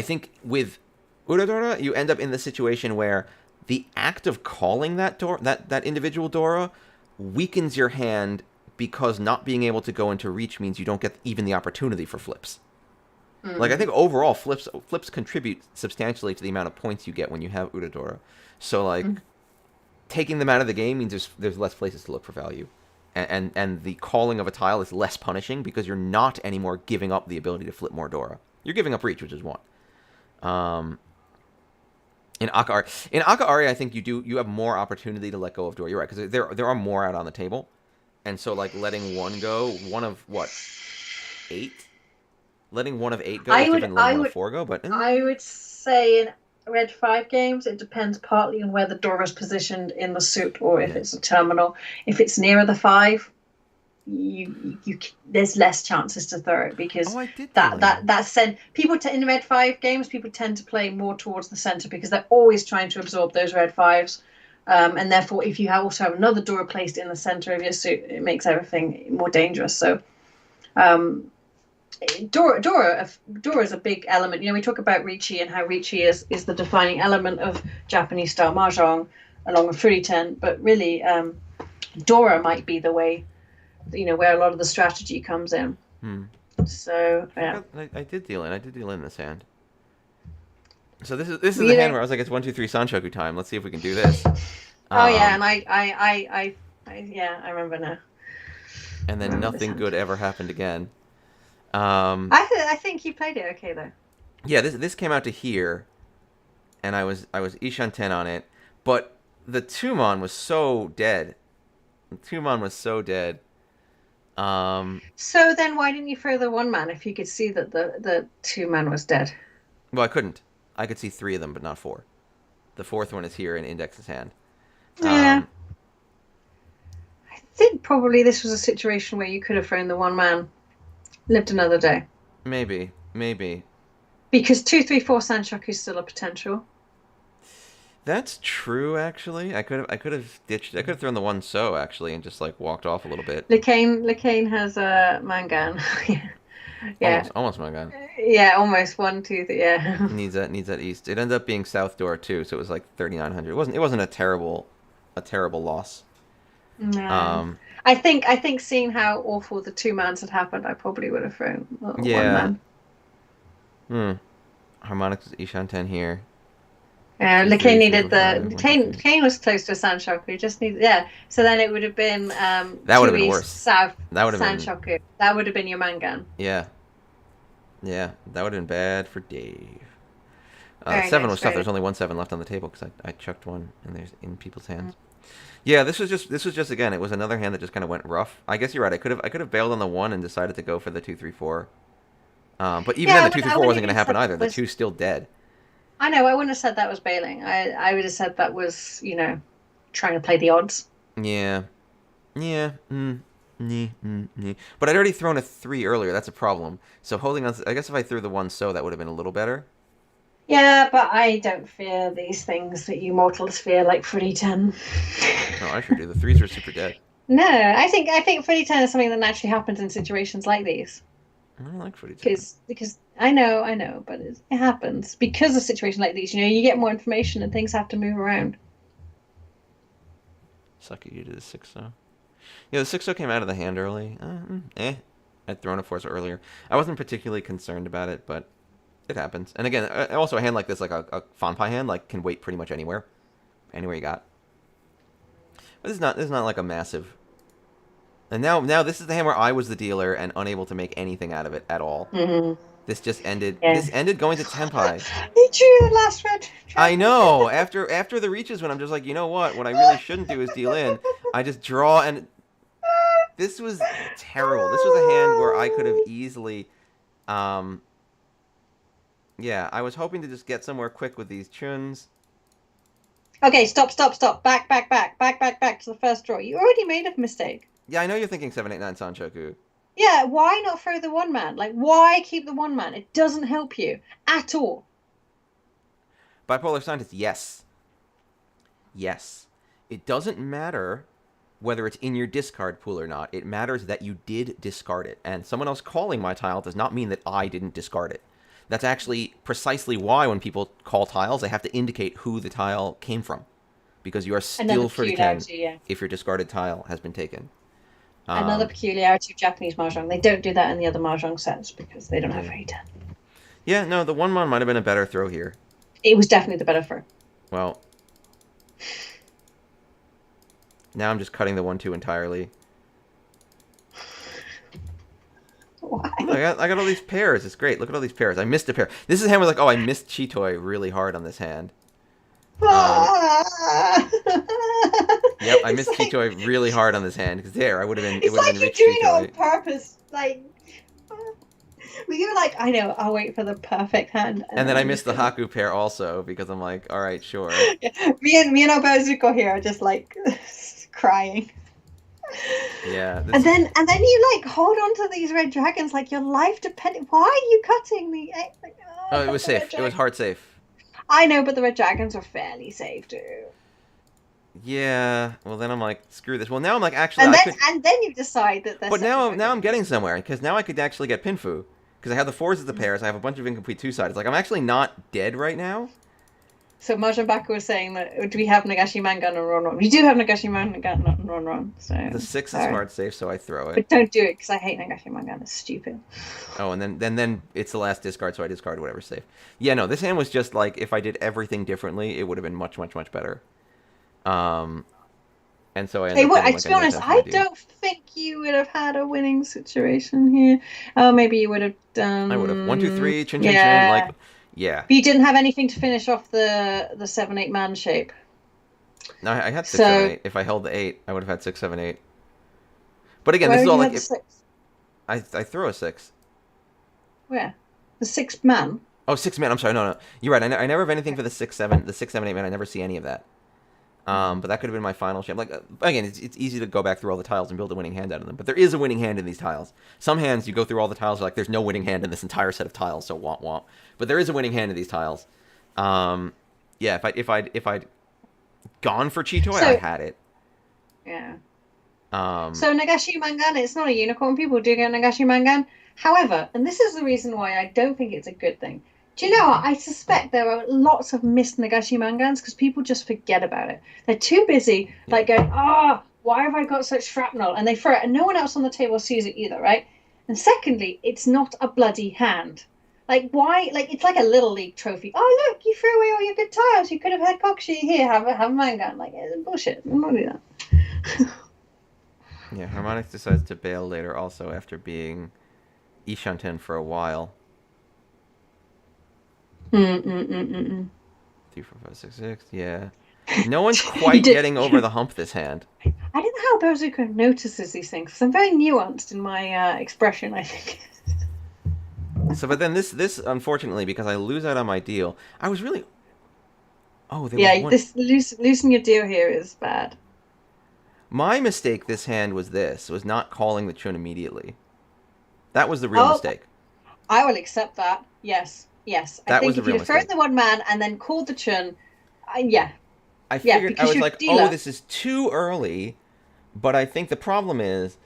think with Uradora, you end up in the situation where the act of calling that Dora, that individual Dora, weakens your hand because not being able to go into reach means you don't get even the opportunity for flips. Like I Mm. think overall flips contribute substantially to the amount of points you get when you have Uradora. So like Mm. taking them out of the game means there's less places to look for value. And the calling of a tile is less punishing because you're not anymore giving up the ability to flip more Dora. You're giving up reach, which is one. Um, in Akari, I think you have more opportunity to let go of Dora. You're right because there are more out on the table, and so like letting one go, one of what 8, letting one of 8 go is I would different than letting I one of would 4 go. But I would say in Red 5 games, it depends partly on where the door is positioned in the suit or if yeah. it's a terminal. If it's nearer the 5, you there's less chances to throw it because Oh, I did deal that in. that that send people in Red 5 games, people tend to play more towards the center because they're always trying to absorb those Red 5s. And therefore, if you also have another door placed in the center of your suit, it makes everything more dangerous. So, um, Dora is a big element. We talk about Riichi and how Riichi is the defining element of Japanese style mahjong, along with Furiten. But really, Dora might be the way, where a lot of the strategy comes in. Hmm. So I yeah, got. I did deal in. I did deal in this hand. So this is the you hand know. where I was like, it's 1, 2, 3 Sanchoku time. Let's see if we can do this. Oh yeah, Um, and yeah, I remember now. and I then remember this nothing hand. good ever happened again. Um, I think he played it okay though. yeah, this came out to here, and I was Ishan 10 on it, but the Tumon was so dead. The Tumon was so dead. Um, So then, why didn't you throw the one man if you could see that the two man was dead? well, I couldn't. I could see 3 of them, but not 4. The fourth one is here in Index's hand. Yeah, Um, think probably this was a situation where you could have thrown the one man, lived another day. Maybe. Because 2-3-4 Sanchoku is still a potential. That's true, actually. I could have ditched. I could have thrown the one so actually, and just like walked off a little bit. Licane has a Mangan. Yeah. Yeah. Almost my gun. Yeah, almost 1, 2, 3. Yeah. Needs that east. It ended up being south door too, so it was like 3,900. It wasn't a terrible loss. No. Um, I think seeing how awful the two mans had happened, I probably would have thrown one yeah. man. Hmm. Harmonix is Ishan 10 here. Licane 3, needed 4, 5, the 1, 2, 3. Licane was close to a Sanchoku. Just needed So then it would have been That would two have been east, worse. south, That would have been Sanchoku. That would have been your Mangan. yeah. Yeah, that would have been bad for Dave. Very 7 nice, was tough. very There's only 1 7 left on the table because I chucked one and there's in people's hands. Yeah, this was just again. It was another hand that just kind of went rough. I guess you're right. I could have bailed on the 1 and decided to go for the 2-3-4. But even Yeah, then, the 2-3-4 wasn't going to happen either. The was. 2's still dead. I know. I wouldn't have said that was bailing. I would have said that was trying to play the odds. Yeah. Yeah. But I'd already thrown a 3 earlier. That's a problem. So holding on. I guess if I threw the 1 so, that would have been a little better. Yeah, but I don't fear these things that you mortals fear, like Footy 10. No, I sure do. The 3s are super dead. No, I think Footy 10 is something that naturally happens in situations like these. I don't like footy 10. Because I know, but it happens because of situations like these. You get more information and things have to move around. Sucky you did the 6 so. Yeah, the 6 so came out of the hand early. I'd thrown a 4 so earlier. I wasn't particularly concerned about it, but it happens. And again, also a hand like this, like a Fanpai hand, like can wait pretty much anywhere you got. But this is not like a massive. And now this is the hand where I was the dealer and unable to make anything out of it at all. Mm-hmm. This just ended. Yeah. This ended going to Tenpai. He drew the last red. I know. After the reaches, when I'm just like, you know what? What I really shouldn't do is deal in. I just draw, and this was terrible. This was a hand where I could have easily. Yeah, I was hoping to just get somewhere quick with these chuns. Okay, stop. Back to the first draw. You already made a mistake. Yeah, I know you're thinking 789 Sanchoku. Yeah, why not throw the one man? Like, why keep the one man? It doesn't help you at all. Bipolar scientist, yes. Yes. It doesn't matter whether it's in your discard pool or not. It matters that you did discard it. And someone else calling my tile does not mean that I didn't discard it. That's actually precisely why when people call tiles, they have to indicate who the tile came from. Because you are still free to if your discarded tile has been taken. Another peculiarity of Japanese Mahjong. They don't do that in the other Mahjong sets because they don't have free turn. Yeah, no, the 1-1 might have been a better throw here. It was definitely the better throw. Well, now I'm just cutting the 1-2 entirely. Why? I got all these pairs. It's great. Look at all these pairs. I missed a pair. This is a hand where like, oh, I missed Chitoi really hard on this hand. Yep, I missed Chitoi really hard on this hand because there I would have been. It would have been rich Chitoi. It's like you're doing it on purpose. Like, you were like, I know. I'll wait for the perfect hand. And then I missed the Haku pair also because I'm like, all right, sure. Yeah. Me and Alberto here are just like crying. Yeah. And then you like hold on to these red dragons like your life depended. Why are you cutting me? Like, oh, it was safe. It was hard safe. I know, but the red dragons were fairly safe too. Yeah. Well, then I'm like, screw this. Well, now I'm like, actually, and then you decide that. But now I'm getting somewhere because now I could actually get Pinfu because I have the 4s as the pairs. I have a bunch of incomplete 2-sided. Like I'm actually not dead right now. So Mahjong Baku was saying that do we have Nagashi Mangan and Ron? We do have Nagashi Mangan and Ron. So the 6 is hard safe, so I throw it. But don't do it because I hate Nagashi Mangan. It's stupid. Oh, and then it's the last discard, so I discard whatever's safe. Yeah, no, this hand was just like if I did everything differently, it would have been much better. And so I. To be honest, I don't think you would have had a winning situation here. Oh, maybe you would have done. I would have 1, 2, 3, chin, like. Yeah. But you didn't have anything to finish off the 7-8 man shape. No, I had 6, 7, 8. If I held the 8, I would have had 6, 7, 8. But again, this is all like I throw a 6. Where? The 6th man? Oh, 6 man. I'm sorry. No. You're right. I never have anything for the 6, 7, 8 man. I never see any of that. But that could have been my final shame. Like again, it's easy to go back through all the tiles and build a winning hand out of them. But there is a winning hand in these tiles. Some hands you go through all the tiles, like there's no winning hand in this entire set of tiles, so womp womp. But there is a winning hand in these tiles. Yeah, if I'd gone for Cheeto, I So had it. yeah. Um, So Nagashi Mangan, it's not a unicorn. People do get Nagashi Mangan. However, and this is the reason why I don't think it's a good thing. Do you know what? I suspect there are lots of missed Nagashi Mangans because people just forget about it. They're too busy, yeah. like going, "Ah, why have I got such shrapnel?" And they throw it, and no one else on the table sees it either, right? And secondly, it's not a bloody hand. Like why? Like it's like a little league trophy. Oh look, you threw away all your good tiles. You could have had Kokshi here. Have a Mangan. Like it's bullshit. I'm not doing that. Yeah, Harmonix decides to bail later also after being Ishanten for a while. Mm, mm, mm, mm, mm. 3, 4, 5, 6, 6. Yeah. No one's You quite did. getting over the hump this hand. I don't know how Bozuka notices these things because I'm very nuanced in my expression, I think. So, but then this unfortunately, because I lose out on my deal, I was really. Oh, there was Yeah, one. this losing your deal here is bad. My mistake this hand was not calling the Chun immediately. That was the real Oh, mistake. I will accept that. Yes, yes. I That was think the if you'd real have thrown mistake. the one man and then called the chun, yeah, I yeah, figured I because was you're like, oh, dealer. this is too early, but I think the problem is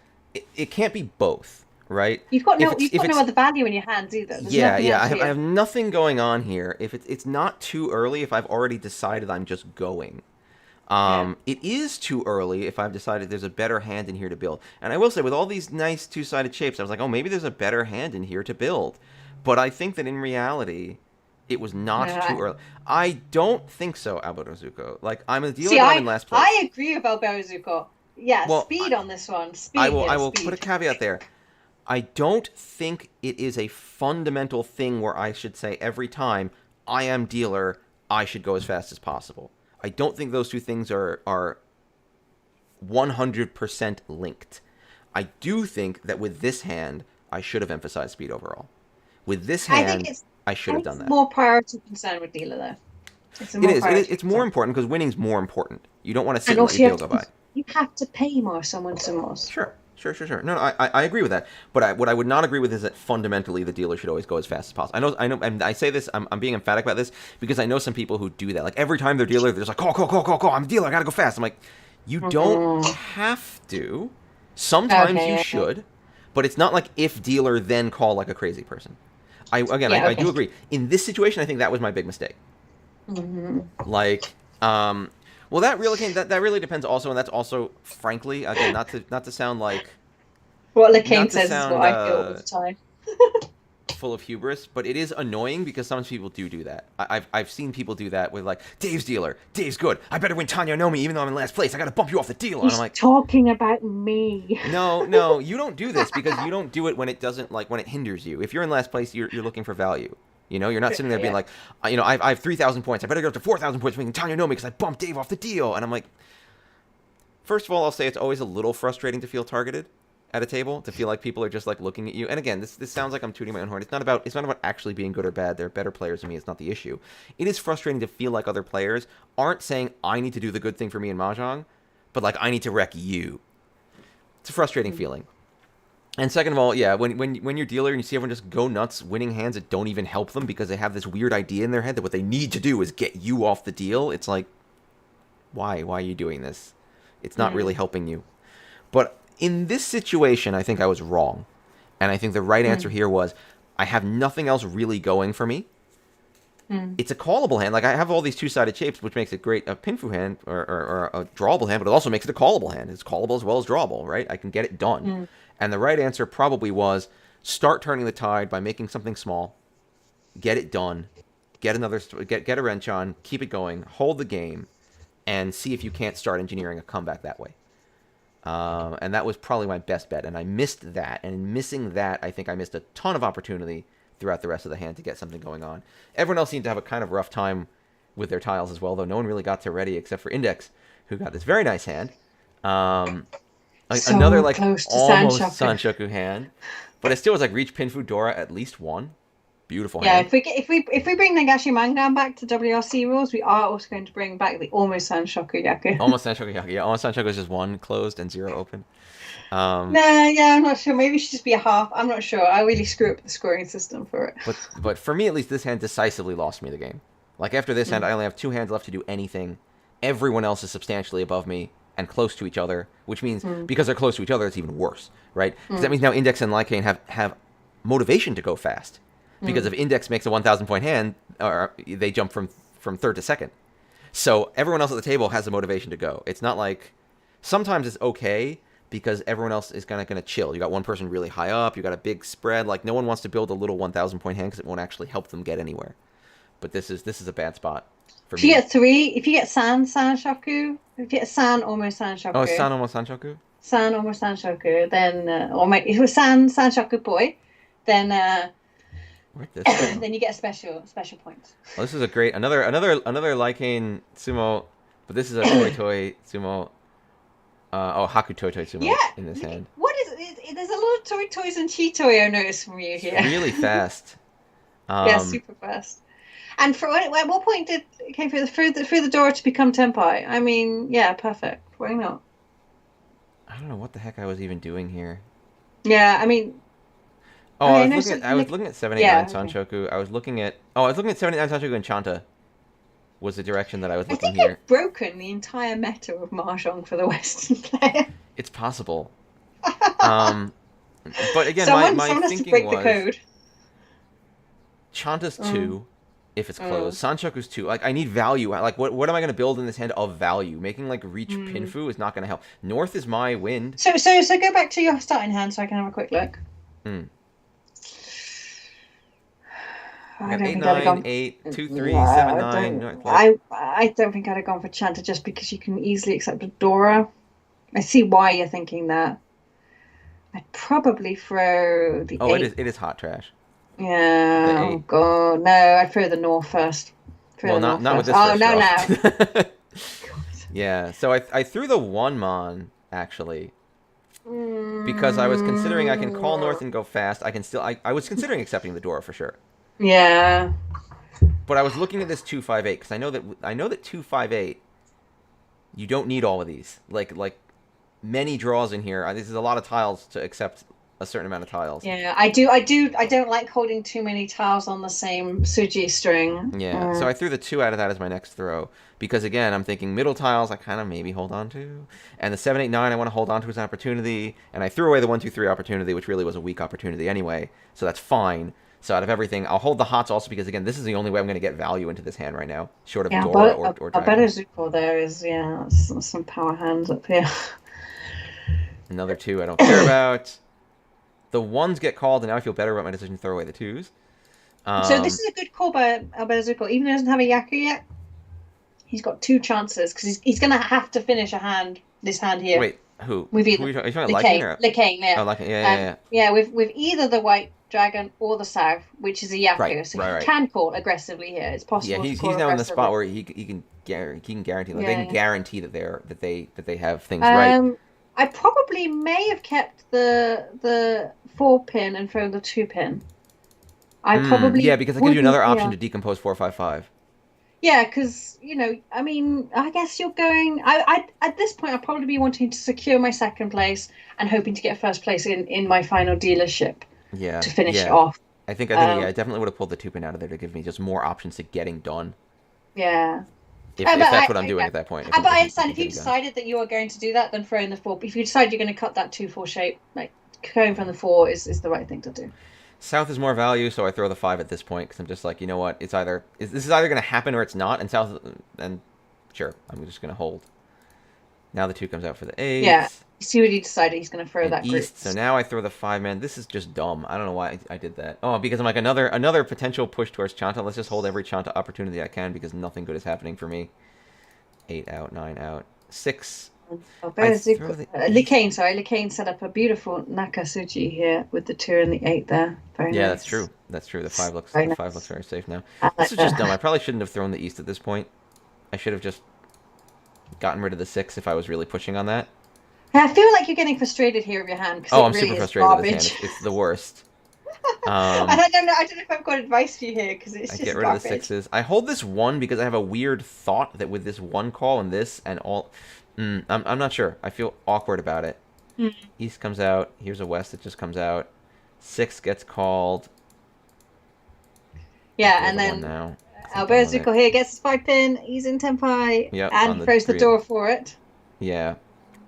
it can't be both, right? You've If got no it's other value in your hands either. There's yeah, nothing yeah, else I here. have nothing going on here. If it's not too early, if I've already decided I'm just going. Yeah, It is too early if I've decided there's a better hand in here to build. And I will say, with all these nice two-sided shapes, I was like, oh, maybe there's a better hand in here to build. But I think that in reality, it was not too yeah. early. I don't think so, Alberto. Like, I'm a dealer, See, but I'm in last I place. agree with Alberto Zuko. Yeah, Well, speed on this one. I Speed, will yeah, I will put a speed. caveat there. I don't think it is a fundamental thing where I should say every time I am dealer, I should go as fast as possible. I don't think those two things are 100% linked. I do think that with this hand, I should have emphasized speed overall. With this I think hand, it's I should I have think done it's that. more priority concern with dealer though. It's a It more is. priority It's more concern. important because winning's more important. You don't want to sit And and let your also deal go by. you have to pay more someone to most. Sure. No, I agree with that. But what I would not agree with is that fundamentally the dealer should always go as fast as possible. I know, and I say this, I'm being emphatic about this because I know some people who do that. Like every time they're dealer, they're just like, call. I'm a dealer, I gotta go fast. I'm like, you don't Mm. have to. Sometimes you Okay, yeah, should, but it's not like if dealer then call like a crazy person. yeah, I do okay. agree. In this situation, I think that was my big mistake. Hmm. Like, well, that really depends also, and that's also, frankly, again, not to sound like What not LeCaine to says is what sound I feel all the time. full of hubris, but it is annoying because sometimes people do that. I've seen people do that with like Dave's dealer, Dave's good. I better win Tanya Nomi even though I'm in last place. I got to bump you off the deal, and I'm He's like, talking about me. no, you don't do this because you don't do it when it doesn't like when it hinders you. If you're in last place, you're looking for value. You know, you're not sitting there being Yeah. like, I have 3,000 points. I better go up to 4,000 points so we can Tanya Nomi because I bumped Dave off the deal, and I'm like, first of all, I'll say it's always a little frustrating to feel targeted at a table, to feel like people are just like looking at you. And again, this sounds like I'm tooting my own horn. It's not about actually being good or bad. There are better players than me. It's not the issue. It is frustrating to feel like other players aren't saying I need to do the good thing for me in Mahjong, but like I need to wreck you. It's a frustrating feeling. And second of all, yeah, when you're dealer and you see everyone just go nuts winning hands that don't even help them because they have this weird idea in their head that what they need to do is get you off the deal, it's like, why? Why are you doing this? It's not really Mm, helping you. But in this situation, I think I was wrong. And I think the right answer mm, here was I have nothing else really going for me. mm, It's a callable hand. Like I have all these two-sided shapes, which makes it great a pinfu hand or a drawable hand, but it also makes it a callable hand. It's callable as well as drawable, right? I can get it done. mm. And the right answer probably was start turning the tide by making something small, get it done, get a wrench on, keep it going, hold the game, and see if you can't start engineering a comeback that way. And that was probably my best bet, and I missed that. And in missing that, I think I missed a ton of opportunity throughout the rest of the hand to get something going on. Everyone else seemed to have a kind of rough time with their tiles as well, though no one really got to ready except for Index, who got this very nice hand. Um, Another So like close to almost Sanchoku. Sanchoku hand, but it still was like reach Pinfu Dora at least one Beautiful Yeah, hand. if we bring Nagashi Mangan back to WRC rules, we are also going to bring back the almost Sanshoku Yaku. Almost Sanshoku Yaku. Yeah, almost Sanshoku is just 1 closed and 0 open. Nah, yeah, I'm not sure. Maybe it should just be a half. I'm not sure. I really screw up the scoring system for it. But for me at least, this hand decisively lost me the game. Like after this hand, I only have 2 hands left to do anything. Everyone else is substantially above me and close to each other, which means because they're close to each other, it's even worse, right? Because that means now Index and Lycane have motivation to go fast. Because if Index makes a 1,000 point hand, or they jump from third to second. So everyone else at the table has the motivation to go. It's not like sometimes it's okay because everyone else is kind of going to chill. You got one person really high up. You got a big spread. Like no one wants to build a little 1,000 point hand because it won't actually help them get anywhere. But this is a bad spot for If me. you get 3, if you get Sanshoku, if you get San almost Sanshoku. Oh, San almost Sanshoku? San almost Sanshoku, then if it was Sanshoku boy, then then you get a special point. Well, this is a great another Lycane sumo, but this is a Toy sumo. Haku Toy sumo in this hand. What is it? There's a lot of toys and Chitoi I noticed from you here. Really fast. Yeah, super fast. And at what point did it came through the door to become Tenpai? I mean, yeah, perfect. Why not? I don't know what the heck I was even doing here. Yeah, I mean. Oh, I was looking at 789 Sanshoku. I was looking at 789 Sanshoku and Chanta was the direction that I was looking here. I've broken the entire meta of Mahjong for the Western player. It's possible. But again, my someone has thinking to break was the code. Chanta's 2 if it's closed. Sanshoku's 2. Like I need value. Like what am I going to build in this hand of value? Making like Reach Pinfu is not going to help. North is my wind. So go back to your starting hand so I can have a quick look. I got 8, 9, 8, 2, 3, 7, 9. I don't think I'd have gone for Chanta just because you can easily accept a Dora. I see why you're thinking that. I'd probably throw the 8. It is hot trash. Yeah. Oh god, no! I'd throw the North first. Not with this. Oh no, no. Yeah. So I threw the 1 mon actually. Because I was considering I can call North and go fast. I can still I was considering accepting the Dora for sure. Yeah. But I was looking at this 258 because I know that 258. You don't need all of these. Like many draws in here. This is a lot of tiles to accept a certain amount of tiles. Yeah, I don't like holding too many tiles on the same Suji string. Yeah. So I threw the 2 out of that as my next throw because again I'm thinking middle tiles I kind of maybe hold on to, and the 7, 8, 9 I want to hold on to as an opportunity, and I threw away the 1, 2, 3 opportunity, which really was a weak opportunity anyway. So that's fine. So out of everything, I'll hold the hots also because, again, this is the only way I'm going to get value into this hand right now, short of Dora or Dragon. A better Zuko there is, some power hands up here. Another 2 I don't care about. The 1s get called, and now I feel better about my decision to throw away the 2s. So this is a good call by Alberto Zuko. Even though he doesn't have a Yaku yet, he's got 2 chances because he's going to have to finish this hand here. Wait, who? With either, are you talking about? Lycane? Lycane, yeah. Oh, Lycane, yeah. Yeah, with either the white dragon or the south, which is a Yaku, he can call aggressively here. It's possible. Yeah, he's now in the spot where he can guarantee. Like, they can guarantee that they have things right. I probably may have kept the 4 pin and thrown the 2 pin. Because it gives you another option to decompose 4, 5, 5. Yeah, because I mean, I guess you're going. I at this point, I'd probably be wanting to secure my 2nd place and hoping to get 1st place in my final dealership. Yeah, to finish it off. I think I definitely would have pulled the 2 pin out of there to give me just more options to getting done. Yeah. If that's what I'm doing at that point. But I understand if you decided that you are going to do that, then throw in the 4. If you decide you're going to cut that 2-4 shape, like going from the 4 is the right thing to do. South is more value, so I throw the 5 at this point because I'm just like, you know what? This is either going to happen or it's not, and South, and sure, I'm just going to hold. Now the 2 comes out for the 8. Yeah. See what he decided he's going to throw that East. group. So now I throw the 5 man. This is just dumb. I don't know why I did that. Oh, because I'm like another potential push towards Chanta. Let's just hold every Chanta opportunity I can because nothing good is happening for me. 8 out, 9 out, 6. Lycane set up a beautiful Nakasuji here with the 2 and the 8 there. Very nice. That's true. That's true. The 5 looks very safe now. This is just dumb. I probably shouldn't have thrown the East at this point. I should have just gotten rid of the 6 if I was really pushing on that. I feel like you're getting frustrated here with your hand. I'm super frustrated with this hand. It's the worst. Um, I don't know. I don't know if I've got advice for you here because it's I just get rid of the garbage. sixes. I hold this one because I have a weird thought that with this one call and this and all, I'm not sure. I feel awkward about it. Hmm. East comes out. Here's a west that just comes out. Six gets called. I Yeah, throw and the one then now because I'm done Alberto with it. Zuko here gets his 5 pin. He's in Tempai, Yep, and on he the throws the three. door for it. Yeah.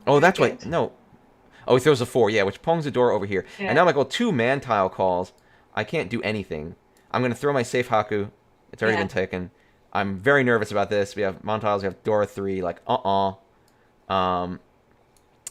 Oh, Very that's why. good. No. Oh, he throws a four. Yeah, which pongs the door over here. And now Yeah, I'm like, well, two man tile calls. I can't do anything. I'm gonna throw my safe Haku. It's already been yeah, taken. I'm very nervous about this. We have Montiles. We have Dora three. Like, Um,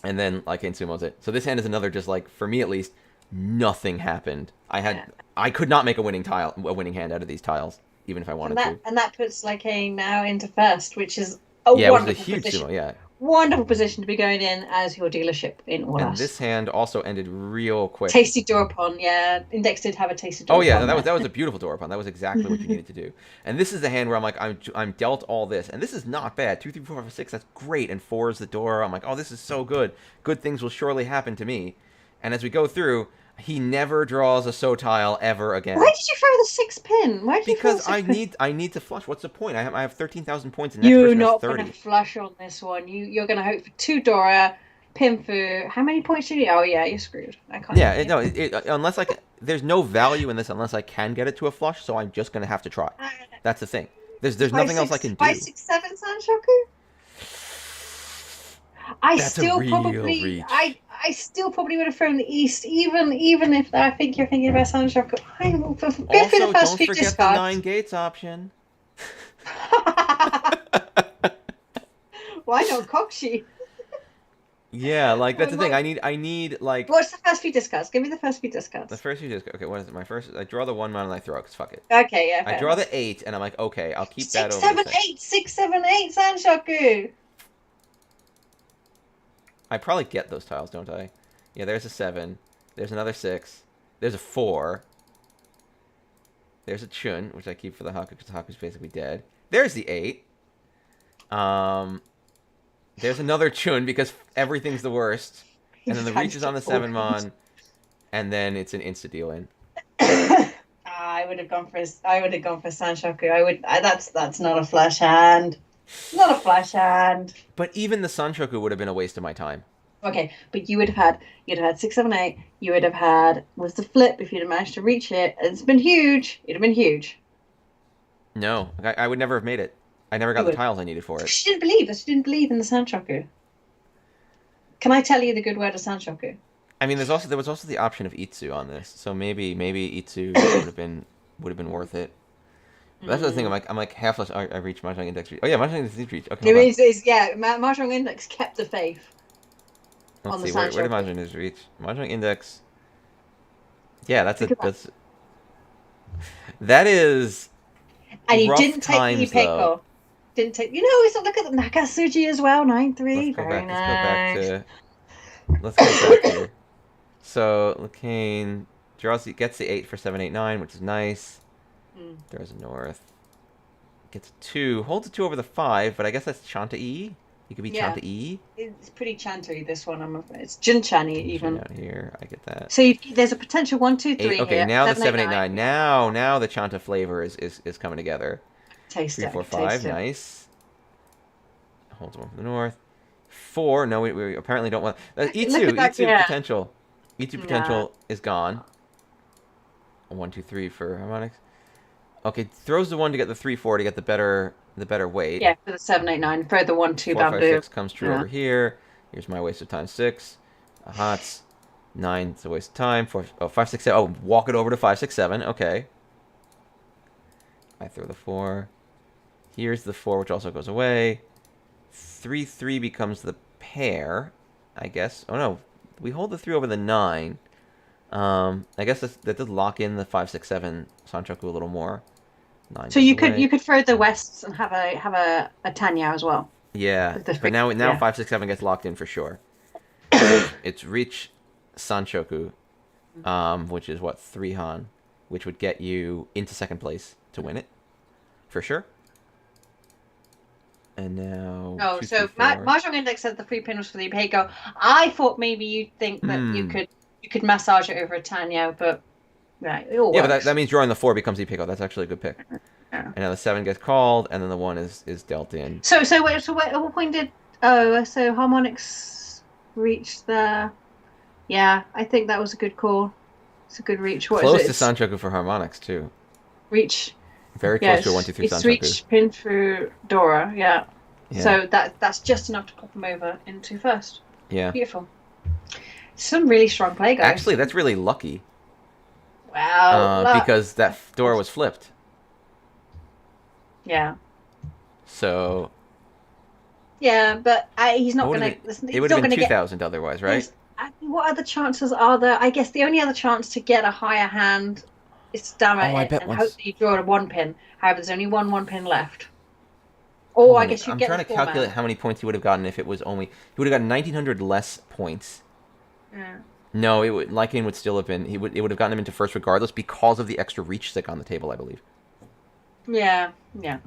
and then like Insumo's it. So this hand is another just like for me at least, nothing happened. yeah. I could not make a winning hand out of these tiles, even if I And wanted that to. and that puts like a now into first, which is a Yeah, which is a wonderful huge position. sumo. Yeah, Wonderful position to be going in as your dealership in and Auras. this hand also ended real quick. Tasty door upon, yeah. Index did have a tasty Oh door yeah, upon there. that was a beautiful door upon. That was exactly what you needed to do. And this is the hand where I'm like I'm dealt all this, and this is not bad. Two, three, four, five, six. That's great. And four is the door. I'm like, oh, this is so good. Good things will surely happen to me. And as we go through, he never draws a so tile ever Why again did you throw the 6 pin? Why did you throw the because six pin? I need to flush. What's the point? I have 13,000 points, and the next You're person has not gonna 30. flush on this one. You're gonna hope for two Dora, pin for how many points do you need? Oh yeah, you're screwed. I can't Yeah, even hear. unless I can, there's no value in this unless I can get it to a flush. So I'm just gonna have to try. That's the thing. There's Five nothing else I six can five do. six seven Sanshoku. I That's a still real probably reach. I still probably would have thrown the East, even if I think you're thinking about Sanshoku. I will go through the Also, first don't few forget the nine discards. gates option. Why not Kokshi? Yeah, like that's the thing. I need like What's the first few discards? Give me the first few the discards. first you just okay. What is it? My first. I draw the one mana and I throw it. 'Cause fuck it. Okay, yeah, I fair draw enough. the eight and I'm like, okay, I'll keep that Six, over the seven, six. eight, 6, 7, 8, Sanshoku. I probably get those tiles, don't I? Yeah, there's a seven. There's another six. There's a four. There's a chun, which I keep for the Haku because the Haku's basically dead. There's the eight. Um, there's another chun because everything's the worst. And then the reach is on the All seven mon, and then it's an insta deal in. I would have gone for I would have gone for Sanshoku. That's not a flash hand. Not a flash hand. But even the Sunshoku would have been a waste of my time. Okay, but you'd have had 6, 7, 8. You would have had with the flip if you'd have managed to reach it. It's been huge. It'd have been huge. No, I would never have made it. I never got You the would. tiles I needed for it. She didn't believe us. She didn't believe in the Sanshoku. Can I tell you the good word of Sanshoku? I mean, there was also the option of Itsu on this, so maybe Itsu would have been worth it. But that's the thing. Mm. I'm like half. I reach Mahjong Index reach. Oh yeah, Mahjong Index reach. Okay, It hold on. is yeah. Mahjong Index kept the faith Let's on the see. Where did Sanshoku. Mahjong Index reach? Mahjong Index. Yeah, Look at that. that is And you rough didn't take the times though. Ipeco. Didn't take. It's look at the Nakasuji as well. 9-3. Very Let's go back nice. to. Let's go back here. So Lacane gets the 8 for 789, which is nice. Mm. There's a north. Gets a 2. Holds a 2 over the 5, but I guess that's Chanta E. He could be Yeah, Chanta E. it's pretty chantery this one. I'm afraid it's Jinchani Chin even. down here. I get that. So there's a potential one, two, 8. three Okay, here. now the 7, 8, 9. 789. Now the Chanta flavor is coming together. Taste 3, it. I 4, can 5. taste it. Nice. Holds 1 from the north. 4. No, we apparently don't want. Look Itsu. at that. Itsu Yeah. potential. Itsu Nah. potential is gone. 1, 2, 3 for harmonics. Okay, throws the 1 to get the 3, 4 to get the better weight. Yeah, for the 7, 8, 9. For the 1, 2 4, 5, bamboo. 6 comes true Yeah. over here. Here's my waste of time. 6. Hots. 9. It's a waste of time. 4. Oh, 5, 6, 7. Oh, walk it over to 5, 6, 7. Okay. I throw the 4. Here's the 4, which also goes away. 3, 3 becomes the pair, I guess. Oh no, we hold the 3 over the 9. I guess that does lock in the 5, 6, 7 Sanchoku a little more. 9 So goes you away. could throw the wests and have a Tanya as well Yeah, with the but three. now Yeah. 5, 6, 7 gets locked in for sure. So it's reach Sanchoku, which is what 3 Han, which would get you into second place to win it, for sure. And now Oh, 2, 3, so 4. Mahjong Index said the 3 pin was for the Ipeco. I thought maybe you'd think that you Hmm. could massage it over a Tanya, but Right, it all Yeah, but works. that means drawing the 4 becomes e-pick. That's actually a good pick. Yeah. And now the 7 gets called, and then the 1 is dealt in. At what point did so harmonics reach the? Yeah, I think that was a good call. It's a good reach. What is Close it? to It's Sanchoku for harmonics, too. reach. Very Yeah, close to a 1-2-3 it's Sanchoku. reach pin through Dora. Yeah. Yeah. So that's just enough to pop him over into first. Yeah. Beautiful. Some really strong play, guys. Actually, that's really lucky. Wow, luck. Because that door was flipped. Yeah. So Yeah, but he's not gonna. it He's would not have been gonna get. 2,000 otherwise, right? What other chances are there? I guess the only other chance to get a higher hand is to damn Oh, I it bet and once. hope that you draw a 1 pin. However, there's only one pin left. Hold Or I on, guess you I'm get trying the to calculate 4 man. how many points he would have gotten if it was only. He would have gotten 1,900 less points. Yeah. No, Lycan would still have been. It would have gotten him into first regardless because of the extra reach stick on the table, I believe. Yeah. Yeah.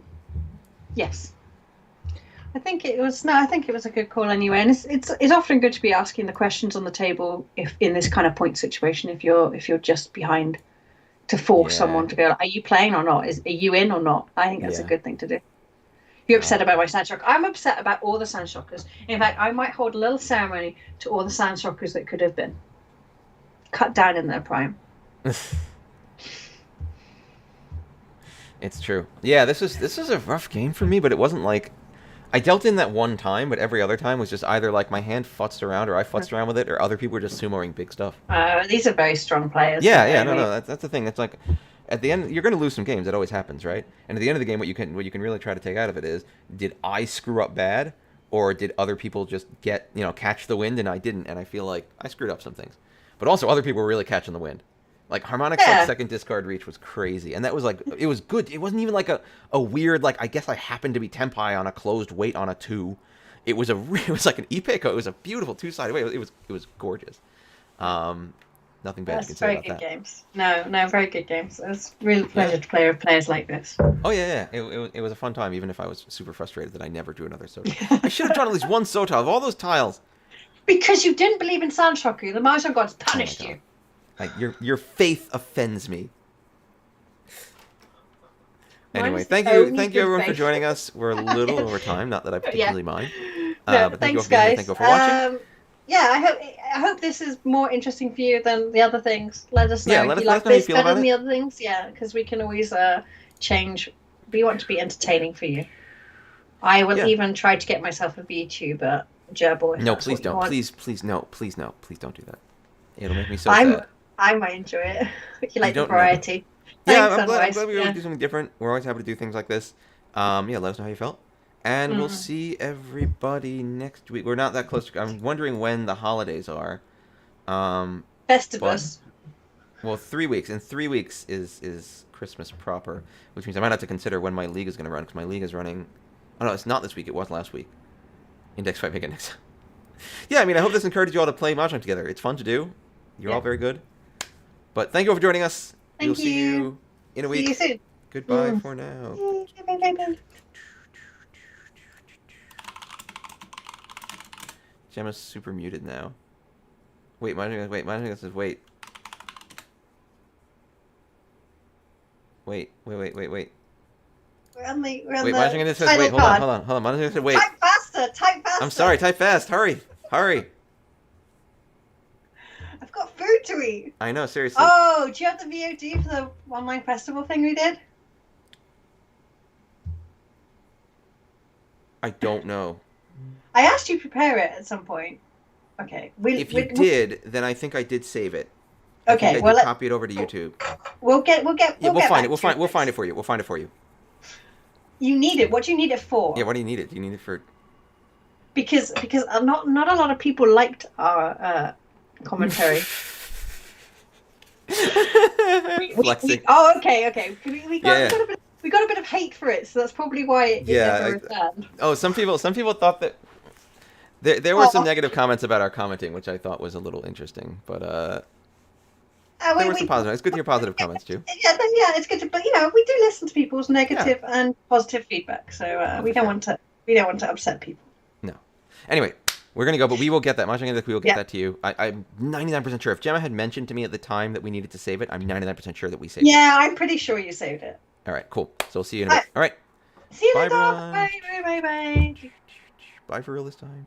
Yes. I think it was. No, I think it was a good call anyway. And it's often good to be asking the questions on the table if in this kind of point situation if you're just behind to force someone to go. Are you playing or not? Are you in or not? I think that's a good thing to do. You're upset about my sand shock. I'm upset about all the sand shockers. In fact, I might hold a little ceremony to all the sand shockers that could have been cut down in their prime. It's true. Yeah, this is a rough game for me, but it wasn't like I dealt in that one time, but every other time was just either like my hand futzed around or I futzed around with it, or other people were just sumoing big stuff. These are very strong players. Yeah, no, that's the thing. It's like at the end you're going to lose some games. That always happens, right? And at the end of the game, what you can really try to take out of it is, did I screw up bad, or did other people just get catch the wind and I didn't? And I feel like I screwed up some things, but also other people were really catching the wind. Like harmonics, like second discard reach was crazy, and that was like it was good. It wasn't even like a weird like I guess I happened to be tempai on a closed weight on a 2. It was like an epic. It was a beautiful 2-sided weight. It was gorgeous. Nothing bad you can say about that. Very good games. No, very good games. It's really a pleasure to play with players like this. Oh yeah. It was a fun time, even if I was super frustrated that I never drew another Sota. I should have drawn at least one Sota of all those tiles. Because you didn't believe in Sanchoku, the Mahjong gods punished you. Like, your faith offends me. Anyway, thank you everyone for joining us. We're a little over time, not that I particularly mind. But thanks, guys. Thank you all for watching. I hope this is more interesting for you than the other things. Let us know if you like this better than the other things. Yeah, because we can always change. We want to be entertaining for you. I will even try to get myself a VTuber, Gerbil. No, please don't. Please don't do that. It'll make me so sad. I might enjoy it. You like the variety. Yeah, I'm glad we always do something different. We're always happy to do things like this. Let us know how you felt. And we'll see everybody next week. We're not that close. I'm wondering when the holidays are. Festivus. Well, 3 weeks. In 3 weeks is Christmas proper, which means I might have to consider when my league is going to run, because my league is running... Oh, no, it's not this week. It was last week. Index 5 Big Index. Yeah, I mean, I hope this encouraged you all to play Mahjong together. It's fun to do. You're all very good. But thank you all for joining us. We'll see you in a week. See you soon. Goodbye for now. Gemma's super muted now. Wait, Mahjong says wait. Wait. We're on Wait, the Mahjong says wait. Hold on. Mahjong said wait. Type faster. I'm sorry. Type fast. Hurry. I've got food to eat. I know, seriously. Oh, do you have the VOD for the online festival thing we did? I don't know. I asked you to prepare it at some point. Okay. If you did, then I think I did save it. Okay. I did copy it over to YouTube. We'll find it. We'll find it for you. You need it. What do you need it for? Yeah. What do you need it? Do you need it for? Because not a lot of people liked our commentary. Flexing. Okay. We got a bit of hate for it, so that's probably why it never returned. Oh, some people thought that there were some negative comments about our commenting, which I thought was a little interesting, but there were some positive. It's good to hear positive comments too. Yeah, it's good to, but we do listen to people's negative and positive feedback, so we don't want to upset people. No. Anyway, We're gonna go, but we will get that. Mahjong Index, we will get Yeah. that to you. I'm 99% sure. If Gemma had mentioned to me at the time that we needed to save it, I'm 99% sure that we saved it. Yeah, I'm pretty sure you saved it. All right, cool. So we'll see you in a bit. All right. See you Bye, later. everyone. Bye, bye, bye, bye. Bye for real this time.